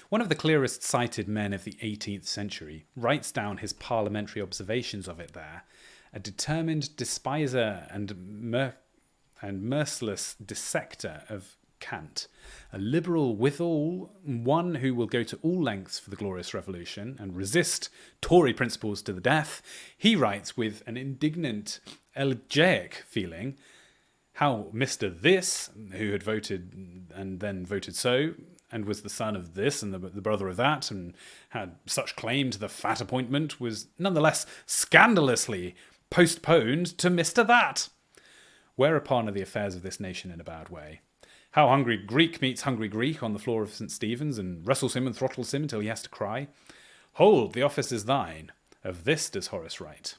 One of the clearest sighted men of the 18th century writes down his parliamentary observations of it there, a determined despiser and merciless dissector of Kant, a liberal withal, one who will go to all lengths for the glorious revolution and resist Tory principles to the death. He writes with an indignant, elegiac feeling how Mr. This, who had voted and then voted so, and was the son of this and the brother of that, and had such claim to the fat appointment, was nonetheless scandalously postponed to Mr. That. Whereupon are the affairs of this nation in a bad way. How hungry Greek meets hungry Greek on the floor of St. Stephen's, and wrestles him and throttles him until he has to cry, "Hold, the office is thine." Of this does Horace write.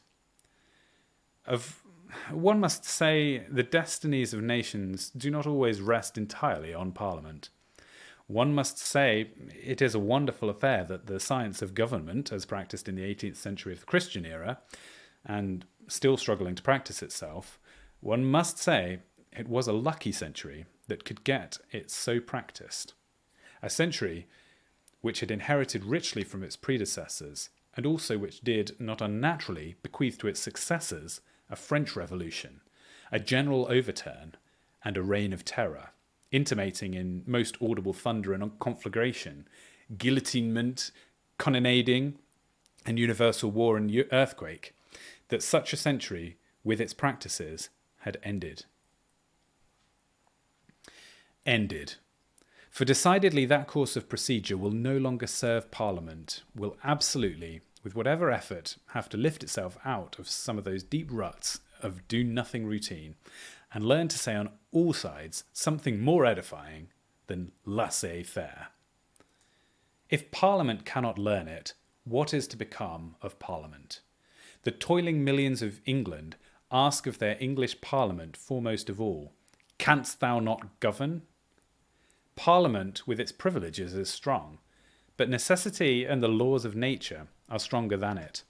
One must say the destinies of nations do not always rest entirely on Parliament. One must say it is a wonderful affair that the science of government, as practiced in the 18th century of the Christian era, and still struggling to practice itself, one must say it was a lucky century that could get it so practiced. A century which had inherited richly from its predecessors, and also which did, not unnaturally, bequeath to its successors a French Revolution, a general overturn, and a reign of terror, intimating in most audible thunder and conflagration, guillotinement, cannonading, and universal war and earthquake, that such a century, with its practices, had ended. Ended. For decidedly that course of procedure will no longer serve Parliament, will absolutely, with whatever effort, have to lift itself out of some of those deep ruts of do-nothing routine, and learn to say on all sides something more edifying than laissez-faire. If Parliament cannot learn it, what is to become of Parliament? The toiling millions of England ask of their English Parliament foremost of all, "Canst thou not govern?" Parliament with its privileges is strong, but necessity and the laws of nature are stronger than it.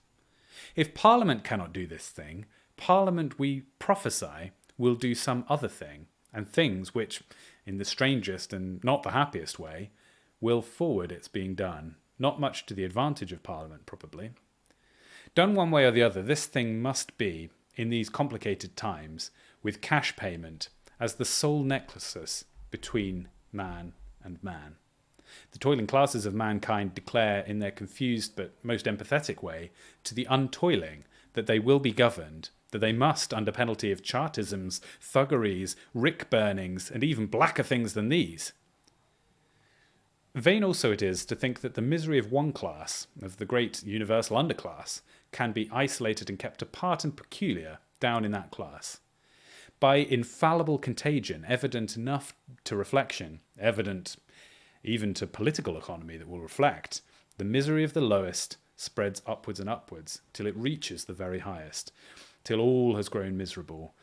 If Parliament cannot do this thing, Parliament, we prophesy, will do some other thing, and things which, in the strangest and not the happiest way, will forward its being done, not much to the advantage of Parliament, probably. Done one way or the other, this thing must be, in these complicated times with cash payment as the sole nexus between man and man. The toiling classes of mankind declare in their confused but most empathetic way to the untoiling that they will be governed, that they must, under penalty of Chartisms, thuggeries, rick burnings, and even blacker things than these. Vain also it is to think that the misery of one class, of the great universal underclass, can be isolated and kept apart and peculiar down in that class. By infallible contagion, evident enough to reflection, evident even to political economy that will reflect, the misery of the lowest spreads upwards and upwards till it reaches the very highest, till all has grown miserable,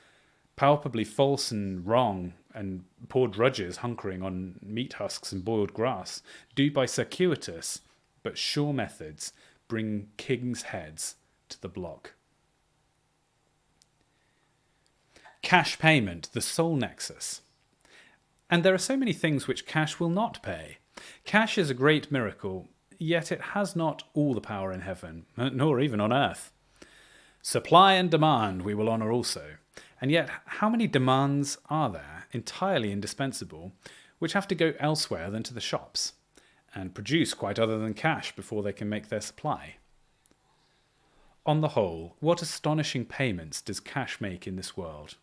palpably false and wrong, and poor drudges hunkering on meat husks and boiled grass do by circuitous but sure methods bring kings' heads to the block. Cash payment, the sole nexus. And there are so many things which cash will not pay. Cash is a great miracle, yet it has not all the power in heaven, nor even on earth. Supply and demand we will honour also. And yet, how many demands are there, entirely indispensable, which have to go elsewhere than to the shops, and produce quite other than cash before they can make their supply? On the whole, what astonishing payments does cash make in this world?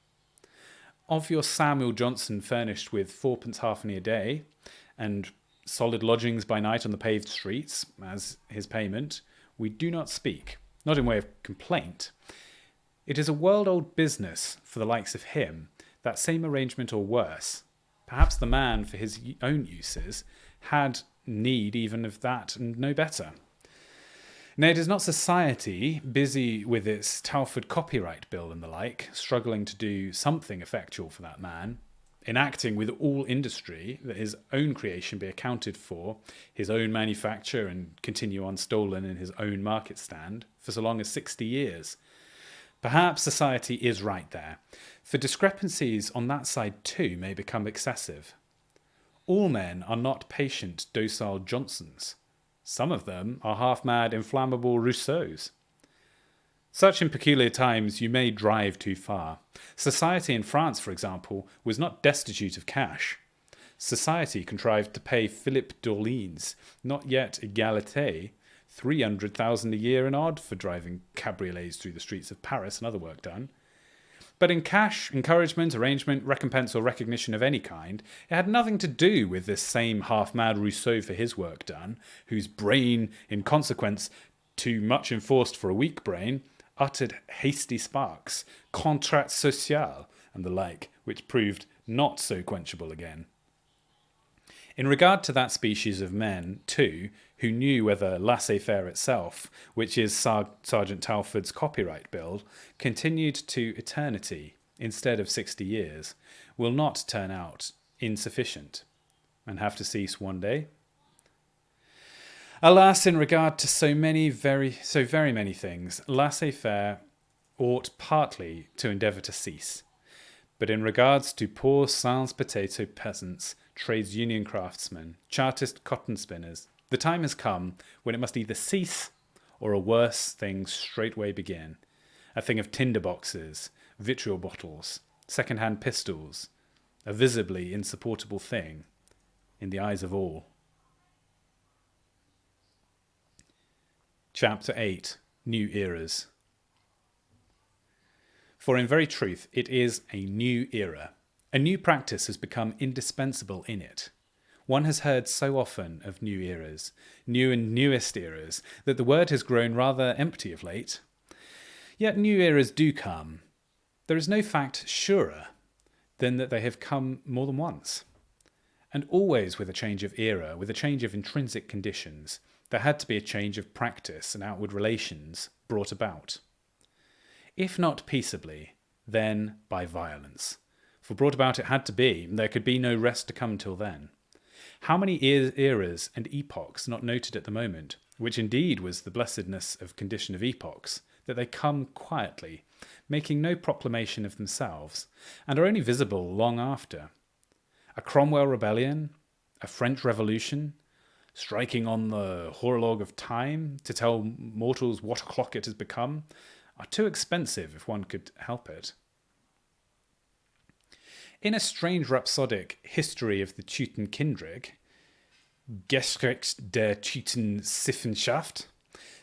Of your Samuel Johnson furnished with fourpence halfpenny a day, and solid lodgings by night on the paved streets, as his payment, we do not speak, not in way of complaint. It is a world-old business for the likes of him, that same arrangement or worse. Perhaps the man, for his own uses, had need even of that and no better. Nay, it is not society, busy with its Talfourd copyright bill and the like, struggling to do something effectual for that man, enacting with all industry that his own creation be accounted for, his own manufacture and continue unstolen in his own market stand for so long as 60 years. Perhaps society is right there, for discrepancies on that side too may become excessive. All men are not patient, docile Johnsons. Some of them are half-mad, inflammable Rousseaus. Such in peculiar times you may drive too far. Society in France, for example, was not destitute of cash. Society contrived to pay Philippe d'Orleans, not yet Égalité, 300,000 a year and odd for driving cabriolets through the streets of Paris and other work done. But in cash, encouragement, arrangement, recompense or recognition of any kind, it had nothing to do with this same half-mad Rousseau for his work done, whose brain, in consequence, too much enforced for a weak brain, uttered hasty sparks, contrat social, and the like, which proved not so quenchable again. In regard to that species of men, too, who knew whether laissez-faire itself, which is Sergeant Talfourd's copyright bill, continued to eternity instead of 60 years, will not turn out insufficient, and have to cease one day. Alas, in regard to so very many things, laissez-faire ought partly to endeavour to cease. But in regards to poor sans-potato peasants, trades union craftsmen, Chartist cotton spinners, the time has come when it must either cease or a worse thing straightway begin. A thing of tinder boxes, vitriol bottles, second-hand pistols, a visibly insupportable thing in the eyes of all. Chapter 8. New Eras. For in very truth it is a new era. A new practice has become indispensable in it. One has heard so often of new eras, new and newest eras, that the word has grown rather empty of late. Yet new eras do come. There is no fact surer than that they have come more than once. And always with a change of era, with a change of intrinsic conditions, there had to be a change of practice and outward relations brought about. If not peaceably, then by violence. For brought about it had to be, and there could be no rest to come till then. How many eras and epochs not noted at the moment, which indeed was the blessedness of condition of epochs, that they come quietly, making no proclamation of themselves, and are only visible long after. A Cromwell rebellion, a French Revolution, striking on the horologe of time to tell mortals what o'clock it has become, are too expensive if one could help it. In a strange rhapsodic history of the Teuton Kindred, Geschichte der Teuton Siffenschaft,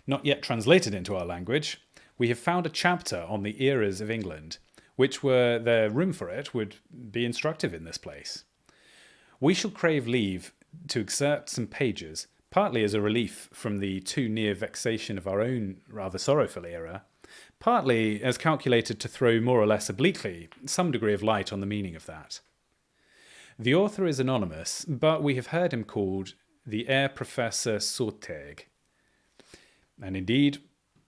not yet translated into our language, we have found a chapter on the eras of England, which, were there room for it, would be instructive in this place. We shall crave leave to excerpt some pages, partly as a relief from the too near vexation of our own rather sorrowful era, partly as calculated to throw more or less obliquely some degree of light on the meaning of that. The author is anonymous, but we have heard him called the Herr Professor Sorteg, and indeed,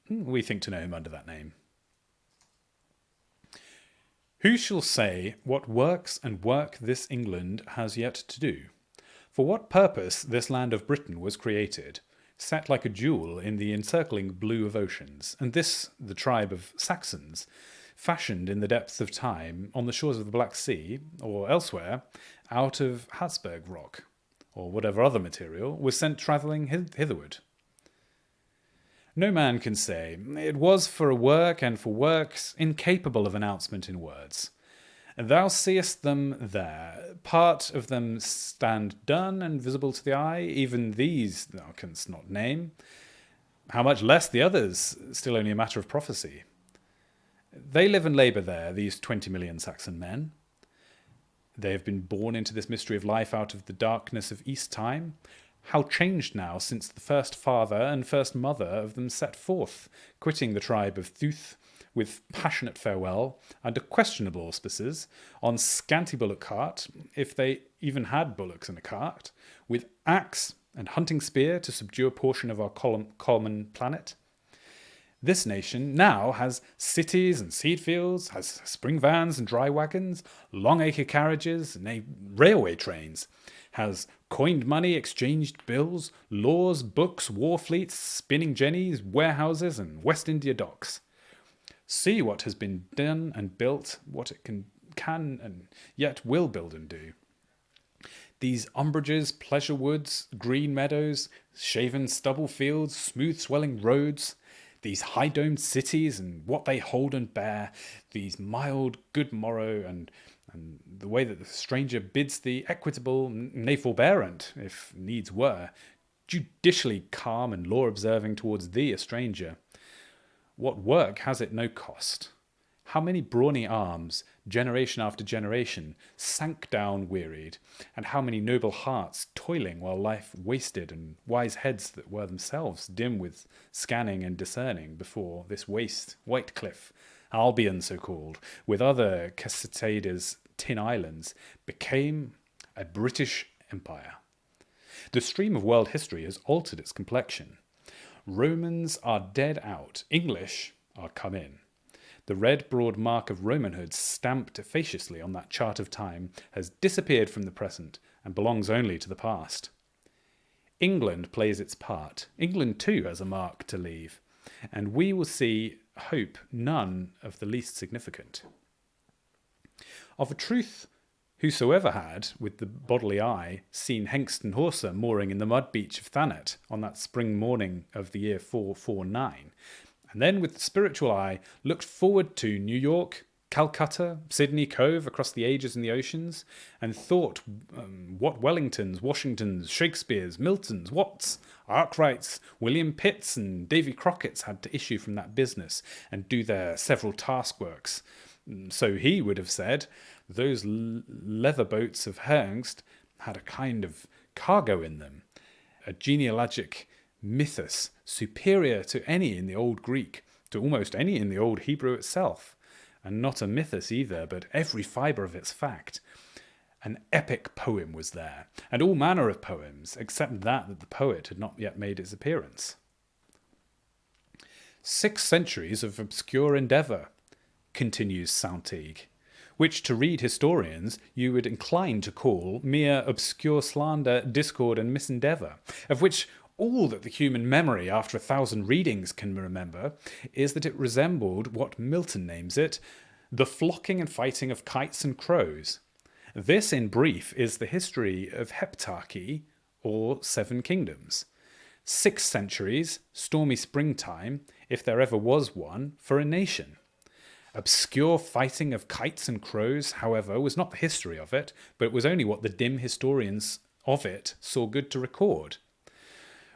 we think to know him under that name. Who shall say what works and work this England has yet to do? For what purpose this land of Britain was created, set like a jewel in the encircling blue of oceans, and this the tribe of Saxons, fashioned in the depths of time on the shores of the Black Sea, or elsewhere, out of Habsburg rock, or whatever other material, was sent travelling hitherward. No man can say, it was for a work and for works incapable of announcement in words. Thou seest them there, part of them stand done and visible to the eye, even these thou canst not name. How much less the others, still only a matter of prophecy. They live and labour there, these 20 million Saxon men. They have been born into this mystery of life out of the darkness of East time. How changed now since the first father and first mother of them set forth, quitting the tribe of Thuth, with passionate farewell, under questionable auspices, on scanty bullock cart, if they even had bullocks in a cart, with axe and hunting spear to subdue a portion of our common planet. This nation now has cities and seed fields, has spring vans and dry wagons, long-acre carriages, nay, railway trains, has coined money, exchanged bills, laws, books, war fleets, spinning jennies, warehouses, and West India docks. See what has been done and built, what it can and yet will build and do. These umbrages, pleasure woods, green meadows, shaven stubble fields, smooth swelling roads, these high-domed cities and what they hold and bear, these mild good morrow and the way that the stranger bids thee equitable, nay forbearant, if needs were, judicially calm and law-observing towards thee, a stranger. What work has it no cost? How many brawny arms, generation after generation, sank down wearied, and how many noble hearts toiling while life wasted, and wise heads that were themselves dim with scanning and discerning before this waste, white cliff, Albion so called, with other Casitadas, tin islands, became a British Empire. The stream of world history has altered its complexion. Romans are dead out, English are come in. The red broad mark of Romanhood stamped effaciously on that chart of time has disappeared from the present and belongs only to the past. England plays its part. England too has a mark to leave, and we will see, hope, none of the least significant. Of a truth, whosoever had, with the bodily eye, seen Hengst and Horsa mooring in the mud beach of Thanet on that spring morning of the year 449, and then with the spiritual eye looked forward to New York, Calcutta, Sydney Cove across the ages and the oceans, and thought what Wellingtons, Washingtons, Shakespeares, Miltons, Watts, Arkwrights, William Pitts and Davy Crockett's had to issue from that business and do their several task works. So he would have said, those leather boats of Hengst had a kind of cargo in them, a genealogic mythos superior to any in the old Greek, to almost any in the old Hebrew itself, and not a mythos either, but every fibre of its fact. An epic poem was there, and all manner of poems, except that the poet had not yet made its appearance. 6 centuries of obscure endeavour, continues Saint-Tig, which to read historians you would incline to call mere obscure slander, discord and misendeavour, of which all that the human memory after 1,000 readings can remember is that it resembled what Milton names it, the flocking and fighting of kites and crows. This, in brief, is the history of Heptarchy, or 7 kingdoms. 6 centuries, stormy springtime, if there ever was one, for a nation. Obscure fighting of kites and crows, however, was not the history of it, but it was only what the dim historians of it saw good to record.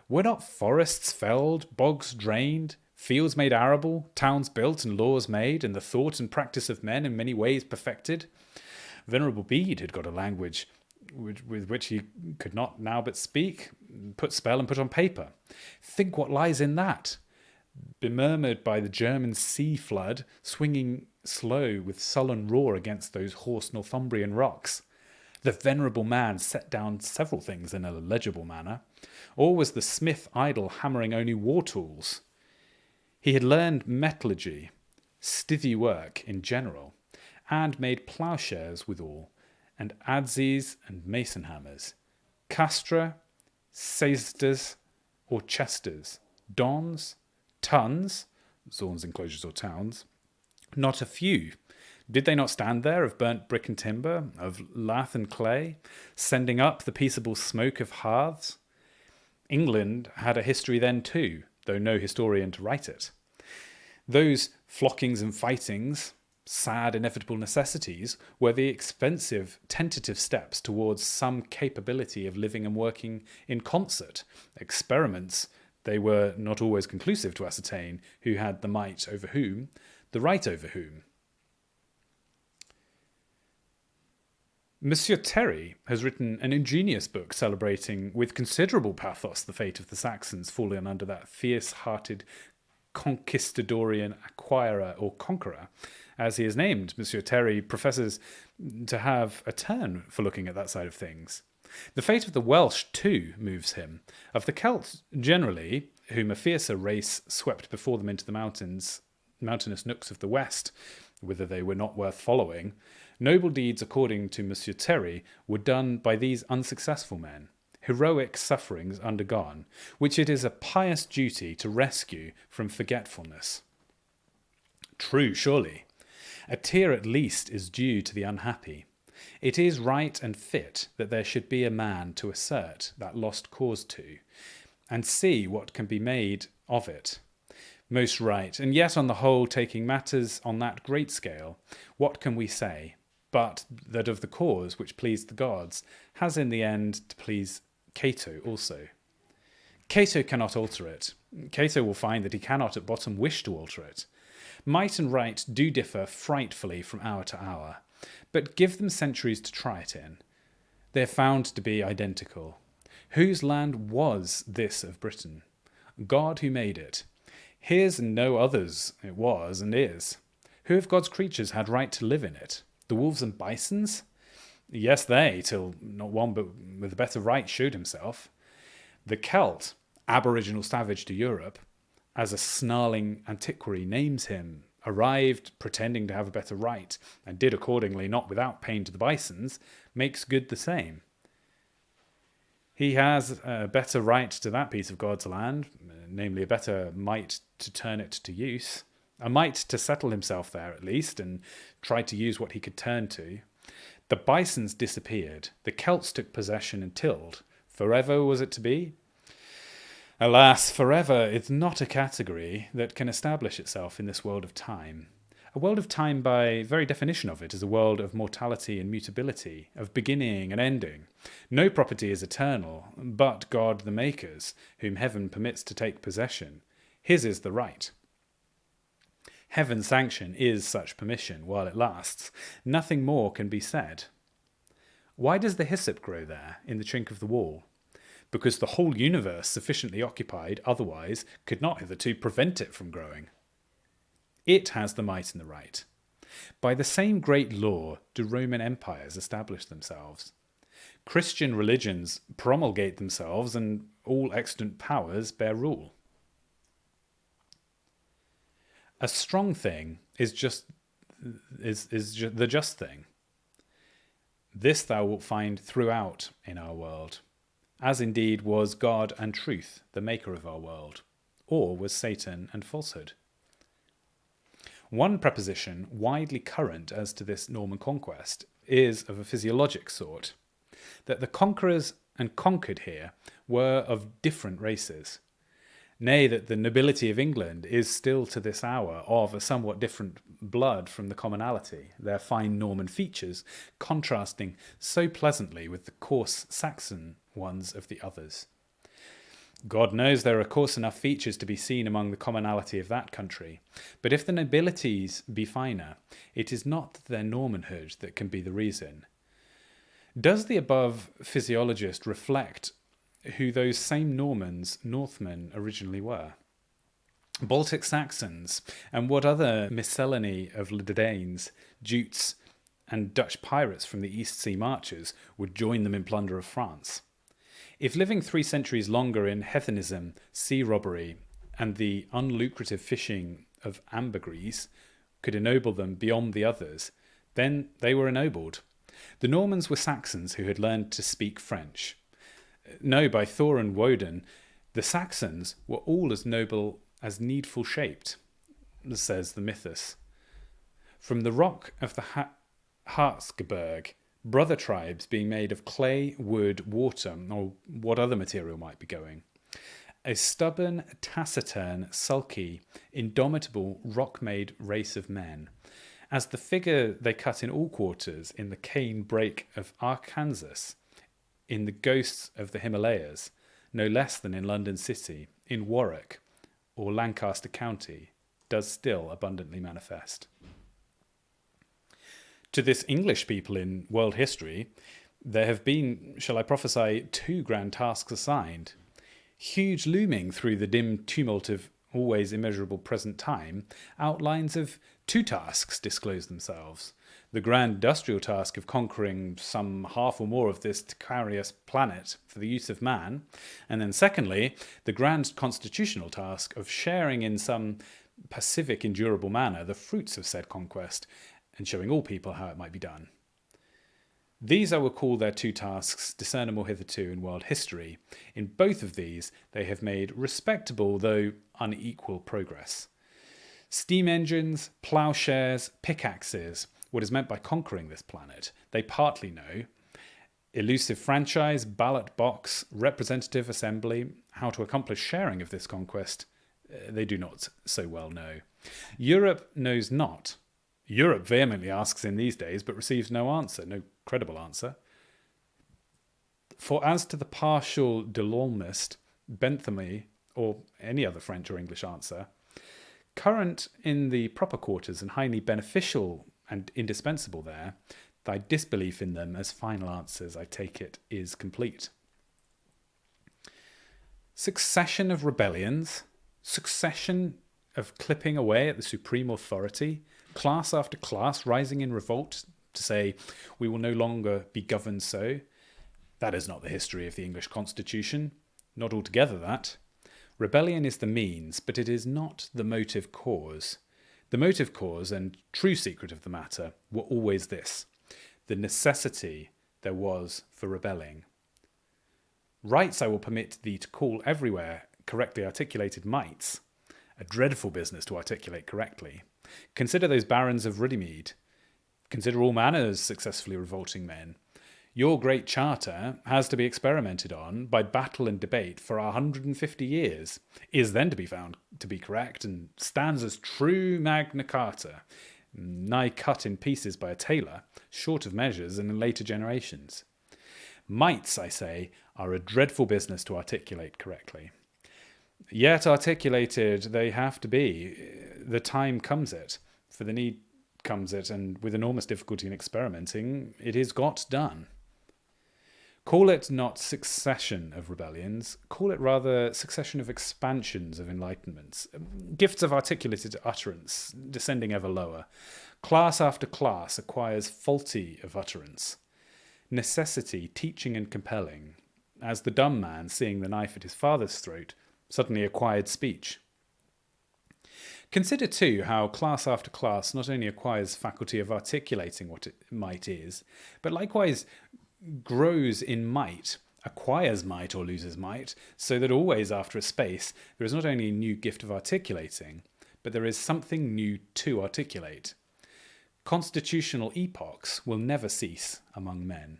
Were not forests felled, bogs drained, fields made arable, towns built and laws made, and the thought and practice of men in many ways perfected? Venerable Bede had got a language with which he could not now but speak, put spell and put on paper. Think what lies in that. Bemurmured by the German sea flood, swinging slow with sullen roar against those hoarse Northumbrian rocks. The venerable man set down several things in a legible manner, or was the smith idle hammering only war tools? He had learned metallurgy, stithy work in general, and made ploughshares withal, and adzes and mason hammers, castra, seisters or chesters, dons, tons, zorns, enclosures or towns, not a few. Did they not stand there of burnt brick and timber, of lath and clay, sending up the peaceable smoke of hearths? England had a history then too, though no historian to write it. Those flockings and fightings, sad inevitable necessities, were the expensive tentative steps towards some capability of living and working in concert, experiments. They were not always conclusive to ascertain who had the might over whom, the right over whom. Monsieur Terry has written an ingenious book celebrating with considerable pathos the fate of the Saxons fallen under that fierce-hearted conquistadorian acquirer or conqueror. As he is named, Monsieur Terry professes to have a turn for looking at that side of things. The fate of the Welsh, too, moves him. Of the Celts generally, whom a fiercer race swept before them into the mountainous nooks of the west, whither they were not worth following, noble deeds, according to Monsieur Terry, were done by these unsuccessful men, heroic sufferings undergone, which it is a pious duty to rescue from forgetfulness. True, surely. A tear at least is due to the unhappy. It is right and fit that there should be a man to assert that lost cause to, and see what can be made of it. Most right, and yet on the whole, taking matters on that great scale, what can we say, but that of the cause which pleased the gods, has in the end to please Cato also. Cato cannot alter it. Cato will find that he cannot at bottom wish to alter it. Might and right do differ frightfully from hour to hour, but give them centuries to try it in. They are found to be identical. Whose land was this of Britain? God who made it. His and no other's it was and is. Who of God's creatures had right to live in it? The wolves and bisons? Yes, they, till not one but with a better right showed himself. The Celt, aboriginal savage to Europe, as a snarling antiquary names him, arrived pretending to have a better right, and did accordingly not without pain to the bisons, makes good the same. He has a better right to that piece of God's land, namely a better might to turn it to use, a might to settle himself there at least, and try to use what he could turn to. The bisons disappeared, the Celts took possession and tilled. Forever was it to be? Alas, forever is not a category that can establish itself in this world of time. A world of time, by very definition of it, is a world of mortality and mutability, of beginning and ending. No property is eternal, but God the Maker's, whom heaven permits to take possession. His is the right. Heaven's sanction is such permission while it lasts. Nothing more can be said. Why does the hyssop grow there, in the chink of the wall? Because the whole universe sufficiently occupied otherwise could not hitherto prevent it from growing. It has the might and the right. By the same great law do Roman empires establish themselves. Christian religions promulgate themselves, and all extant powers bear rule. A strong thing is the just thing. This thou wilt find throughout in our world, as indeed was God and truth, the maker of our world, or was Satan and falsehood. One preposition widely current as to this Norman conquest is of a physiologic sort, that the conquerors and conquered here were of different races. Nay, that the nobility of England is still to this hour of a somewhat different blood from the commonalty, their fine Norman features contrasting so pleasantly with the coarse Saxon ones of the others. God knows there are coarse enough features to be seen among the commonalty of that country, but if the nobilities be finer, it is not their Normanhood that can be the reason. Does the above physiologist reflect who those same Normans, Northmen, originally were? Baltic Saxons, and what other miscellany of Danes, Jutes, and Dutch pirates from the East Sea marches would join them in plunder of France? If living 3 centuries longer in heathenism, sea robbery, and the unlucrative fishing of ambergris could ennoble them beyond the others, then they were ennobled. The Normans were Saxons who had learned to speak French. No, by Thor and Woden, the Saxons were all as noble as needful shaped, says the mythos. From the rock of the Harzgebirge, brother tribes being made of clay, wood, water, or what other material might be going. A stubborn, taciturn, sulky, indomitable, rock-made race of men, as the figure they cut in all quarters in the cane brake of Arkansas, in the ghosts of the Himalayas, no less than in London City, in Warwick, or Lancaster County, does still abundantly manifest. To this English people in world history, there have been, shall I prophesy, 2 grand tasks assigned. Huge looming through the dim tumult of always immeasurable present time, outlines of 2 tasks disclose themselves. The grand industrial task of conquering some half or more of this Ticarius planet for the use of man, and then secondly, the grand constitutional task of sharing in some pacific, endurable manner the fruits of said conquest, and showing all people how it might be done. These I will call their 2 tasks discernible hitherto in world history. In both of these they have made respectable though unequal progress. Steam engines, ploughshares, pickaxes, what is meant by conquering this planet, they partly know. Elusive franchise, ballot box, representative assembly, how to accomplish sharing of this conquest, they do not so well know. Europe knows not. Europe vehemently asks in these days, but receives no answer, no credible answer. For as to the partial de l'almost, Benthamy, or any other French or English answer, current in the proper quarters and highly beneficial and indispensable there, thy disbelief in them as final answers, I take it, is complete. Succession of rebellions, succession of clipping away at the supreme authority, class after class rising in revolt to say, we will no longer be governed so. That is not the history of the English Constitution. Not altogether that. Rebellion is the means, but it is not the motive cause. The motive cause and true secret of the matter were always this: the necessity there was for rebelling. Rights I will permit thee to call everywhere correctly articulated mights. A dreadful business to articulate correctly. Consider those barons of Runnymede. Consider all manners successfully revolting men. Your great charter has to be experimented on by battle and debate for 150 years, is then to be found to be correct, and stands as true Magna Carta, nigh cut in pieces by a tailor, short of measures and in later generations. Mights, I say, are a dreadful business to articulate correctly. Yet articulated they have to be. The time comes it, for the need comes it, and with enormous difficulty in experimenting, it is got done. Call it not succession of rebellions, call it rather succession of expansions of enlightenments, gifts of articulated utterance, descending ever lower. Class after class acquires faulty of utterance. Necessity teaching and compelling, as the dumb man, seeing the knife at his father's throat, suddenly acquired speech. Consider, too, how class after class not only acquires faculty of articulating what might is, but likewise grows in might, acquires might or loses might, so that always after a space there is not only a new gift of articulating, but there is something new to articulate. Constitutional epochs will never cease among men.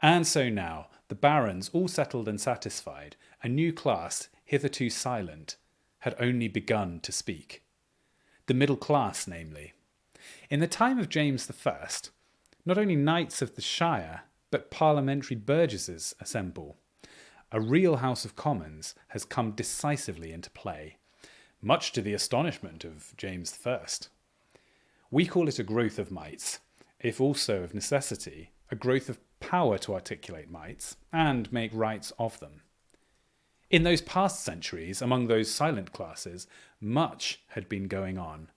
And so now, the barons, all settled and satisfied, a new class, hitherto silent, had only begun to speak. The middle class, namely. In the time of James I, not only knights of the shire, but parliamentary burgesses assemble. A real House of Commons has come decisively into play, much to the astonishment of James I. We call it a growth of mights, if also of necessity, a growth of power to articulate mights and make rights of them. In those past centuries, among those silent classes, much had been going on.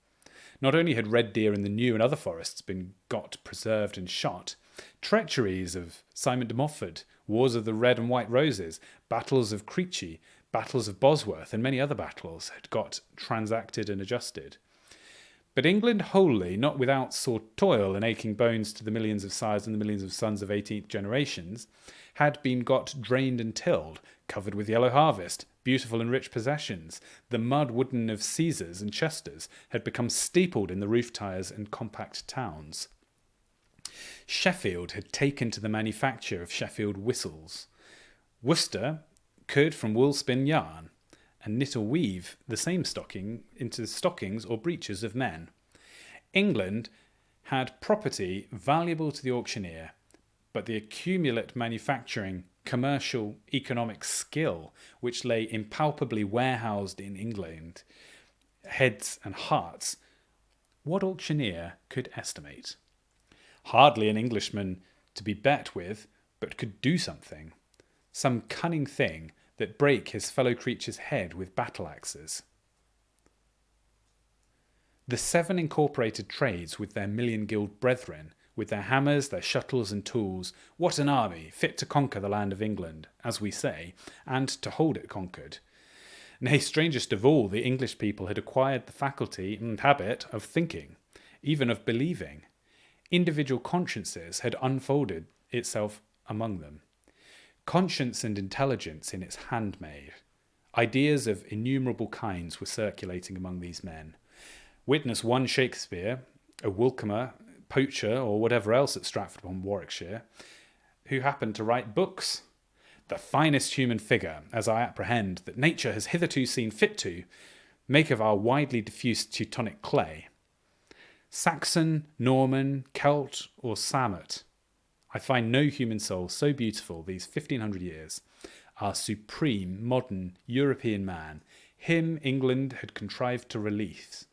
Not only had red deer in the New and other forests been got, preserved and shot, treacheries of Simon de Montfort, wars of the red and white roses, battles of Creechy, battles of Bosworth and many other battles had got transacted and adjusted. But England wholly, not without sore toil and aching bones to the millions of sires and the millions of sons of 18th generations, had been got drained and tilled, covered with yellow harvest, beautiful and rich possessions. The mud wooden of Caesars and Chesters had become steepled in the roof tiers and compact towns. Sheffield had taken to the manufacture of Sheffield whistles. Worcester could from wool spin yarn, and knit or weave the same stocking into stockings or breeches of men. England had property valuable to the auctioneer, but the accumulate manufacturing, commercial, economic skill which lay impalpably warehoused in England, heads and hearts, what auctioneer could estimate? Hardly an Englishman to be bet with, but could do something, some cunning thing that break his fellow creature's head with battle axes. The 7 incorporated trades with their million-guild brethren, with their hammers, their shuttles and tools, what an army, fit to conquer the land of England, as we say, and to hold it conquered. Nay, strangest of all, the English people had acquired the faculty and habit of thinking, even of believing. Individual consciences had unfolded itself among them. Conscience and intelligence in its handmaid. Ideas of innumerable kinds were circulating among these men. Witness one Shakespeare, a Wilcomer, poacher, or whatever else at Stratford upon Warwickshire, who happened to write books. The finest human figure, as I apprehend, that nature has hitherto seen fit to make of our widely diffused Teutonic clay. Saxon, Norman, Celt, or Sarmat, I find no human soul so beautiful these 1500 years. Our supreme, modern, European man, him England had contrived to release.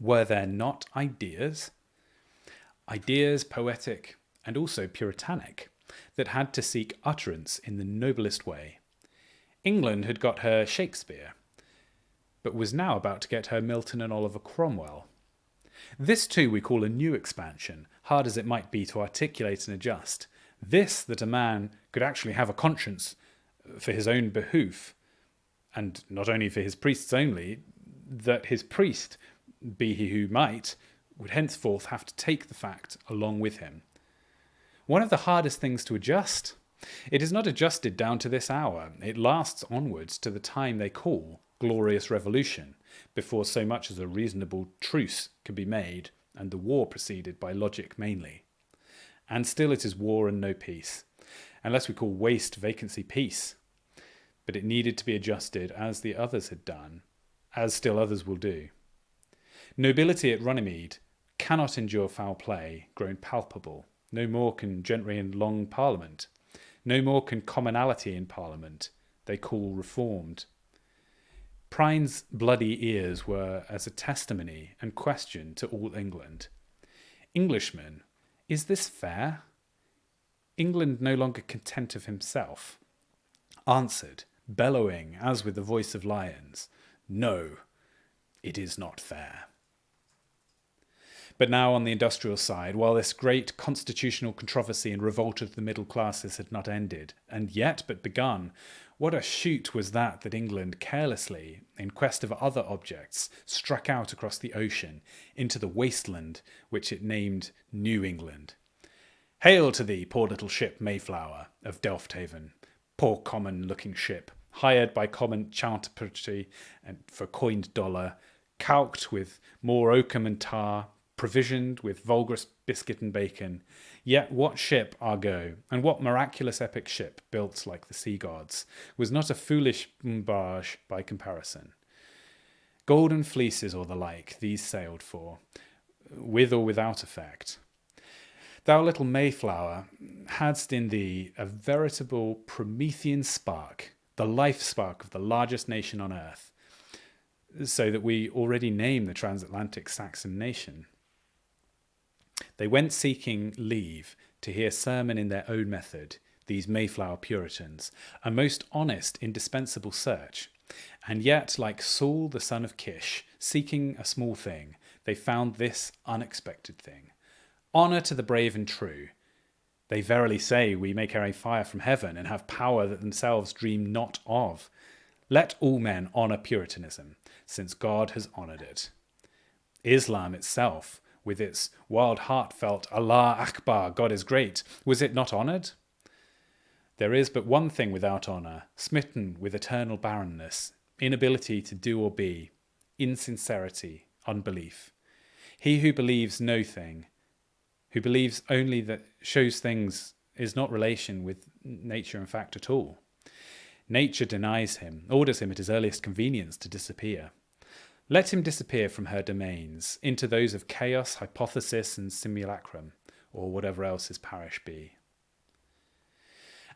Were there not ideas? Ideas poetic and also puritanic, that had to seek utterance in the noblest way. England had got her Shakespeare, but was now about to get her Milton and Oliver Cromwell. This too we call a new expansion, hard as it might be to articulate and adjust. This, that a man could actually have a conscience for his own behoof, and not only for his priests only, that his priest, be he who might, would henceforth have to take the fact along with him. One of the hardest things to adjust. It is not adjusted down to this hour. It lasts onwards to the time they call glorious revolution, before so much as a reasonable truce can be made, and the war preceded by logic mainly. And still it is war and no peace, unless we call waste vacancy peace. But it needed to be adjusted as the others had done, as still others will do. Nobility at Runnymede cannot endure foul play, grown palpable. No more can gentry and long Parliament. No more can commonalty in Parliament, they call reformed. Prine's bloody ears were as a testimony and question to all England. Englishmen, is this fair? England no longer content of himself, answered, bellowing as with the voice of lions, no, it is not fair. But now on the industrial side, while this great constitutional controversy and revolt of the middle classes had not ended, and yet but begun, what a shoot was that England carelessly, in quest of other objects, struck out across the ocean into the wasteland which it named New England. Hail to thee, poor little ship Mayflower of Delfthaven, poor common-looking ship, hired by common Chartism and for coined dollar, calked with more oakum and tar, provisioned with vulgarous biscuit and bacon. Yet what ship Argo, and what miraculous epic ship built like the sea gods, was not a foolish barge by comparison. Golden fleeces or the like these sailed for, with or without effect. Thou little Mayflower, hadst in thee a veritable Promethean spark, the life spark of the largest nation on earth, so that we already name the transatlantic Saxon nation. They went seeking leave to hear sermon in their own method, these Mayflower Puritans, a most honest, indispensable search. And yet, like Saul the son of Kish, seeking a small thing, they found this unexpected thing. Honour to the brave and true. They verily say we may carry fire from heaven and have power that themselves dream not of. Let all men honour Puritanism, since God has honoured it. Islam itself, with its wild heartfelt Allah Akbar, God is great, was it not honoured? There is but one thing without honour, smitten with eternal barrenness, inability to do or be, insincerity, unbelief. He who believes no thing, who believes only that shows things, is not relation with nature and fact at all. Nature denies him, orders him at his earliest convenience to disappear. Let him disappear from her domains into those of chaos, hypothesis, and simulacrum, or whatever else his parish be.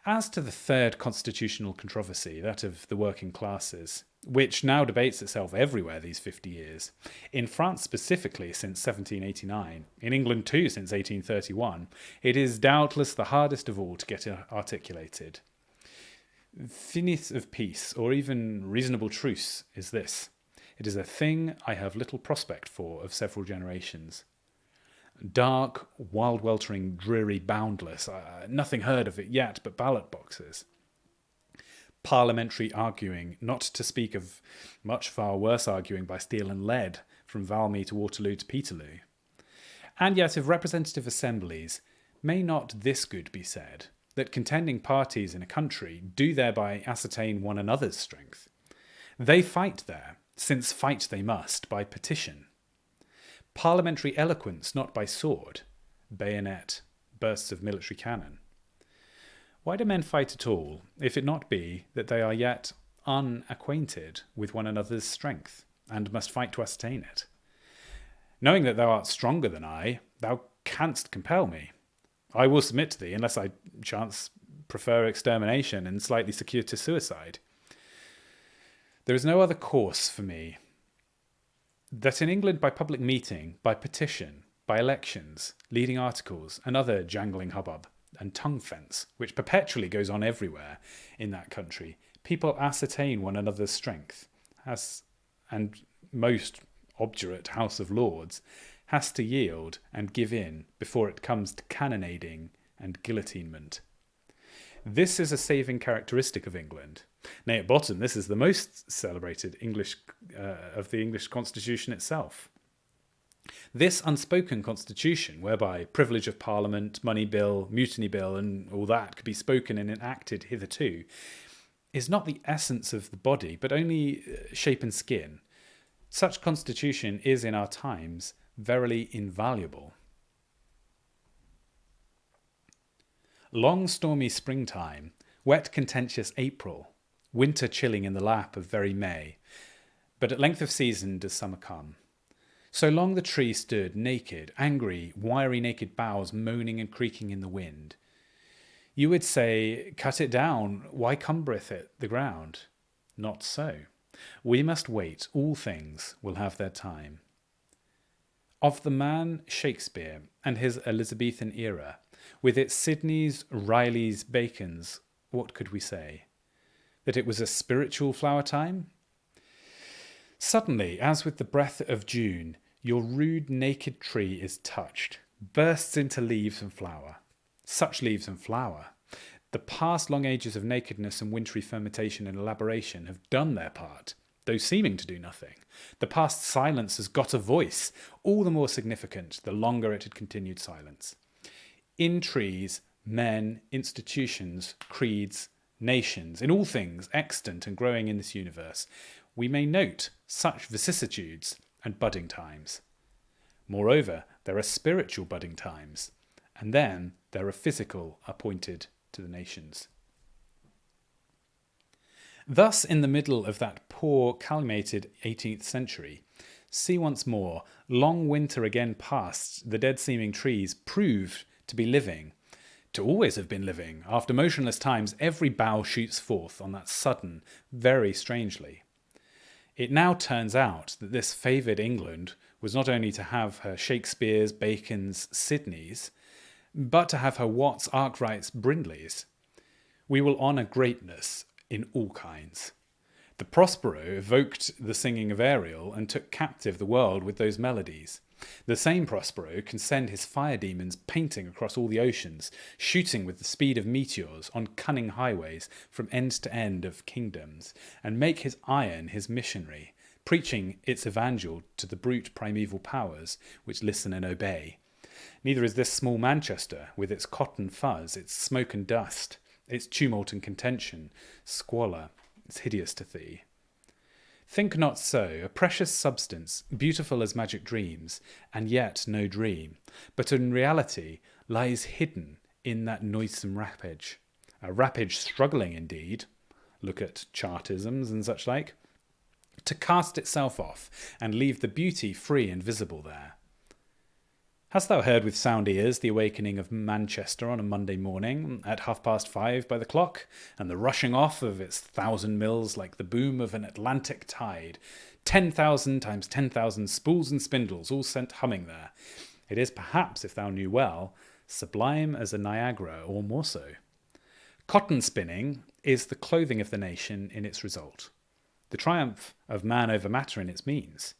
As to the third constitutional controversy, that of the working classes, which now debates itself everywhere these 50 years, in France specifically since 1789, in England too since 1831, it is doubtless the hardest of all to get articulated. Finis of peace, or even reasonable truce, is this. It is a thing I have little prospect for of several generations. Dark, wild weltering, dreary, boundless, nothing heard of it yet but ballot boxes. Parliamentary arguing, not to speak of much far worse arguing by steel and lead, from Valmy to Waterloo to Peterloo. And yet of representative assemblies, may not this good be said, that contending parties in a country do thereby ascertain one another's strength? They fight there, since fight they must, by petition. Parliamentary eloquence not by sword, bayonet, bursts of military cannon. Why do men fight at all, if it not be that they are yet unacquainted with one another's strength, and must fight to ascertain it? Knowing that thou art stronger than I, thou canst compel me. I will submit to thee, unless I chance prefer extermination and slightly secure to suicide. There is no other course for me. That in England by public meeting, by petition, by elections, leading articles, and other jangling hubbub, and tongue fence, which perpetually goes on everywhere in that country, people ascertain one another's strength, and most obdurate House of Lords has to yield and give in before it comes to cannonading and guillotinement. This is a saving characteristic of England. Nay, at bottom, this is the most celebrated of the English Constitution itself. This unspoken constitution, whereby privilege of Parliament, money bill, mutiny bill, and all that could be spoken and enacted hitherto, is not the essence of the body, but only shape and skin. Such constitution is in our times verily invaluable. Long stormy springtime, wet contentious April, winter chilling in the lap of very May, but at length of season does summer come. So long the tree stood naked, angry, wiry naked boughs moaning and creaking in the wind. You would say, cut it down, why cumbereth it the ground? Not so. We must wait, all things will have their time. Of the man Shakespeare and his Elizabethan era, with its Sidneys, Rileys, Bacons, what could we say? That it was a spiritual flower time? Suddenly, as with the breath of June, your rude naked tree is touched, bursts into leaves and flower. Such leaves and flower. The past long ages of nakedness and wintry fermentation and elaboration have done their part, though seeming to do nothing. The past silence has got a voice, all the more significant the longer it had continued silence. In trees, men, institutions, creeds, nations, in all things extant and growing in this universe, we may note such vicissitudes and budding times. Moreover, there are spiritual budding times, and then there are physical appointed to the nations. Thus, in the middle of that poor, calmated 18th century, see once more, long winter again past, the dead-seeming trees proved to be living, to always have been living. After motionless times, every bough shoots forth on that sudden, very strangely. It now turns out that this favoured England was not only to have her Shakespeares, Bacons, Sidneys, but to have her Watts, Arkwrights, Brindleys. We will honour greatness in all kinds. The Prospero evoked the singing of Ariel and took captive the world with those melodies. The same Prospero can send his fire demons painting across all the oceans, shooting with the speed of meteors on cunning highways from end to end of kingdoms, and make his iron his missionary, preaching its evangel to the brute primeval powers which listen and obey. Neither is this small Manchester, with its cotton fuzz, its smoke and dust, its tumult and contention, squalor, its hideous to thee. Think not so, a precious substance, beautiful as magic dreams, and yet no dream, but in reality lies hidden in that noisome rapage. A rapage struggling indeed, look at Chartisms and such like, to cast itself off and leave the beauty free and visible there. Hast thou heard with sound ears the awakening of Manchester on a Monday morning at 5:30 by the clock, and the rushing off of its 1,000 mills like the boom of an Atlantic tide, 10,000 times 10,000 spools and spindles all sent humming there? It is perhaps, if thou knew well, sublime as a Niagara, or more so. Cotton spinning is the clothing of the nation in its result, the triumph of man over matter in its means.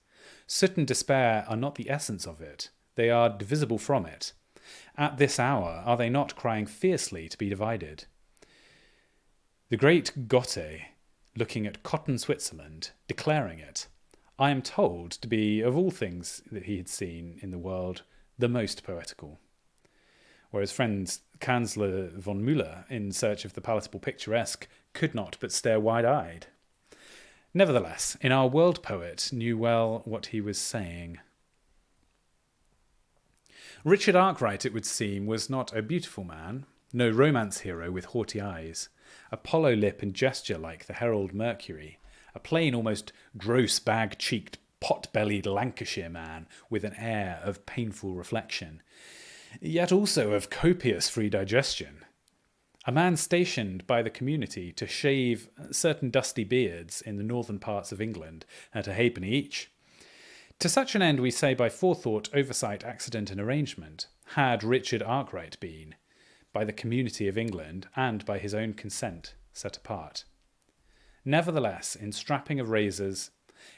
Soot and despair are not the essence of it. They are divisible from it. At this hour are they not crying fiercely to be divided? The great Goethe, looking at cotton Switzerland, declaring it, I am told to be, of all things that he had seen in the world, the most poetical. Whereas friend Kanzler von Müller, in search of the palatable picturesque, could not but stare wide-eyed. Nevertheless, in our world poet knew well what he was saying. Richard Arkwright, it would seem, was not a beautiful man, no romance hero with haughty eyes, Apollo lip and gesture like the herald Mercury, a plain, almost gross, bag-cheeked, pot-bellied Lancashire man with an air of painful reflection, yet also of copious free digestion. A man stationed by the community to shave certain dusty beards in the northern parts of England at a halfpenny each. To such an end we say by forethought, oversight, accident and arrangement, had Richard Arkwright been, by the community of England and by his own consent, set apart. Nevertheless, in strapping of razors,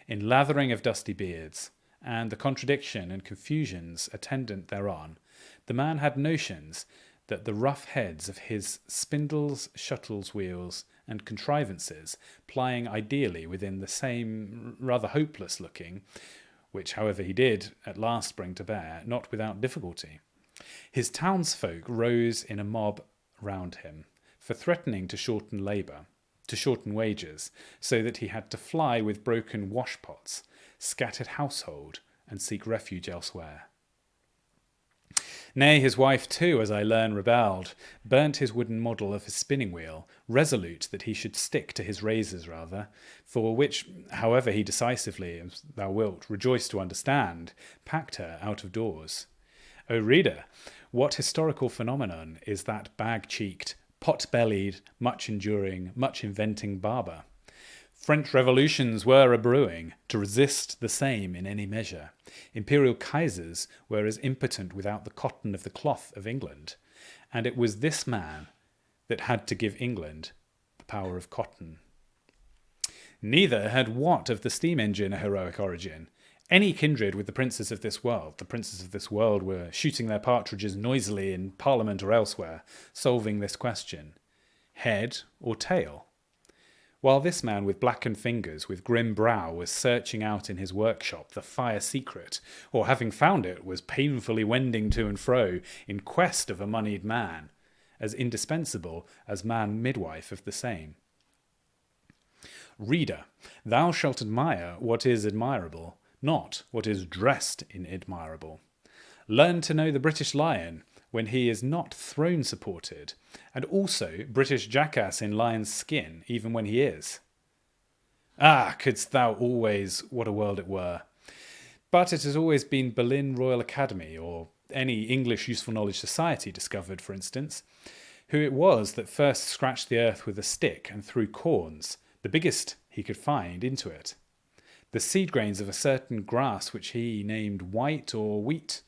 in lathering of dusty beards, and the contradiction and confusions attendant thereon, the man had notions that the rough heads of his spindles, shuttles, wheels, and contrivances, plying ideally within the same rather hopeless-looking, which, however, he did at last bring to bear, not without difficulty. His townsfolk rose in a mob round him, for threatening to shorten labour, to shorten wages, so that he had to fly with broken washpots, scattered household, and seek refuge elsewhere. Nay, his wife too, as I learn, rebelled, burnt his wooden model of his spinning wheel, resolute that he should stick to his razors rather, for which, however, he decisively, as thou wilt rejoice to understand, packed her out of doors. O reader, what historical phenomenon is that bag-cheeked, pot-bellied, much-enduring, much-inventing barber? French revolutions were a-brewing, to resist the same in any measure. Imperial Kaisers were as impotent without the cotton of the cloth of England, and it was this man that had to give England the power of cotton. Neither had Watt of the steam engine a heroic origin. Any kindred with the princes of this world were shooting their partridges noisily in Parliament or elsewhere, solving this question, head or tail? While this man with blackened fingers, with grim brow, was searching out in his workshop the fire secret, or having found it, was painfully wending to and fro in quest of a moneyed man, as indispensable as man midwife of the same. Reader, thou shalt admire what is admirable, not what is dressed in admirable. Learn to know the British lion when he is not throne supported, and also British jackass in lion's skin, even when he is. Ah, couldst thou always, what a world it were. But it has always been Berlin Royal Academy, or any English Useful Knowledge Society discovered, for instance, who it was that first scratched the earth with a stick and threw corns, the biggest he could find, into it. The seed grains of a certain grass which he named white or wheat.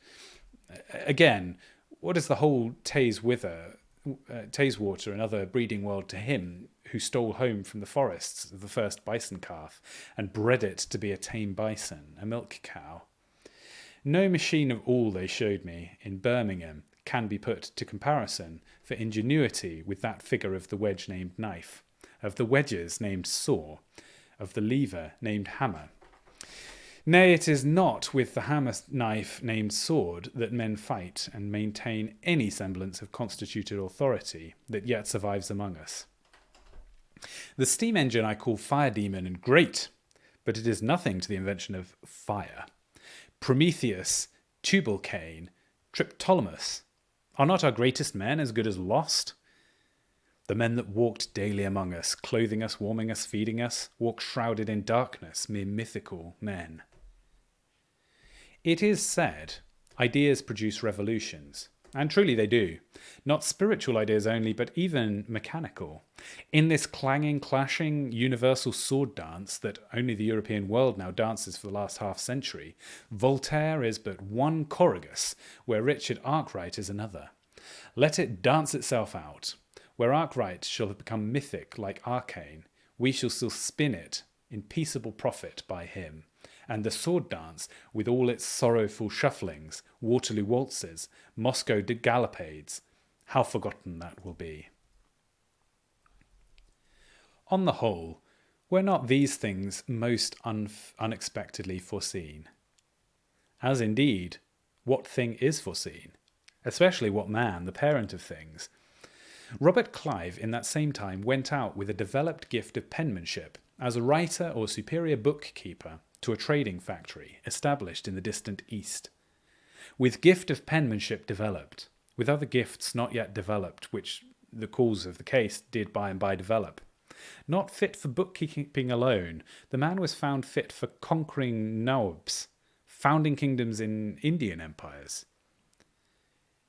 Again, what is the whole Tayswater and other breeding world to him who stole home from the forests the first bison calf and bred it to be a tame bison, a milk cow? No machine of all they showed me in Birmingham can be put to comparison for ingenuity with that figure of the wedge named knife, of the wedges named saw, of the lever named hammer. Nay, it is not with the hammer knife named sword that men fight and maintain any semblance of constituted authority that yet survives among us. The steam engine I call fire demon and great, but it is nothing to the invention of fire. Prometheus, Tubal-Cain, Triptolemus, are not our greatest men as good as lost? The men that walked daily among us, clothing us, warming us, feeding us, walk shrouded in darkness, mere mythical men. It is said, ideas produce revolutions, and truly they do. Not spiritual ideas only, but even mechanical. In this clanging, clashing, universal sword dance that only the European world now dances for the last half-century, Voltaire is but one choragus, where Richard Arkwright is another. Let it dance itself out. Where Arkwright shall have become mythic like Arcane, we shall still spin it in peaceable profit by him. And the sword dance, with all its sorrowful shufflings, Waterloo waltzes, Moscow gallopades, how forgotten that will be. On the whole, were not these things most unexpectedly foreseen? As indeed, what thing is foreseen? Especially what man, the parent of things? Robert Clive in that same time went out with a developed gift of penmanship as a writer or superior bookkeeper to a trading factory established in the distant East. With gift of penmanship developed, with other gifts not yet developed, which the cause of the case did by and by develop. Not fit for bookkeeping alone, the man was found fit for conquering nawabs, founding kingdoms in Indian empires.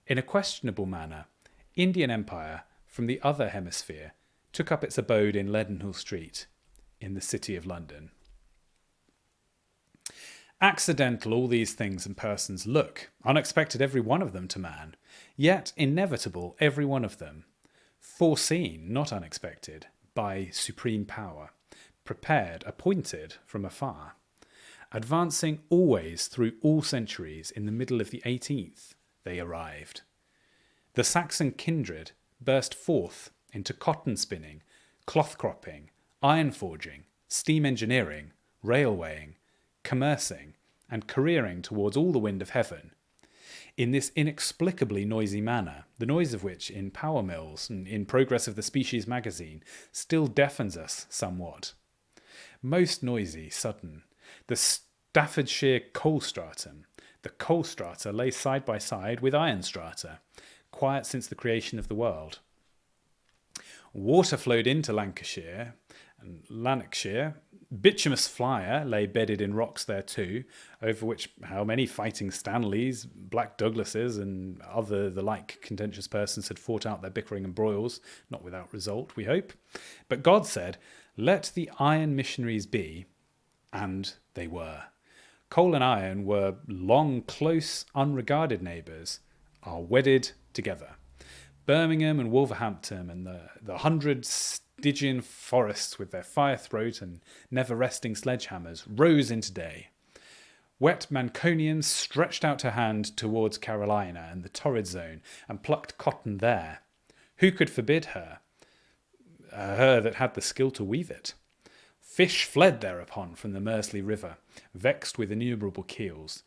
In a questionable manner, Indian Empire, from the other hemisphere, took up its abode in Leadenhall Street, in the City of London. Accidental all these things and persons look, unexpected every one of them to man, yet inevitable every one of them, foreseen, not unexpected, by supreme power, prepared, appointed from afar, advancing always through all centuries. In the middle of the 18th they arrived. The Saxon kindred burst forth into cotton spinning, cloth cropping, iron forging, steam engineering, railwaying, commercing, and careering towards all the wind of heaven, in this inexplicably noisy manner, the noise of which in Power Mills and in Progress of the Species magazine still deafens us somewhat. Most noisy, sudden, the Staffordshire coal stratum. The coal strata lay side by side with iron strata, quiet since the creation of the world. Water flowed into Lancashire and Lanarkshire. Bituminous flyer lay bedded in rocks there too, over which how many fighting Stanleys, Black Douglases, and other the like contentious persons had fought out their bickering and broils, not without result, we hope. But God said, "Let the iron missionaries be," and they were. Coal and iron were long, close, unregarded neighbours, are wedded together. Birmingham and Wolverhampton and the 100 Stygian forests with their fire throat and never-resting sledgehammers rose into day. Wet Mancunians stretched out her hand towards Carolina and the torrid zone and plucked cotton there. Who could forbid her? Her that had the skill to weave it. Fish fled thereupon from the Mersey River, vexed with innumerable keels.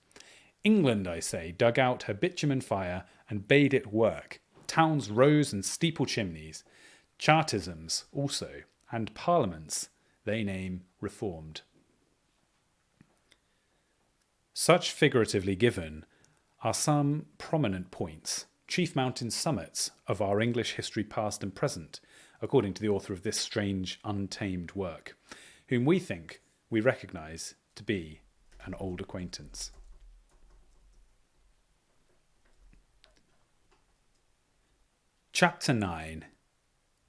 England, I say, dug out her bitumen fire and bade it work. Towns rose and steeple chimneys. Chartisms also, and parliaments they name reformed. Such figuratively given are some prominent points, chief mountain summits of our English history past and present, according to the author of this strange, untamed work, whom we recognise to be an old acquaintance. Chapter 9.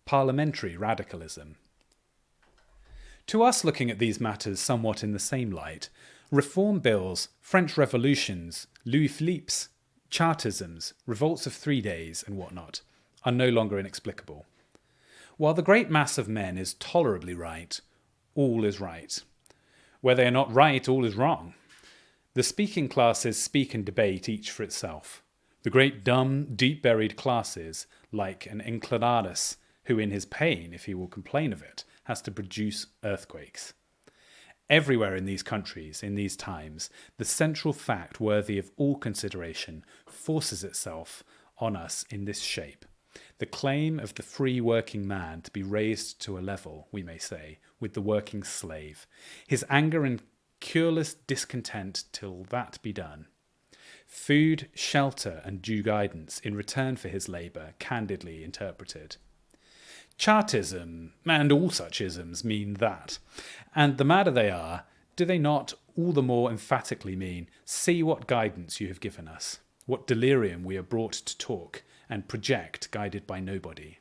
Parliamentary Radicalism. To us looking at these matters somewhat in the same light, Reform Bills, French Revolutions, Louis Philippe's, Chartisms, revolts of 3 days and whatnot are no longer inexplicable. While the great mass of men is tolerably right, all is right. Where they are not right, all is wrong. The speaking classes speak and debate each for itself. The great dumb, deep-buried classes, like an Inclinatus, who in his pain, if he will complain of it, has to produce earthquakes. Everywhere in these countries, in these times, the central fact worthy of all consideration forces itself on us in this shape. The claim of the free working man to be raised to a level, we may say, with the working slave. His anger and cureless discontent till that be done. Food, shelter, and due guidance in return for his labour, candidly interpreted. Chartism, and all such isms, mean that. And the madder they are, do they not all the more emphatically mean, see what guidance you have given us, what delirium we are brought to talk and project guided by nobody.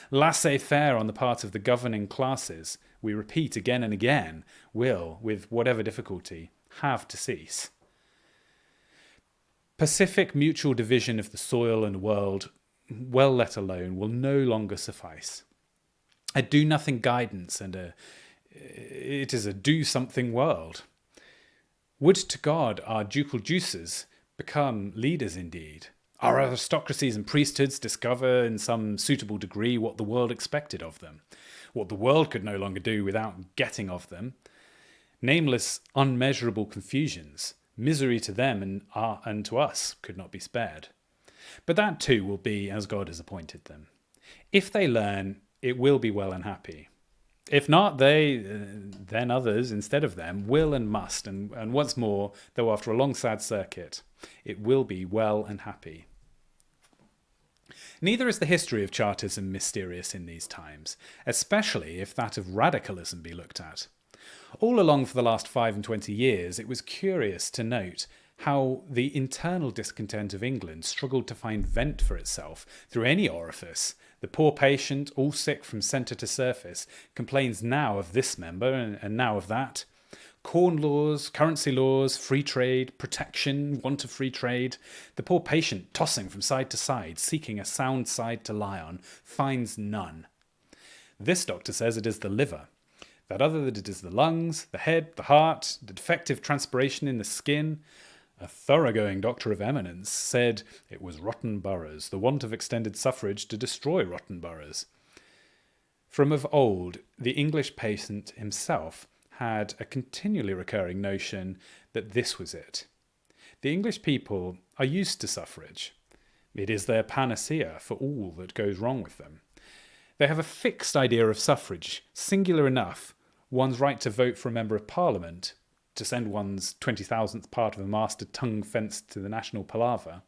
Laissez-faire on the part of the governing classes, we repeat again and again, will, with whatever difficulty, have to cease. Pacific mutual division of the soil and world, well let alone, will no longer suffice. A do-nothing guidance and it is a do-something world. Would to God our ducal juices become leaders indeed. Our aristocracies and priesthoods discover in some suitable degree what the world expected of them, what the world could no longer do without getting of them. Nameless, unmeasurable confusions, misery to them and to us could not be spared. But that too will be as God has appointed them. If they learn, it will be well and happy. If not, then others instead of them will and must, and once more, though after a long sad circuit, it will be well and happy. Neither is the history of Chartism mysterious in these times, especially if that of radicalism be looked at. All along for the last 25 years, it was curious to note how the internal discontent of England struggled to find vent for itself through any orifice. The poor patient, all sick from centre to surface, complains now of this member and now of that. Corn laws, currency laws, free trade, protection, want of free trade. The poor patient, tossing from side to side, seeking a sound side to lie on, finds none. This doctor says it is the liver. That other that it is the lungs, the head, the heart, the defective transpiration in the skin. A thoroughgoing doctor of eminence said it was rotten boroughs, the want of extended suffrage to destroy rotten boroughs. From of old, the English patient himself had a continually recurring notion that this was it. The English people are used to suffrage. It is their panacea for all that goes wrong with them. They have a fixed idea of suffrage, singular enough, one's right to vote for a member of Parliament, to send one's 20,000th part of a master tongue fenced to the national palaver.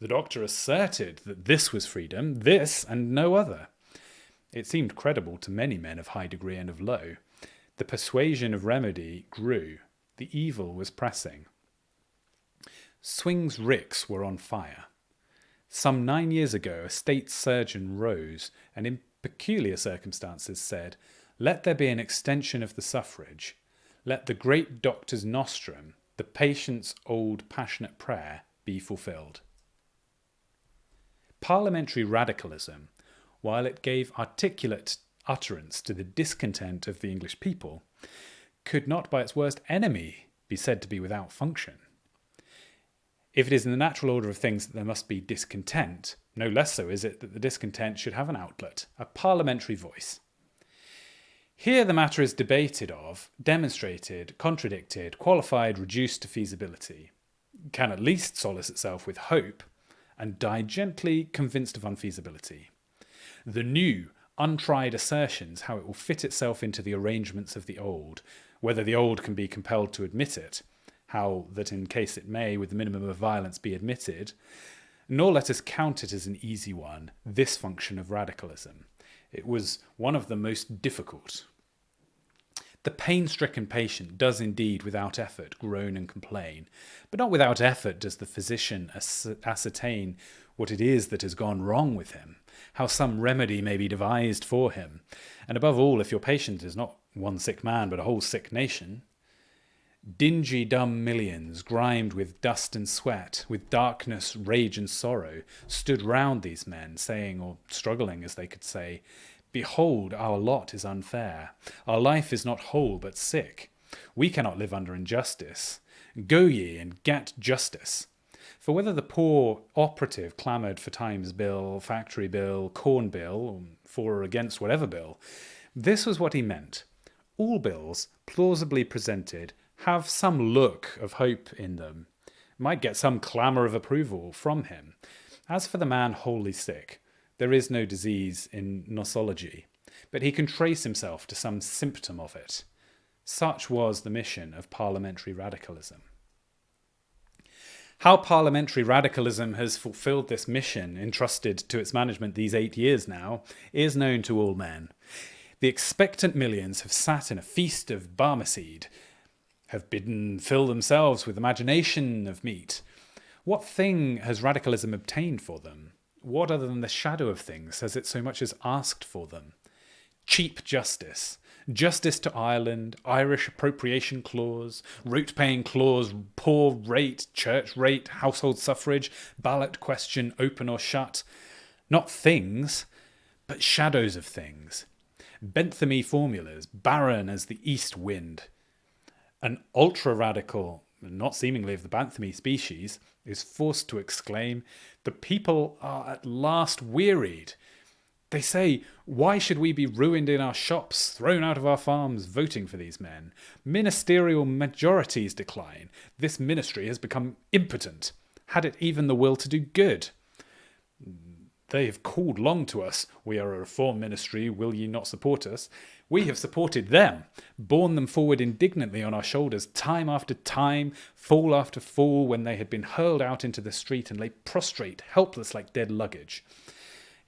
The doctor asserted that this was freedom, this and no other. It seemed credible to many men of high degree and of low. The persuasion of remedy grew. The evil was pressing. Swing's ricks were on fire. Some 9 years ago, a state surgeon rose and in peculiar circumstances said, "Let there be an extension of the suffrage. Let the great doctor's nostrum, the patient's old passionate prayer, be fulfilled." Parliamentary radicalism, while it gave articulate utterance to the discontent of the English people, could not by its worst enemy be said to be without function. If it is in the natural order of things that there must be discontent, no less so is it that the discontent should have an outlet, a parliamentary voice. Here the matter is debated of, demonstrated, contradicted, qualified, reduced to feasibility, can at least solace itself with hope, and die gently convinced of unfeasibility. The new, untried assertions how it will fit itself into the arrangements of the old, whether the old can be compelled to admit it, how that in case it may, with the minimum of violence, be admitted, nor let us count it as an easy one, this function of radicalism. It was one of the most difficult. The pain-stricken patient does indeed, without effort, groan and complain, but not without effort does the physician ascertain what it is that has gone wrong with him, how some remedy may be devised for him, and above all, if your patient is not one sick man, but a whole sick nation. Dingy, dumb millions, grimed with dust and sweat, with darkness, rage and sorrow, stood round these men, saying, or struggling as they could say, "Behold, our lot is unfair. Our life is not whole but sick. We cannot live under injustice. Go ye and get justice." For whether the poor operative clamoured for Times Bill, Factory Bill, Corn Bill, for or against whatever bill, this was what he meant. All bills, plausibly presented, have some look of hope in them, might get some clamour of approval from him. As for the man wholly sick, there is no disease in nosology, but he can trace himself to some symptom of it. Such was the mission of parliamentary radicalism. How parliamentary radicalism has fulfilled this mission entrusted to its management these 8 years now is known to all men. The expectant millions have sat in a feast of Barmecide, have bidden fill themselves with imagination of meat. What thing has radicalism obtained for them? What other than the shadow of things has it so much as asked for them? Cheap justice. Justice to Ireland, Irish appropriation clause, rote-paying clause, poor rate, church rate, household suffrage, ballot question, open or shut. Not things, but shadows of things. Benthamy formulas, barren as the east wind. An ultra-radical, not seemingly of the Benthamy species, is forced to exclaim, "The people are at last wearied." They say, "Why should we be ruined in our shops, thrown out of our farms, voting for these men? Ministerial majorities decline. This ministry has become impotent. Had it even the will to do good? They have called long to us. We are a reform ministry. Will ye not support us? We have supported them, borne them forward indignantly on our shoulders time after time, fall after fall, when they had been hurled out into the street and lay prostrate, helpless like dead luggage.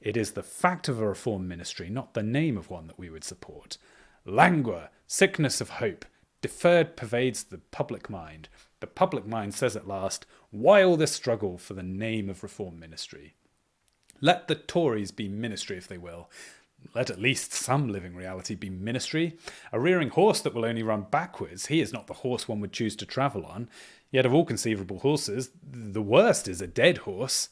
It is the fact of a reform ministry, not the name of one, that we would support. Languor, sickness of hope, deferred pervades the public mind. The public mind says at last, why all this struggle for the name of reform ministry? Let the Tories be ministry if they will. Let at least some living reality be ministry. A rearing horse that will only run backwards, he is not the horse one would choose to travel on. Yet of all conceivable horses, the worst is a dead horse.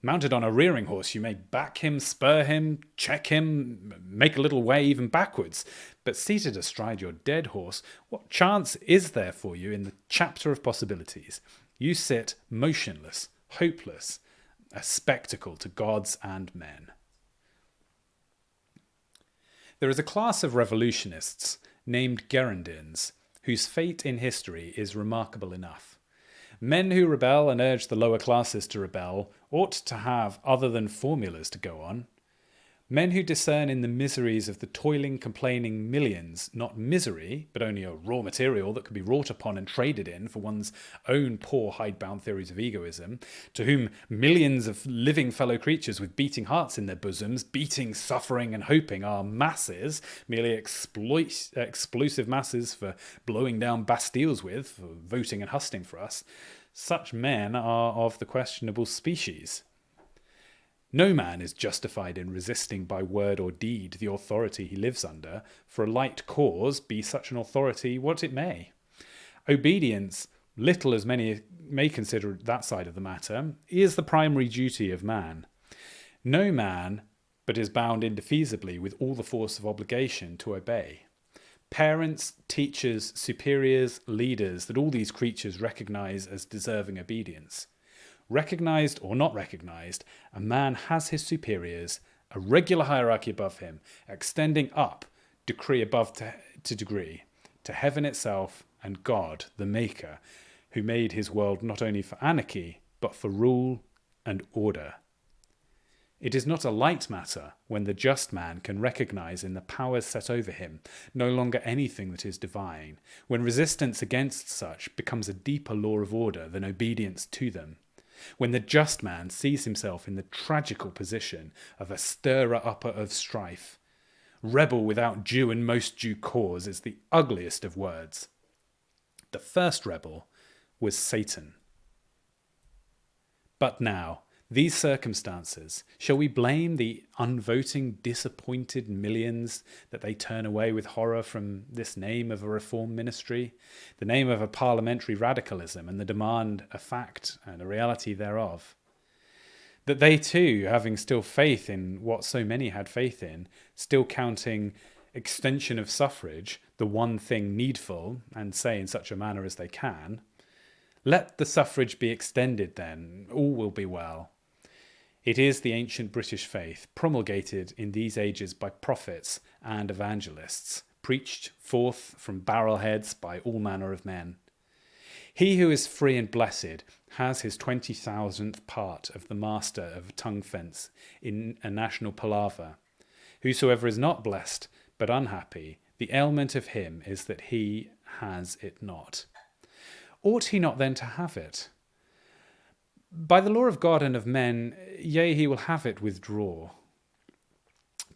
Mounted on a rearing horse, you may back him, spur him, check him, make a little way even backwards. But seated astride your dead horse, what chance is there for you in the chapter of possibilities? You sit motionless, hopeless, a spectacle to gods and men. There is a class of revolutionists named Girondins, whose fate in history is remarkable enough. Men who rebel and urge the lower classes to rebel ought to have other than formulas to go on. Men who discern in the miseries of the toiling, complaining millions not misery, but only a raw material that can be wrought upon and traded in for one's own poor hidebound theories of egoism, to whom millions of living fellow creatures with beating hearts in their bosoms, beating, suffering and hoping, are masses, merely explosive masses for blowing down Bastilles with, for voting and husting for us. Such men are of the questionable species. No man is justified in resisting by word or deed the authority he lives under, for a light cause, be such an authority what it may. Obedience, little as many may consider that side of the matter, is the primary duty of man. No man but is bound indefeasibly with all the force of obligation to obey. Parents, teachers, superiors, leaders, that all these creatures recognise as deserving obedience. Recognised or not recognised, a man has his superiors, a regular hierarchy above him, extending up, decree above to degree, to heaven itself and God, the Maker, who made his world not only for anarchy, but for rule and order. It is not a light matter when the just man can recognize in the powers set over him no longer anything that is divine, when resistance against such becomes a deeper law of order than obedience to them, when the just man sees himself in the tragical position of a stirrer-upper of strife. Rebel without due and most due cause is the ugliest of words. The first rebel was Satan. But now, these circumstances, shall we blame the unvoting, disappointed millions that they turn away with horror from this name of a reform ministry, the name of a parliamentary radicalism, and the demand a fact and a reality thereof? That they too, having still faith in what so many had faith in, still counting extension of suffrage the one thing needful, and say in such a manner as they can, let the suffrage be extended then, all will be well. It is the ancient British faith, promulgated in these ages by prophets and evangelists, preached forth from barrel-heads by all manner of men. He who is free and blessed has his 20,000th part of the master of a tongue fence in a national palaver. Whosoever is not blessed, but unhappy, the ailment of him is that he has it not. Ought he not then to have it? By the law of God and of men, yea, he will have it withdraw.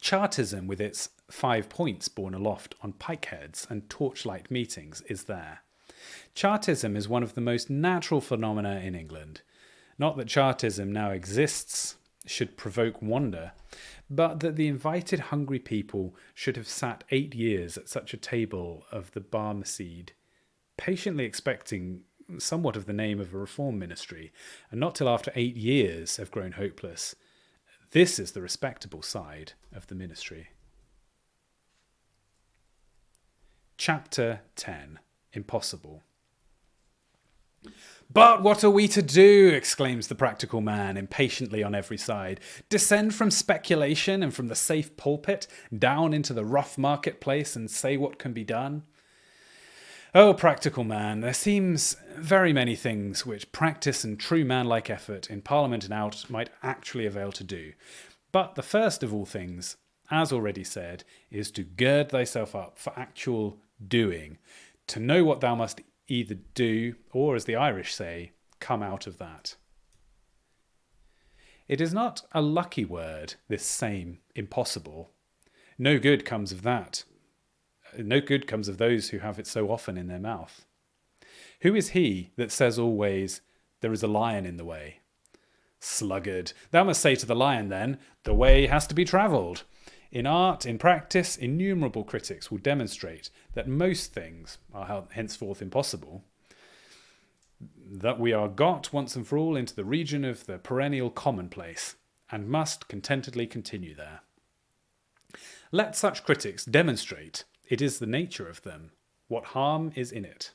Chartism, with its 5 points borne aloft on pike-heads and torchlight meetings, is there. Chartism is one of the most natural phenomena in England. Not that Chartism now exists should provoke wonder, but that the invited hungry people should have sat 8 years at such a table of the Barmecide, patiently expecting somewhat of the name of a reform ministry, and not till after 8 years have grown hopeless. This is the respectable side of the ministry. Chapter 10. Impossible. "But what are we to do?" exclaims the practical man impatiently on every side. "Descend from speculation and from the safe pulpit down into the rough marketplace and say what can be done? Oh, practical man, there seems very many things which practice and true manlike effort in Parliament and out might actually avail to do. But the first of all things, as already said, is to gird thyself up for actual doing, to know what thou must either do, or, as the Irish say, come out of that." It is not a lucky word, this same impossible. No good comes of that. No good comes of those who have it so often in their mouth. Who is he that says always, "There is a lion in the way"? Sluggard, thou must say to the lion then, "The way has to be travelled." In art, in practice, innumerable critics will demonstrate that most things are henceforth impossible, that we are got once and for all into the region of the perennial commonplace, and must contentedly continue there. Let such critics demonstrate it is the nature of them, what harm is in it.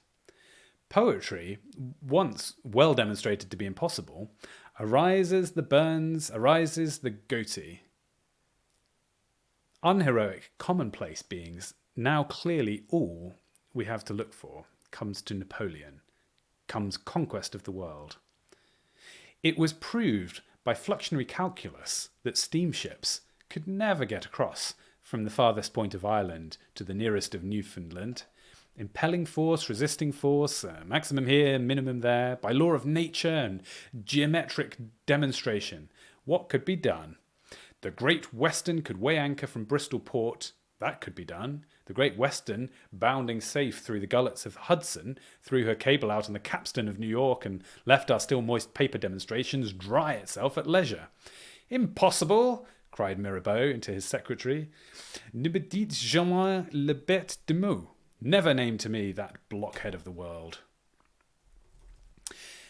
Poetry, once well demonstrated to be impossible, arises the Burns, arises the Goethe. Unheroic, commonplace beings, now clearly all we have to look for, comes to Napoleon, comes conquest of the world. It was proved by fluxionary calculus that steamships could never get across from the farthest point of Ireland to the nearest of Newfoundland. Impelling force, resisting force, maximum here, minimum there, by law of nature and geometric demonstration, what could be done? The Great Western could weigh anchor from Bristol port. That could be done. The Great Western, bounding safe through the gullets of the Hudson, threw her cable out on the capstan of New York and left our still moist paper demonstrations dry itself at leisure. "Impossible!" cried Mirabeau into his secretary. "Ne me dites jamais le bête de mot." Never name to me that blockhead of the world.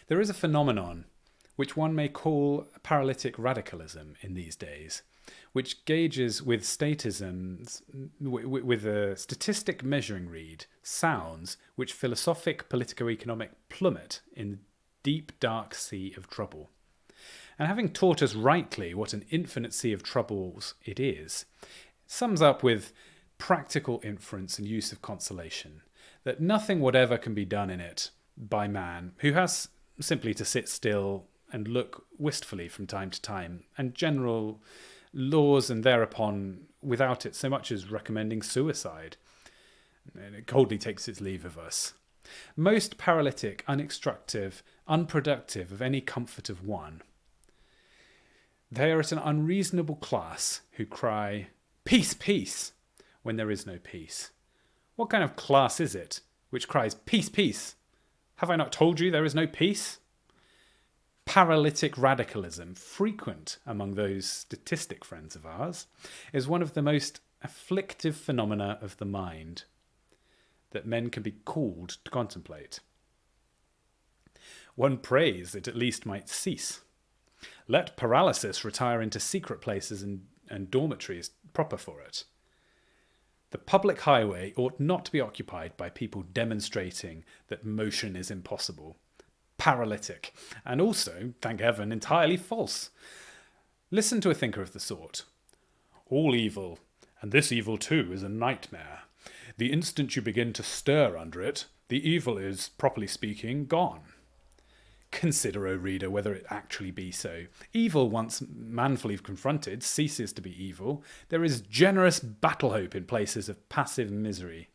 There is a phenomenon which one may call paralytic radicalism in these days, which gauges with statisms, with a statistic measuring reed, sounds which philosophic politico-economic plummet in the deep dark sea of trouble. And having taught us rightly what an infinite sea of troubles it is, sums up with practical inference and use of consolation, that nothing whatever can be done in it by man, who has simply to sit still and look wistfully from time to time, and general laws, and thereupon, without it so much as recommending suicide, and it coldly takes its leave of us. Most paralytic, unexstructive, unproductive of any comfort of one. They are at an unreasonable class who cry, "Peace, peace," when there is no peace. What kind of class is it which cries, "Peace, peace"? Have I not told you there is no peace? Paralytic radicalism, frequent among those statistic friends of ours, is one of the most afflictive phenomena of the mind that men can be called to contemplate. One prays it at least might cease. Let paralysis retire into secret places and dormitories proper for it. The public highway ought not to be occupied by people demonstrating that motion is impossible, paralytic, and also, thank heaven, entirely false. Listen to a thinker of the sort. All evil, and this evil too, is a nightmare. The instant you begin to stir under it, the evil is, properly speaking, gone. Consider, O reader, whether it actually be so. Evil, once manfully confronted, ceases to be evil. There is generous battle hope in places of passive misery.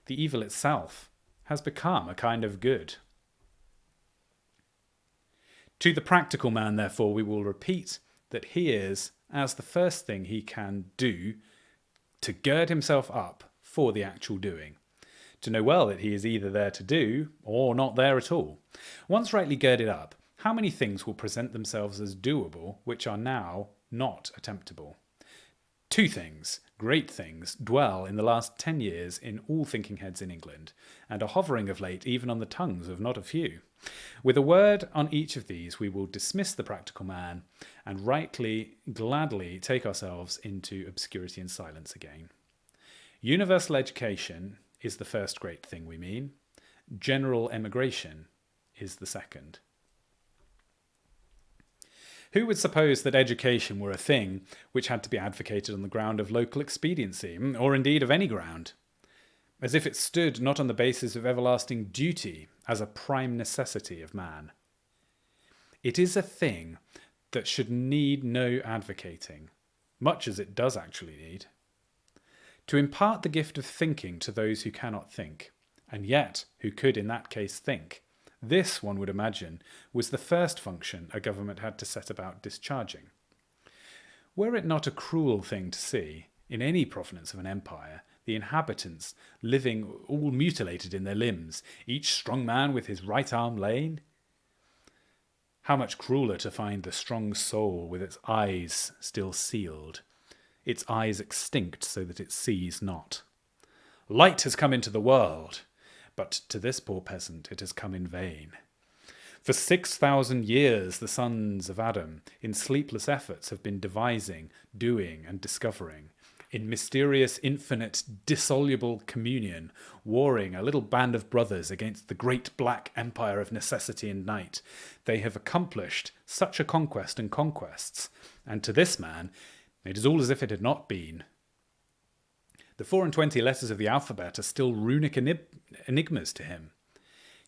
The evil itself has become a kind of good. To the practical man, therefore, we will repeat that he is, as the first thing he can do, to gird himself up for the actual doing. To know well that he is either there to do or not there at all. Once rightly girded up, how many things will present themselves as doable which are now not attemptable? 2 things, great things, dwell in the last 10 years in all thinking heads in England, and are hovering of late even on the tongues of not a few. With a word on each of these, we will dismiss the practical man and rightly, gladly take ourselves into obscurity and silence again. Universal education is the first great thing we mean. General emigration is the second. Who would suppose that education were a thing which had to be advocated on the ground of local expediency, or indeed of any ground? As if it stood not on the basis of everlasting duty as a prime necessity of man. It is a thing that should need no advocating, much as it does actually need. To impart the gift of thinking to those who cannot think, and yet who could in that case think, this, one would imagine, was the first function a government had to set about discharging. Were it not a cruel thing to see, in any province of an empire, the inhabitants living all mutilated in their limbs, each strong man with his right arm lame? How much crueller to find the strong soul with its eyes still sealed, its eyes extinct so that it sees not. Light has come into the world, but to this poor peasant it has come in vain. For 6,000 years the sons of Adam, in sleepless efforts, have been devising, doing, and discovering, in mysterious, infinite, dissoluble communion, warring a little band of brothers against the great black empire of necessity and night. They have accomplished such a conquest and conquests, and to this man it is all as if it had not been. The 24 letters of the alphabet are still runic enigmas to him.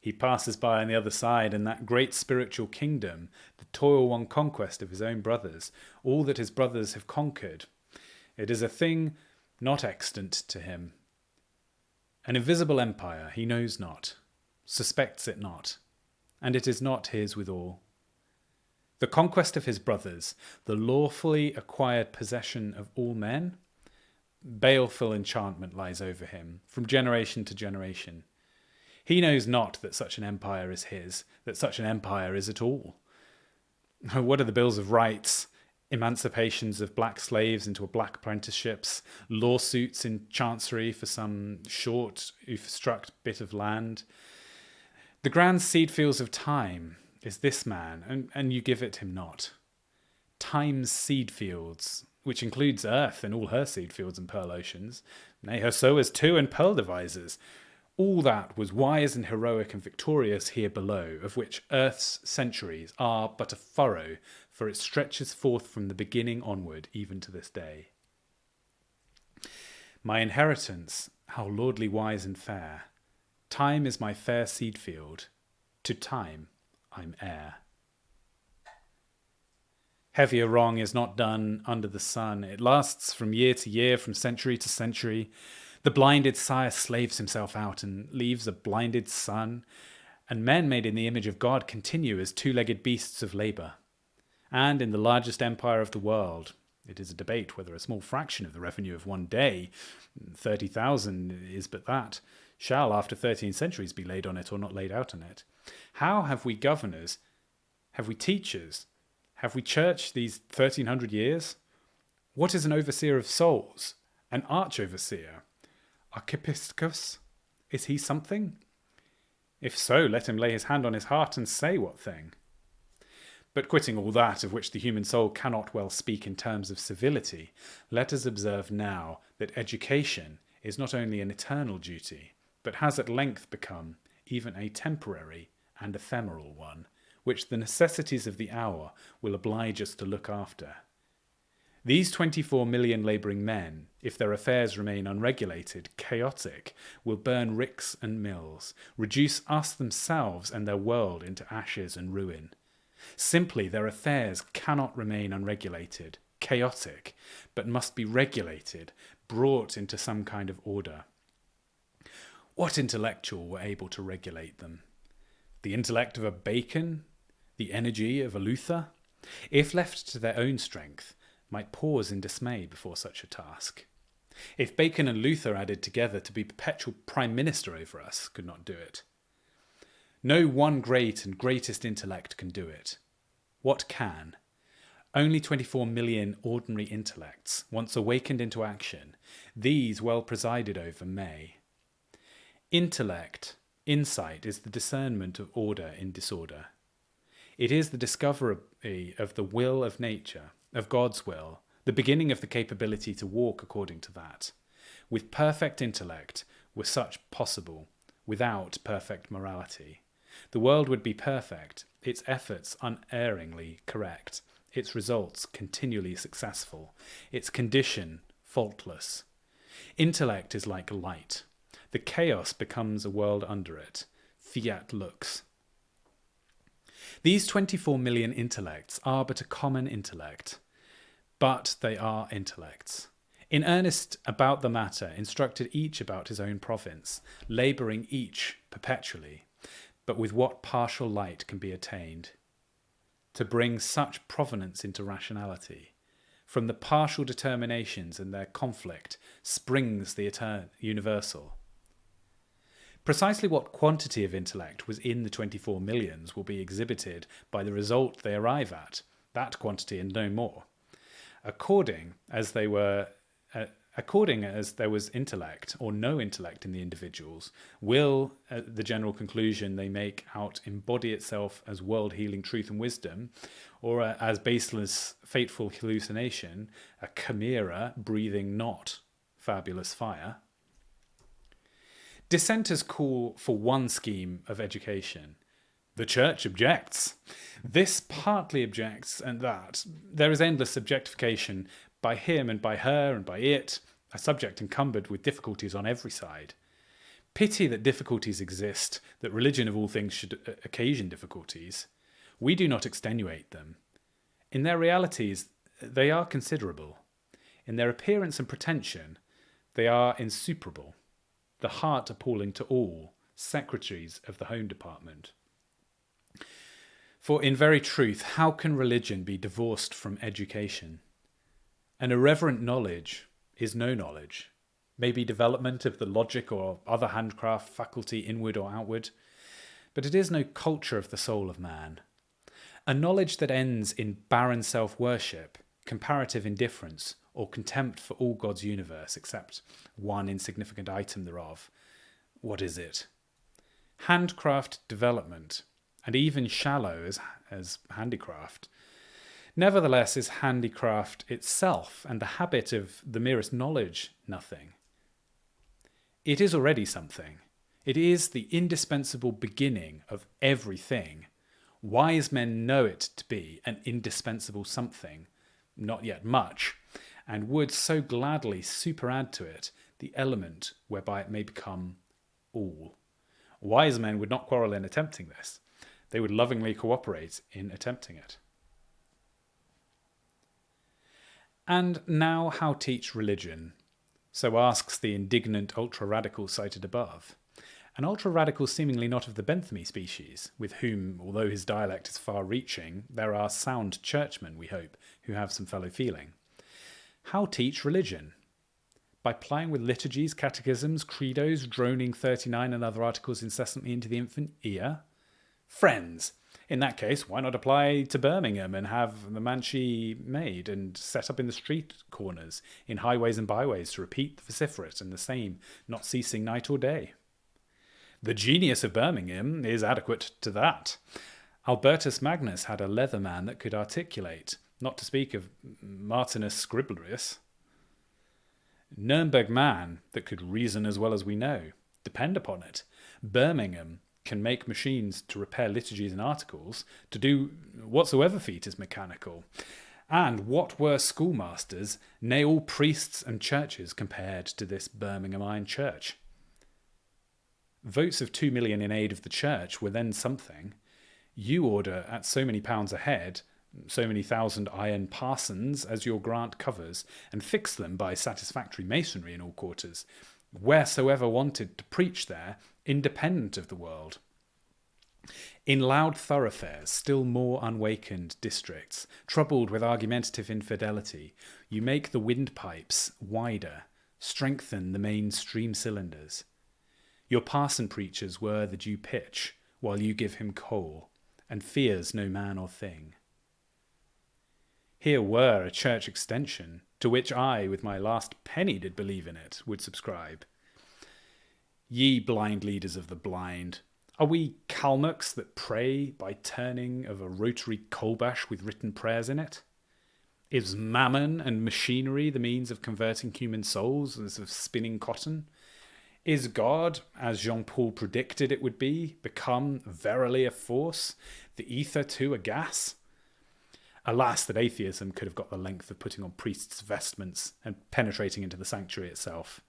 He passes by on the other side, and that great spiritual kingdom, the toil-won conquest of his own brothers, all that his brothers have conquered. It is a thing not extant to him. An invisible empire he knows not, suspects it not, and it is not his withal. The conquest of his brothers, the lawfully acquired possession of all men, baleful enchantment lies over him, from generation to generation. He knows not that such an empire is his, that such an empire is at all. What are the bills of rights, emancipations of black slaves into black apprenticeships, lawsuits in chancery for some short, oof-struck bit of land? The grand seed fields of time is this man, and you give it him not. Time's seed fields, which includes earth and all her seed fields and pearl oceans, nay, her sowers too and pearl devisers. All that was wise and heroic and victorious here below, of which earth's centuries are but a furrow, for it stretches forth from the beginning onward, even to this day. My inheritance, how lordly wise and fair. Time is my fair seed field. To time I'm heir. Heavier wrong is not done under the sun. It lasts from year to year, from century to century. The blinded sire slaves himself out and leaves a blinded son, and men made in the image of God continue as two-legged beasts of labour. And in the largest empire of the world, it is a debate whether a small fraction of the revenue of one day, 30,000 is but that, shall after 13 centuries be laid on it or not laid out on it. How have we governors, have we teachers, have we church these 1300 years? What is an overseer of souls? An arch-overseer? Archipiscus? Is he something? If so, let him lay his hand on his heart and say what thing. But quitting all that of which the human soul cannot well speak in terms of civility, let us observe now that education is not only an eternal duty, but has at length become even a temporary and ephemeral one, which the necessities of the hour will oblige us to look after. These 24 million labouring men, if their affairs remain unregulated, chaotic, will burn ricks and mills, reduce us themselves and their world into ashes and ruin. Simply, their affairs cannot remain unregulated, chaotic, but must be regulated, brought into some kind of order. What intellectual were able to regulate them? The intellect of a Bacon? The energy of a Luther? If left to their own strength, might pause in dismay before such a task. If Bacon and Luther added together to be perpetual prime minister over us, could not do it. No one great and greatest intellect can do it. What can? Only 24 million ordinary intellects, once awakened into action, these well presided over may. Intellect, insight, is the discernment of order in disorder. It is the discovery of the will of nature, of God's will, the beginning of the capability to walk according to that. With perfect intellect were such possible, without perfect morality. The world would be perfect, its efforts unerringly correct, its results continually successful, its condition faultless. Intellect is like light. The chaos becomes a world under it. Fiat lux. These 24 million intellects are but a common intellect, but they are intellects. In earnest about the matter, instructed each about his own province, labouring each perpetually, but with what partial light can be attained, to bring such provenance into rationality. From the partial determinations and their conflict springs the eternal universal. Precisely what quantity of intellect was in the 24 millions will be exhibited by the result they arrive at, that quantity and no more. According as there was intellect or no intellect in the individuals, will the general conclusion they make out embody itself as world-healing truth and wisdom, or as baseless, fateful hallucination, a chimera breathing not fabulous fire? Dissenters call for one scheme of education. The church objects. This partly objects, and that. There is endless objectification by him and by her and by it, a subject encumbered with difficulties on every side. Pity that difficulties exist, that religion of all things should occasion difficulties. We do not extenuate them. In their realities, they are considerable. In their appearance and pretension, they are insuperable. The heart appalling to all, secretaries of the Home Department. For in very truth, how can religion be divorced from education? An irreverent knowledge is no knowledge, maybe development of the logic or other handcraft faculty inward or outward, but it is no culture of the soul of man. A knowledge that ends in barren self-worship, comparative indifference, or contempt for all God's universe except one insignificant item thereof. What is it? Handcraft development, and even shallow as handicraft, nevertheless is handicraft itself, and the habit of the merest knowledge nothing. It is already something. It is the indispensable beginning of everything. Wise men know it to be an indispensable something, not yet much, and would so gladly superadd to it the element whereby it may become all. Wise men would not quarrel in attempting this. They would lovingly cooperate in attempting it. And now how teach religion? So asks the indignant ultra-radical cited above. An ultra-radical seemingly not of the Benthamy species, with whom, although his dialect is far-reaching, there are sound churchmen, we hope, who have some fellow feeling. How teach religion? By plying with liturgies, catechisms, credos, droning 39 and other articles incessantly into the infant ear? Friends! In that case, why not apply to Birmingham and have the Manchi made and set up in the street corners, in highways and byways, to repeat the vociferate and the same, not ceasing night or day? The genius of Birmingham is adequate to that. Albertus Magnus had a leather man that could articulate, not to speak of Martinus Scriblerius. Nuremberg man that could reason as well as we know. Depend upon it, Birmingham can make machines to repair liturgies and articles, to do whatsoever feat is mechanical. And what were schoolmasters, nay all priests and churches, compared to this Birmingham Iron Church? Votes of 2 million in aid of the church were then something. You order at so many pounds a head, so many thousand iron parsons as your grant covers, and fix them by satisfactory masonry in all quarters, wheresoever wanted to preach there, independent of the world. In loud thoroughfares, still more unawakened districts, troubled with argumentative infidelity, you make the windpipes wider, strengthen the main stream cylinders. Your parson preachers were the due pitch, while you give him coal, and fears no man or thing. Here were a church extension, to which I, with my last penny did believe in it, would subscribe. Ye blind leaders of the blind, are we Kalmucks that pray by turning of a rotary colbash with written prayers in it? Is mammon and machinery the means of converting human souls as of spinning cotton? Is God, as Jean-Paul predicted it would be, become verily a force, the ether too a gas? Alas, that atheism could have got the length of putting on priests' vestments and penetrating into the sanctuary itself.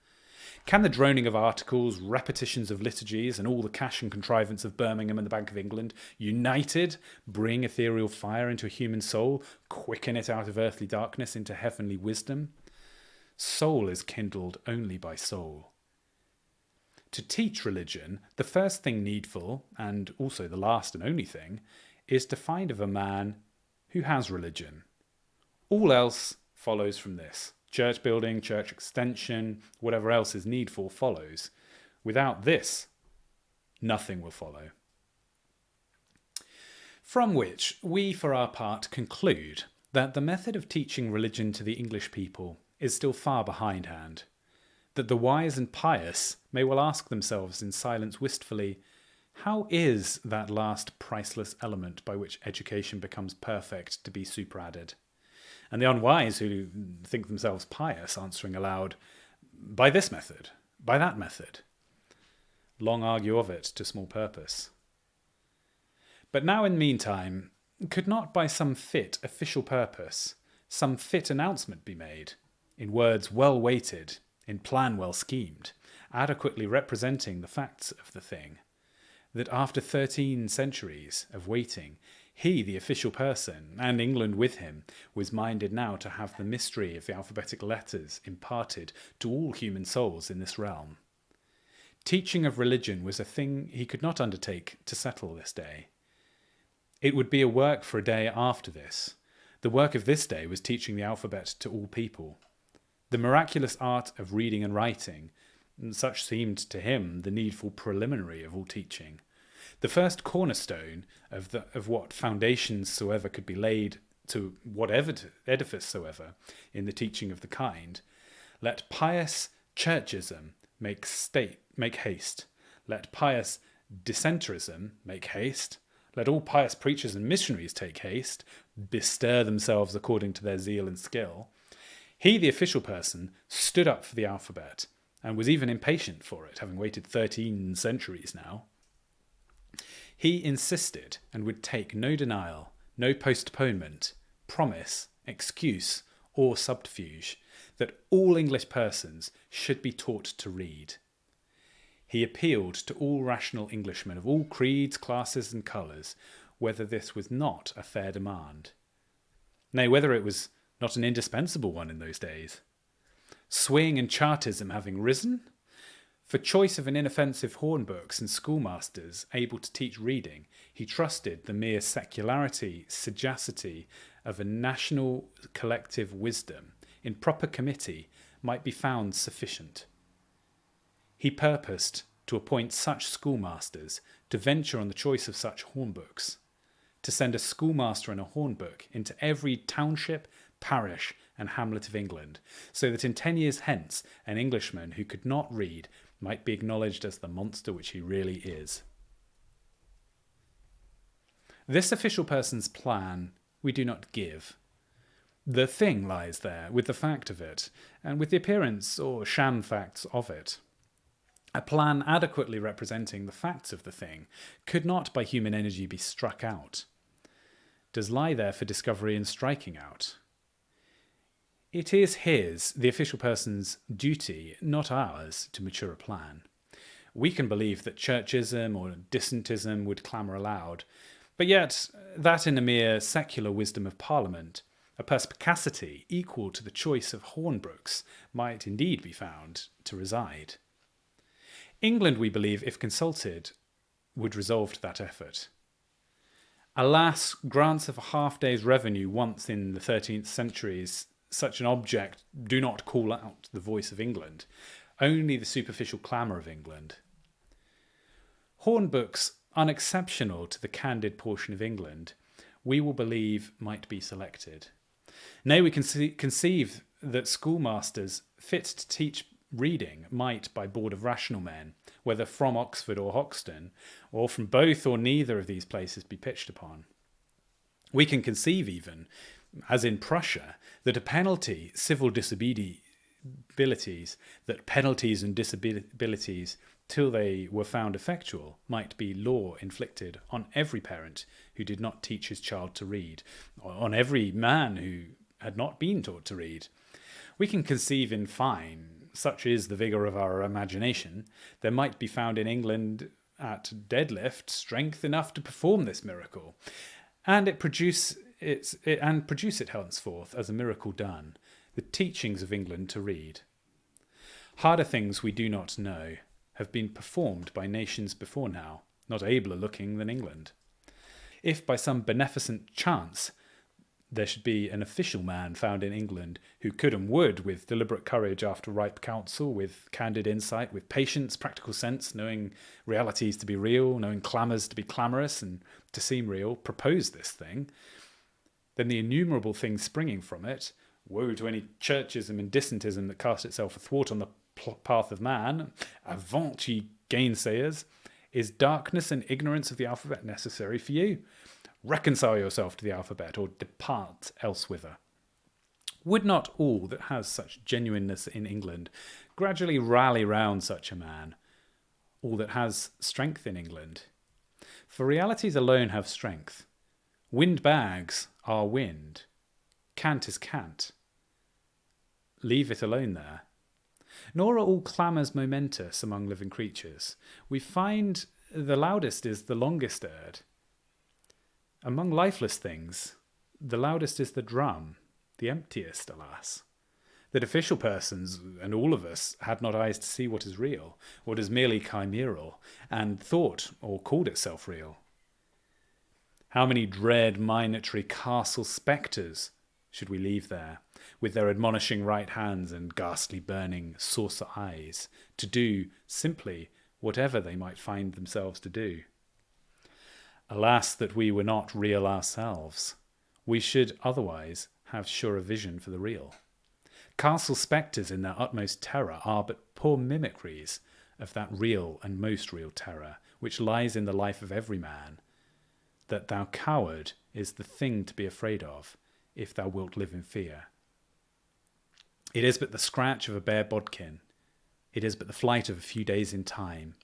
Can the droning of articles, repetitions of liturgies, and all the cash and contrivance of Birmingham and the Bank of England, united, bring ethereal fire into a human soul, quicken it out of earthly darkness into heavenly wisdom? Soul is kindled only by soul. To teach religion, the first thing needful, and also the last and only thing, is to find of a man who has religion. All else follows from this. Church building, church extension, whatever else is needful follows. Without this, nothing will follow. From which we, for our part, conclude that the method of teaching religion to the English people is still far behindhand, that the wise and pious may well ask themselves in silence wistfully, how is that last priceless element by which education becomes perfect to be superadded? And the unwise who think themselves pious answering aloud, by this method, by that method. Long argue of it to small purpose. But now in meantime, could not by some fit official purpose, some fit announcement be made, in words well weighted, in plan well schemed, adequately representing the facts of the thing, that after 13 centuries of waiting, he, the official person, and England with him, was minded now to have the mystery of the alphabetic letters imparted to all human souls in this realm. Teaching of religion was a thing he could not undertake to settle this day. It would be a work for a day after this. The work of this day was teaching the alphabet to all people. The miraculous art of reading and writing, such seemed to him the needful preliminary of all teaching. The first cornerstone of what foundations soever could be laid to whatever edifice soever in the teaching of the kind, let pious Chartism make haste. Let pious Dissenterism make haste. Let all pious preachers and missionaries take haste, bestir themselves according to their zeal and skill. He, the official person, stood up for the alphabet, and was even impatient for it, having waited 13 centuries now. He insisted and would take no denial, no postponement, promise, excuse, or subterfuge, that all English persons should be taught to read. He appealed to all rational Englishmen of all creeds, classes, and colours, whether this was not a fair demand. Nay, whether it was not an indispensable one in those days. Swing and Chartism having risen, for choice of an inoffensive hornbooks and schoolmasters able to teach reading, he trusted the mere secularity, sagacity of a national collective wisdom in proper committee might be found sufficient. He purposed to appoint such schoolmasters, to venture on the choice of such hornbooks, to send a schoolmaster and a hornbook into every township, parish and hamlet of England, so that in 10 years hence an Englishman who could not read might be acknowledged as the monster which he really is. This official person's plan we do not give. The thing lies there, with the fact of it, and with the appearance or sham facts of it. A plan adequately representing the facts of the thing could not by human energy be struck out. Does lie there for discovery and striking out. It is his, the official person's, duty, not ours, to mature a plan. We can believe that Chartism or Dissentism would clamour aloud, but yet that in a mere secular wisdom of Parliament, a perspicacity equal to the choice of hornbooks might indeed be found to reside. England, we believe, if consulted, would resolve to that effort. Alas, grants of a half-day's revenue once in the 13th century's such an object do not call out the voice of England, only the superficial clamour of England. Hornbooks, unexceptional to the candid portion of England, we will believe might be selected. Nay, we can conceive that schoolmasters fit to teach reading might, by board of rational men, whether from Oxford or Hoxton, or from both or neither of these places, be pitched upon. We can conceive even, as in Prussia, that a penalty, civil disabilities, that penalties and disabilities, till they were found effectual, might be law inflicted on every parent who did not teach his child to read, or on every man who had not been taught to read. We can conceive, in fine, such is the vigour of our imagination, there might be found in England at deadlift strength enough to perform this miracle, and produce it henceforth as a miracle done, the teachings of England to read. Harder things we do not know have been performed by nations before now, not abler looking than England. If by some beneficent chance there should be an official man found in England who could and would, with deliberate courage after ripe counsel, with candid insight, with patience, practical sense, knowing realities to be real, knowing clamours to be clamorous and to seem real, propose this thing, then the innumerable things springing from it, woe to any Chartism and Dissentism that cast itself athwart on the path of man, avaunt ye gainsayers, is darkness and ignorance of the alphabet necessary for you? Reconcile yourself to the alphabet, or depart elsewhither. Would not all that has such genuineness in England gradually rally round such a man, all that has strength in England? For realities alone have strength. Windbags are wind. Cant is cant. Leave it alone there. Nor are all clamours momentous among living creatures. We find the loudest is the longest erred. Among lifeless things, the loudest is the drum, the emptiest, alas. That official persons, and all of us, had not eyes to see what is real, what is merely chimeral, and thought or called itself real. How many dread minatory castle spectres should we leave there, with their admonishing right hands and ghastly burning saucer eyes, to do simply whatever they might find themselves to do? Alas, that we were not real ourselves. We should otherwise have surer vision for the real. Castle spectres in their utmost terror are but poor mimicries of that real and most real terror which lies in the life of every man, that thou coward is the thing to be afraid of, if thou wilt live in fear. It is but the scratch of a bare bodkin. It is but the flight of a few days in time.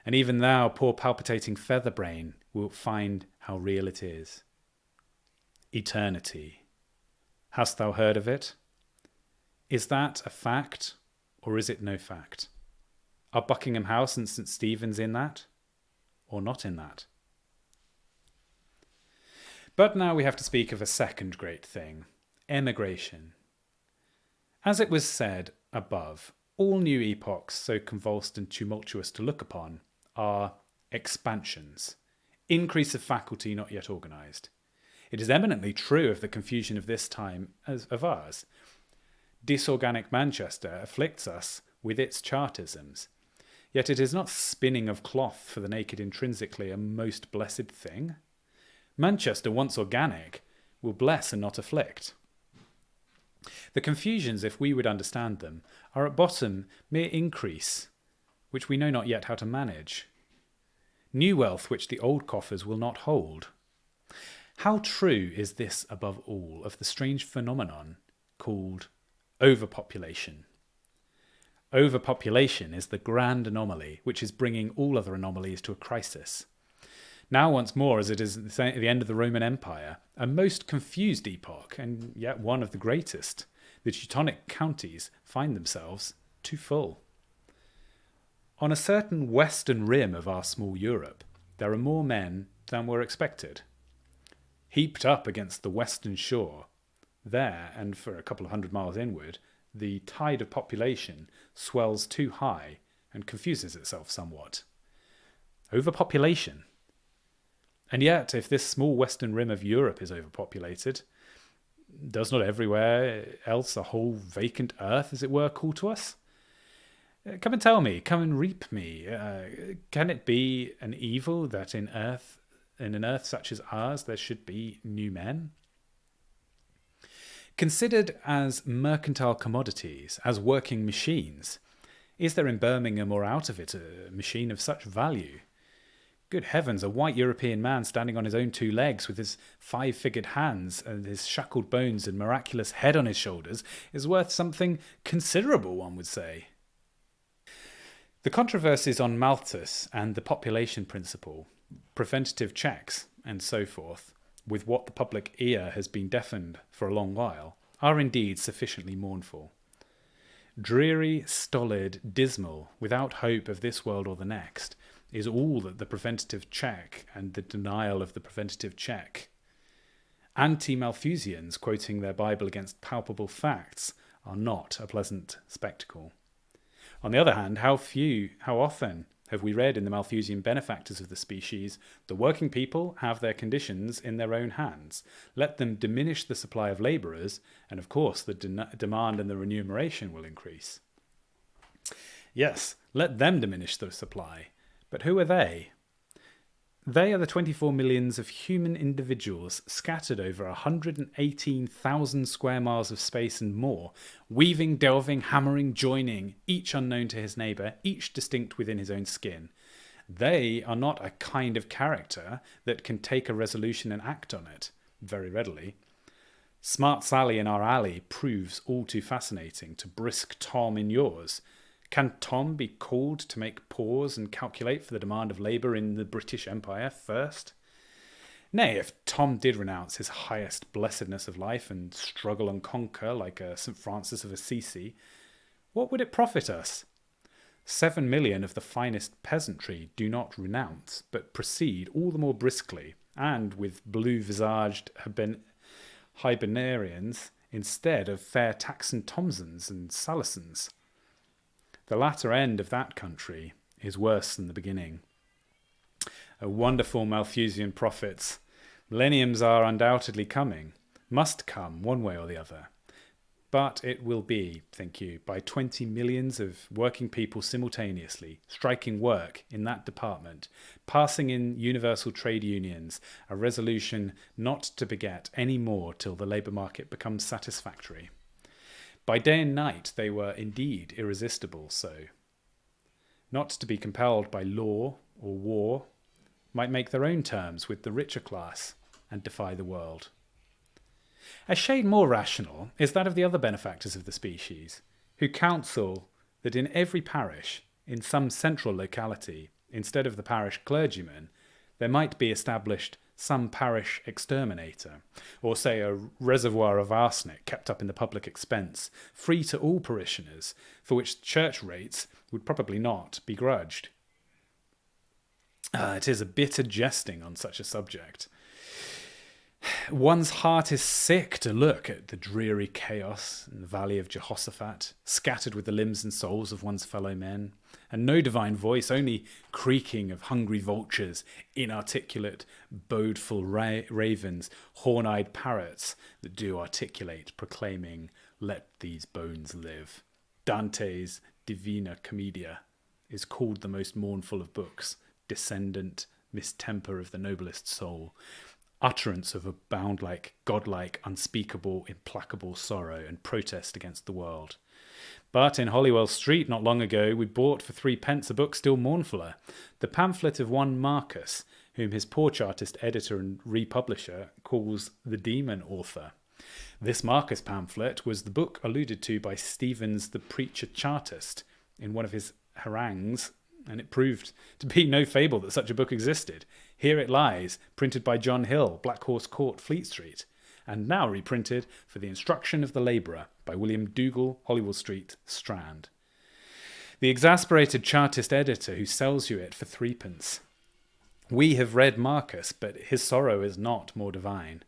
And even thou, poor palpitating feather brain, wilt find how real it is. Eternity. Hast thou heard of it? Is that a fact, or is it no fact? Are Buckingham House and St. Stephen's in that, or not in that? But now we have to speak of a second great thing, Emigration. As it was said above, all new epochs, so convulsed and tumultuous to look upon, are expansions, increase of faculty not yet organised. It is eminently true of the confusion of this time as of ours. Disorganic Manchester afflicts us with its Chartisms, yet it is not spinning of cloth for the naked intrinsically a most blessed thing. Manchester, once organic, will bless and not afflict. The confusions, if we would understand them, are at bottom mere increase, which we know not yet how to manage. New wealth which the old coffers will not hold. How true is this above all of the strange phenomenon called overpopulation? Overpopulation is the grand anomaly which is bringing all other anomalies to a crisis. Now once more, as it is at the end of the Roman Empire, a most confused epoch, and yet one of the greatest, the Teutonic counties find themselves too full. On a certain western rim of our small Europe, there are more men than were expected. Heaped up against the western shore, there, and for a couple of 100 miles inward, the tide of population swells too high and confuses itself somewhat. Overpopulation. And yet, if this small western rim of Europe is overpopulated, does not everywhere else a whole vacant earth, as it were, call to us? Come and tell me, come and reap me. Can it be an evil that in an earth such as ours there should be new men? Considered as mercantile commodities, as working machines, is there in Birmingham or out of it a machine of such value? Good heavens, a white European man standing on his own two legs with his 5-figured hands and his shackled bones and miraculous head on his shoulders is worth something considerable, one would say. The controversies on Malthus and the population principle, preventative checks, and so forth, with what the public ear has been deafened for a long while, are indeed sufficiently mournful. Dreary, stolid, dismal, without hope of this world or the next, is all that the preventative check and the denial of the preventative check. Anti-Malthusians quoting their Bible against palpable facts are not a pleasant spectacle. On the other hand, how often have we read in the Malthusian benefactors of the species, the working people have their conditions in their own hands. Let them diminish the supply of labourers, and of course the demand and the remuneration will increase. Yes, let them diminish the supply. But who are they? They are the 24 millions of human individuals scattered over 118,000 square miles of space and more, weaving, delving, hammering, joining, each unknown to his neighbour, each distinct within his own skin. They are not a kind of character that can take a resolution and act on it very readily. Smart Sally in our alley proves all too fascinating to brisk Tom in yours. Can Tom be called to make pause and calculate for the demand of labour in the British Empire first? Nay, if Tom did renounce his highest blessedness of life and struggle and conquer like a St. Francis of Assisi, what would it profit us? 7 million of the finest peasantry do not renounce, but proceed all the more briskly, and with blue-visaged Hibernians instead of fair Taxon Thomsons and Salisons. The latter end of that country is worse than the beginning. O wonderful Malthusian prophets! Millenniums are undoubtedly coming, must come one way or the other. But it will be, think you, by 20 millions of working people simultaneously striking work in that department, passing in universal trade unions, a resolution not to beget any more till the labour market becomes satisfactory. By day and night they were indeed irresistible so. Not to be compelled by law or war, might make their own terms with the richer class and defy the world. A shade more rational is that of the other benefactors of the species, who counsel that in every parish, in some central locality, instead of the parish clergyman, there might be established some parish exterminator, or say a reservoir of arsenic kept up in the public expense, free to all parishioners, for which church rates would probably not be grudged. It is a bitter jesting on such a subject. One's heart is sick to look at the dreary chaos in the valley of Jehoshaphat, scattered with the limbs and souls of one's fellow men, and no divine voice, only creaking of hungry vultures, inarticulate, bodeful ravens, horn-eyed parrots that do articulate, proclaiming, "Let these bones live." Dante's Divina Commedia is called the most mournful of books, descendant, mistemper of the noblest soul, utterance of a bound-like, godlike, unspeakable, implacable sorrow and protest against the world. But in Holywell Street not long ago we bought for 3p a book still mournfuller, the pamphlet of one Marcus, whom his poor Chartist editor and republisher calls the demon author. This Marcus pamphlet was the book alluded to by Stevens the preacher Chartist in one of his harangues, and it proved to be no fable that such a book existed. Here it lies, printed by John Hill, Black Horse Court, Fleet Street, and now reprinted for the instruction of the labourer by William Dougal, Holywell Street, Strand. The exasperated Chartist editor who sells you it for 3p. We have read Marcus, but his sorrow is not more divine.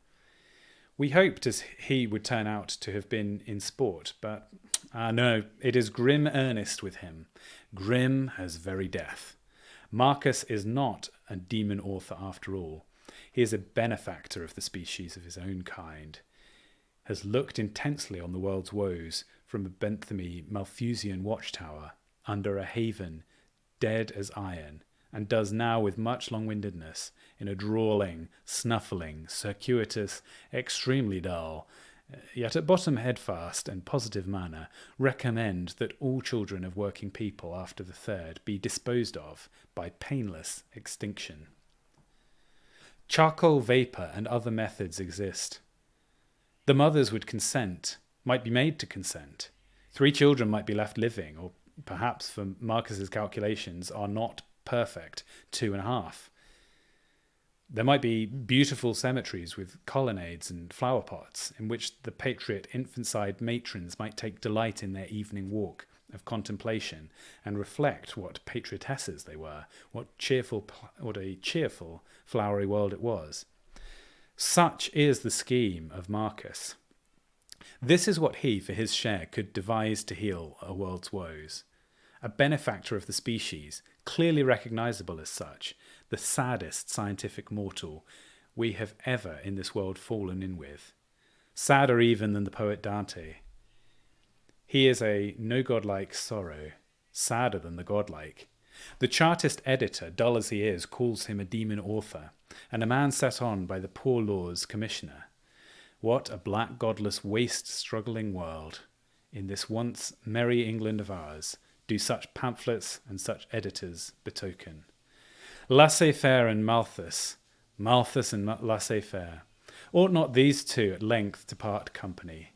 We hoped as he would turn out to have been in sport, but no, it is grim earnest with him, grim as very death. Marcus is not a demon author after all. He is a benefactor of the species of his own kind, has looked intensely on the world's woes from a Benthamy Malthusian watchtower under a haven dead as iron, and does now with much long-windedness, in a drawling, snuffling, circuitous, extremely dull, yet at bottom headfast and positive manner, recommend that all children of working people after the third be disposed of by painless extinction. Charcoal vapour and other methods exist. The mothers would consent, might be made to consent. 3 children might be left living, or perhaps, for Marcus's calculations, are not perfect, 2.5. There might be beautiful cemeteries with colonnades and flower pots in which the patriot infanticide matrons might take delight in their evening walk of contemplation and reflect what patriotesses they were, what a cheerful, flowery world it was. Such is the scheme of Marcus. This is what he, for his share, could devise to heal a world's woes. A benefactor of the species, clearly recognisable as such, the saddest scientific mortal we have ever in this world fallen in with. Sadder even than the poet Dante. He is a no godlike sorrow, sadder than the godlike. The Chartist editor, dull as he is, calls him a demon author, and a man set on by the Poor Law's commissioner. What a black, godless, waste, struggling world, in this once merry England of ours, do such pamphlets and such editors betoken. Laissez-faire and Malthus and laissez-faire, ought not these two at length to part company?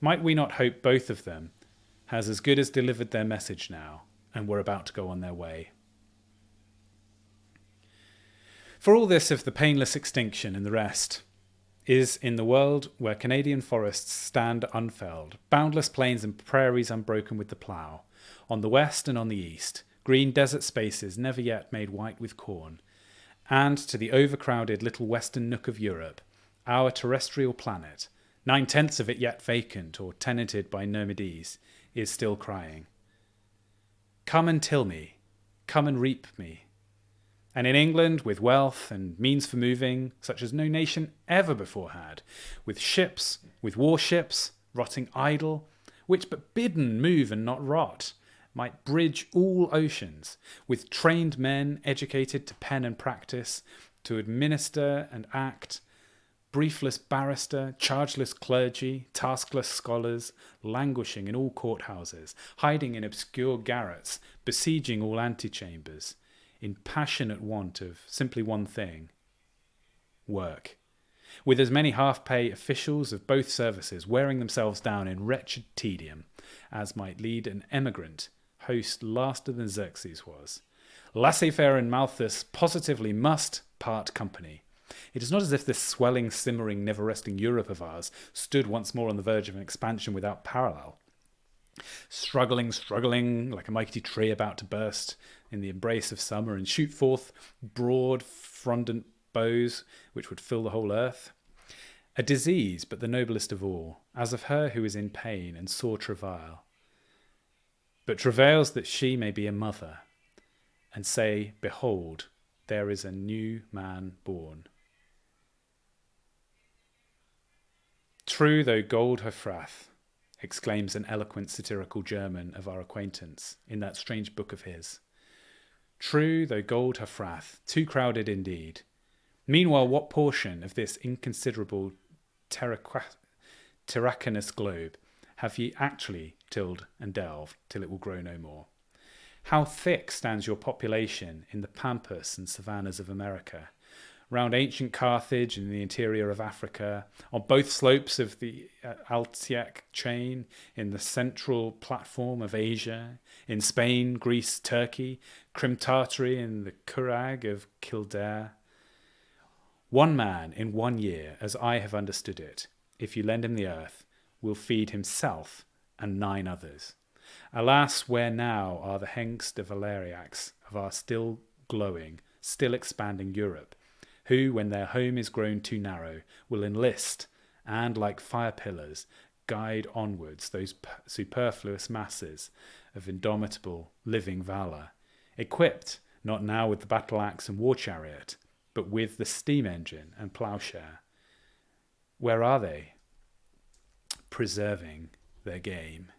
Might we not hope both of them has as good as delivered their message now, and were about to go on their way? For all this of the painless extinction and the rest is in the world where Canadian forests stand unfelled, boundless plains and prairies unbroken with the plough, on the west and on the east, green desert spaces never yet made white with corn, and to the overcrowded little western nook of Europe, our terrestrial planet, 9/10 of it yet vacant or tenanted by Nomedes, is still crying, "Come and till me, come and reap me." And in England, with wealth and means for moving, such as no nation ever before had, with ships, with warships, rotting idle, which but bidden move and not rot, might bridge all oceans, with trained men educated to pen and practice, to administer and act, briefless barrister, chargeless clergy, taskless scholars, languishing in all courthouses, hiding in obscure garrets, besieging all antechambers, in passionate want of simply one thing: work, with as many half-pay officials of both services wearing themselves down in wretched tedium as might lead an emigrant host laster than Xerxes was. Laissez-faire and Malthus positively must part company. It is not as if this swelling, simmering, never-resting Europe of ours stood once more on the verge of an expansion without parallel. Struggling, like a mighty tree about to burst in the embrace of summer and shoot forth broad, frondent bows which would fill the whole earth. A disease, but the noblest of all, as of her who is in pain and sore travail, but travails that she may be a mother, and say, Behold, there is a new man born. True though gold her frath, exclaims an eloquent satirical German of our acquaintance in that strange book of his. True though gold her frath, too crowded indeed. Meanwhile, what portion of this inconsiderable terraconous globe have ye actually tilled and delved till it will grow no more? How thick stands your population in the pampas and savannas of America, round ancient Carthage in the interior of Africa, on both slopes of the Altiac chain, in the central platform of Asia, in Spain, Greece, Turkey, Crim Tartary, in the Curragh of Kildare. One man in 1 year, as I have understood it, if you lend him the earth, will feed himself and 9 others. Alas, where now are the Hengst de Valeriacs of our still glowing, still expanding Europe, who, when their home is grown too narrow, will enlist, and, like fire pillars, guide onwards those superfluous masses of indomitable living valour, equipped not now with the battle axe and war chariot, but with the steam engine and ploughshare? Where are they? Preserving their game.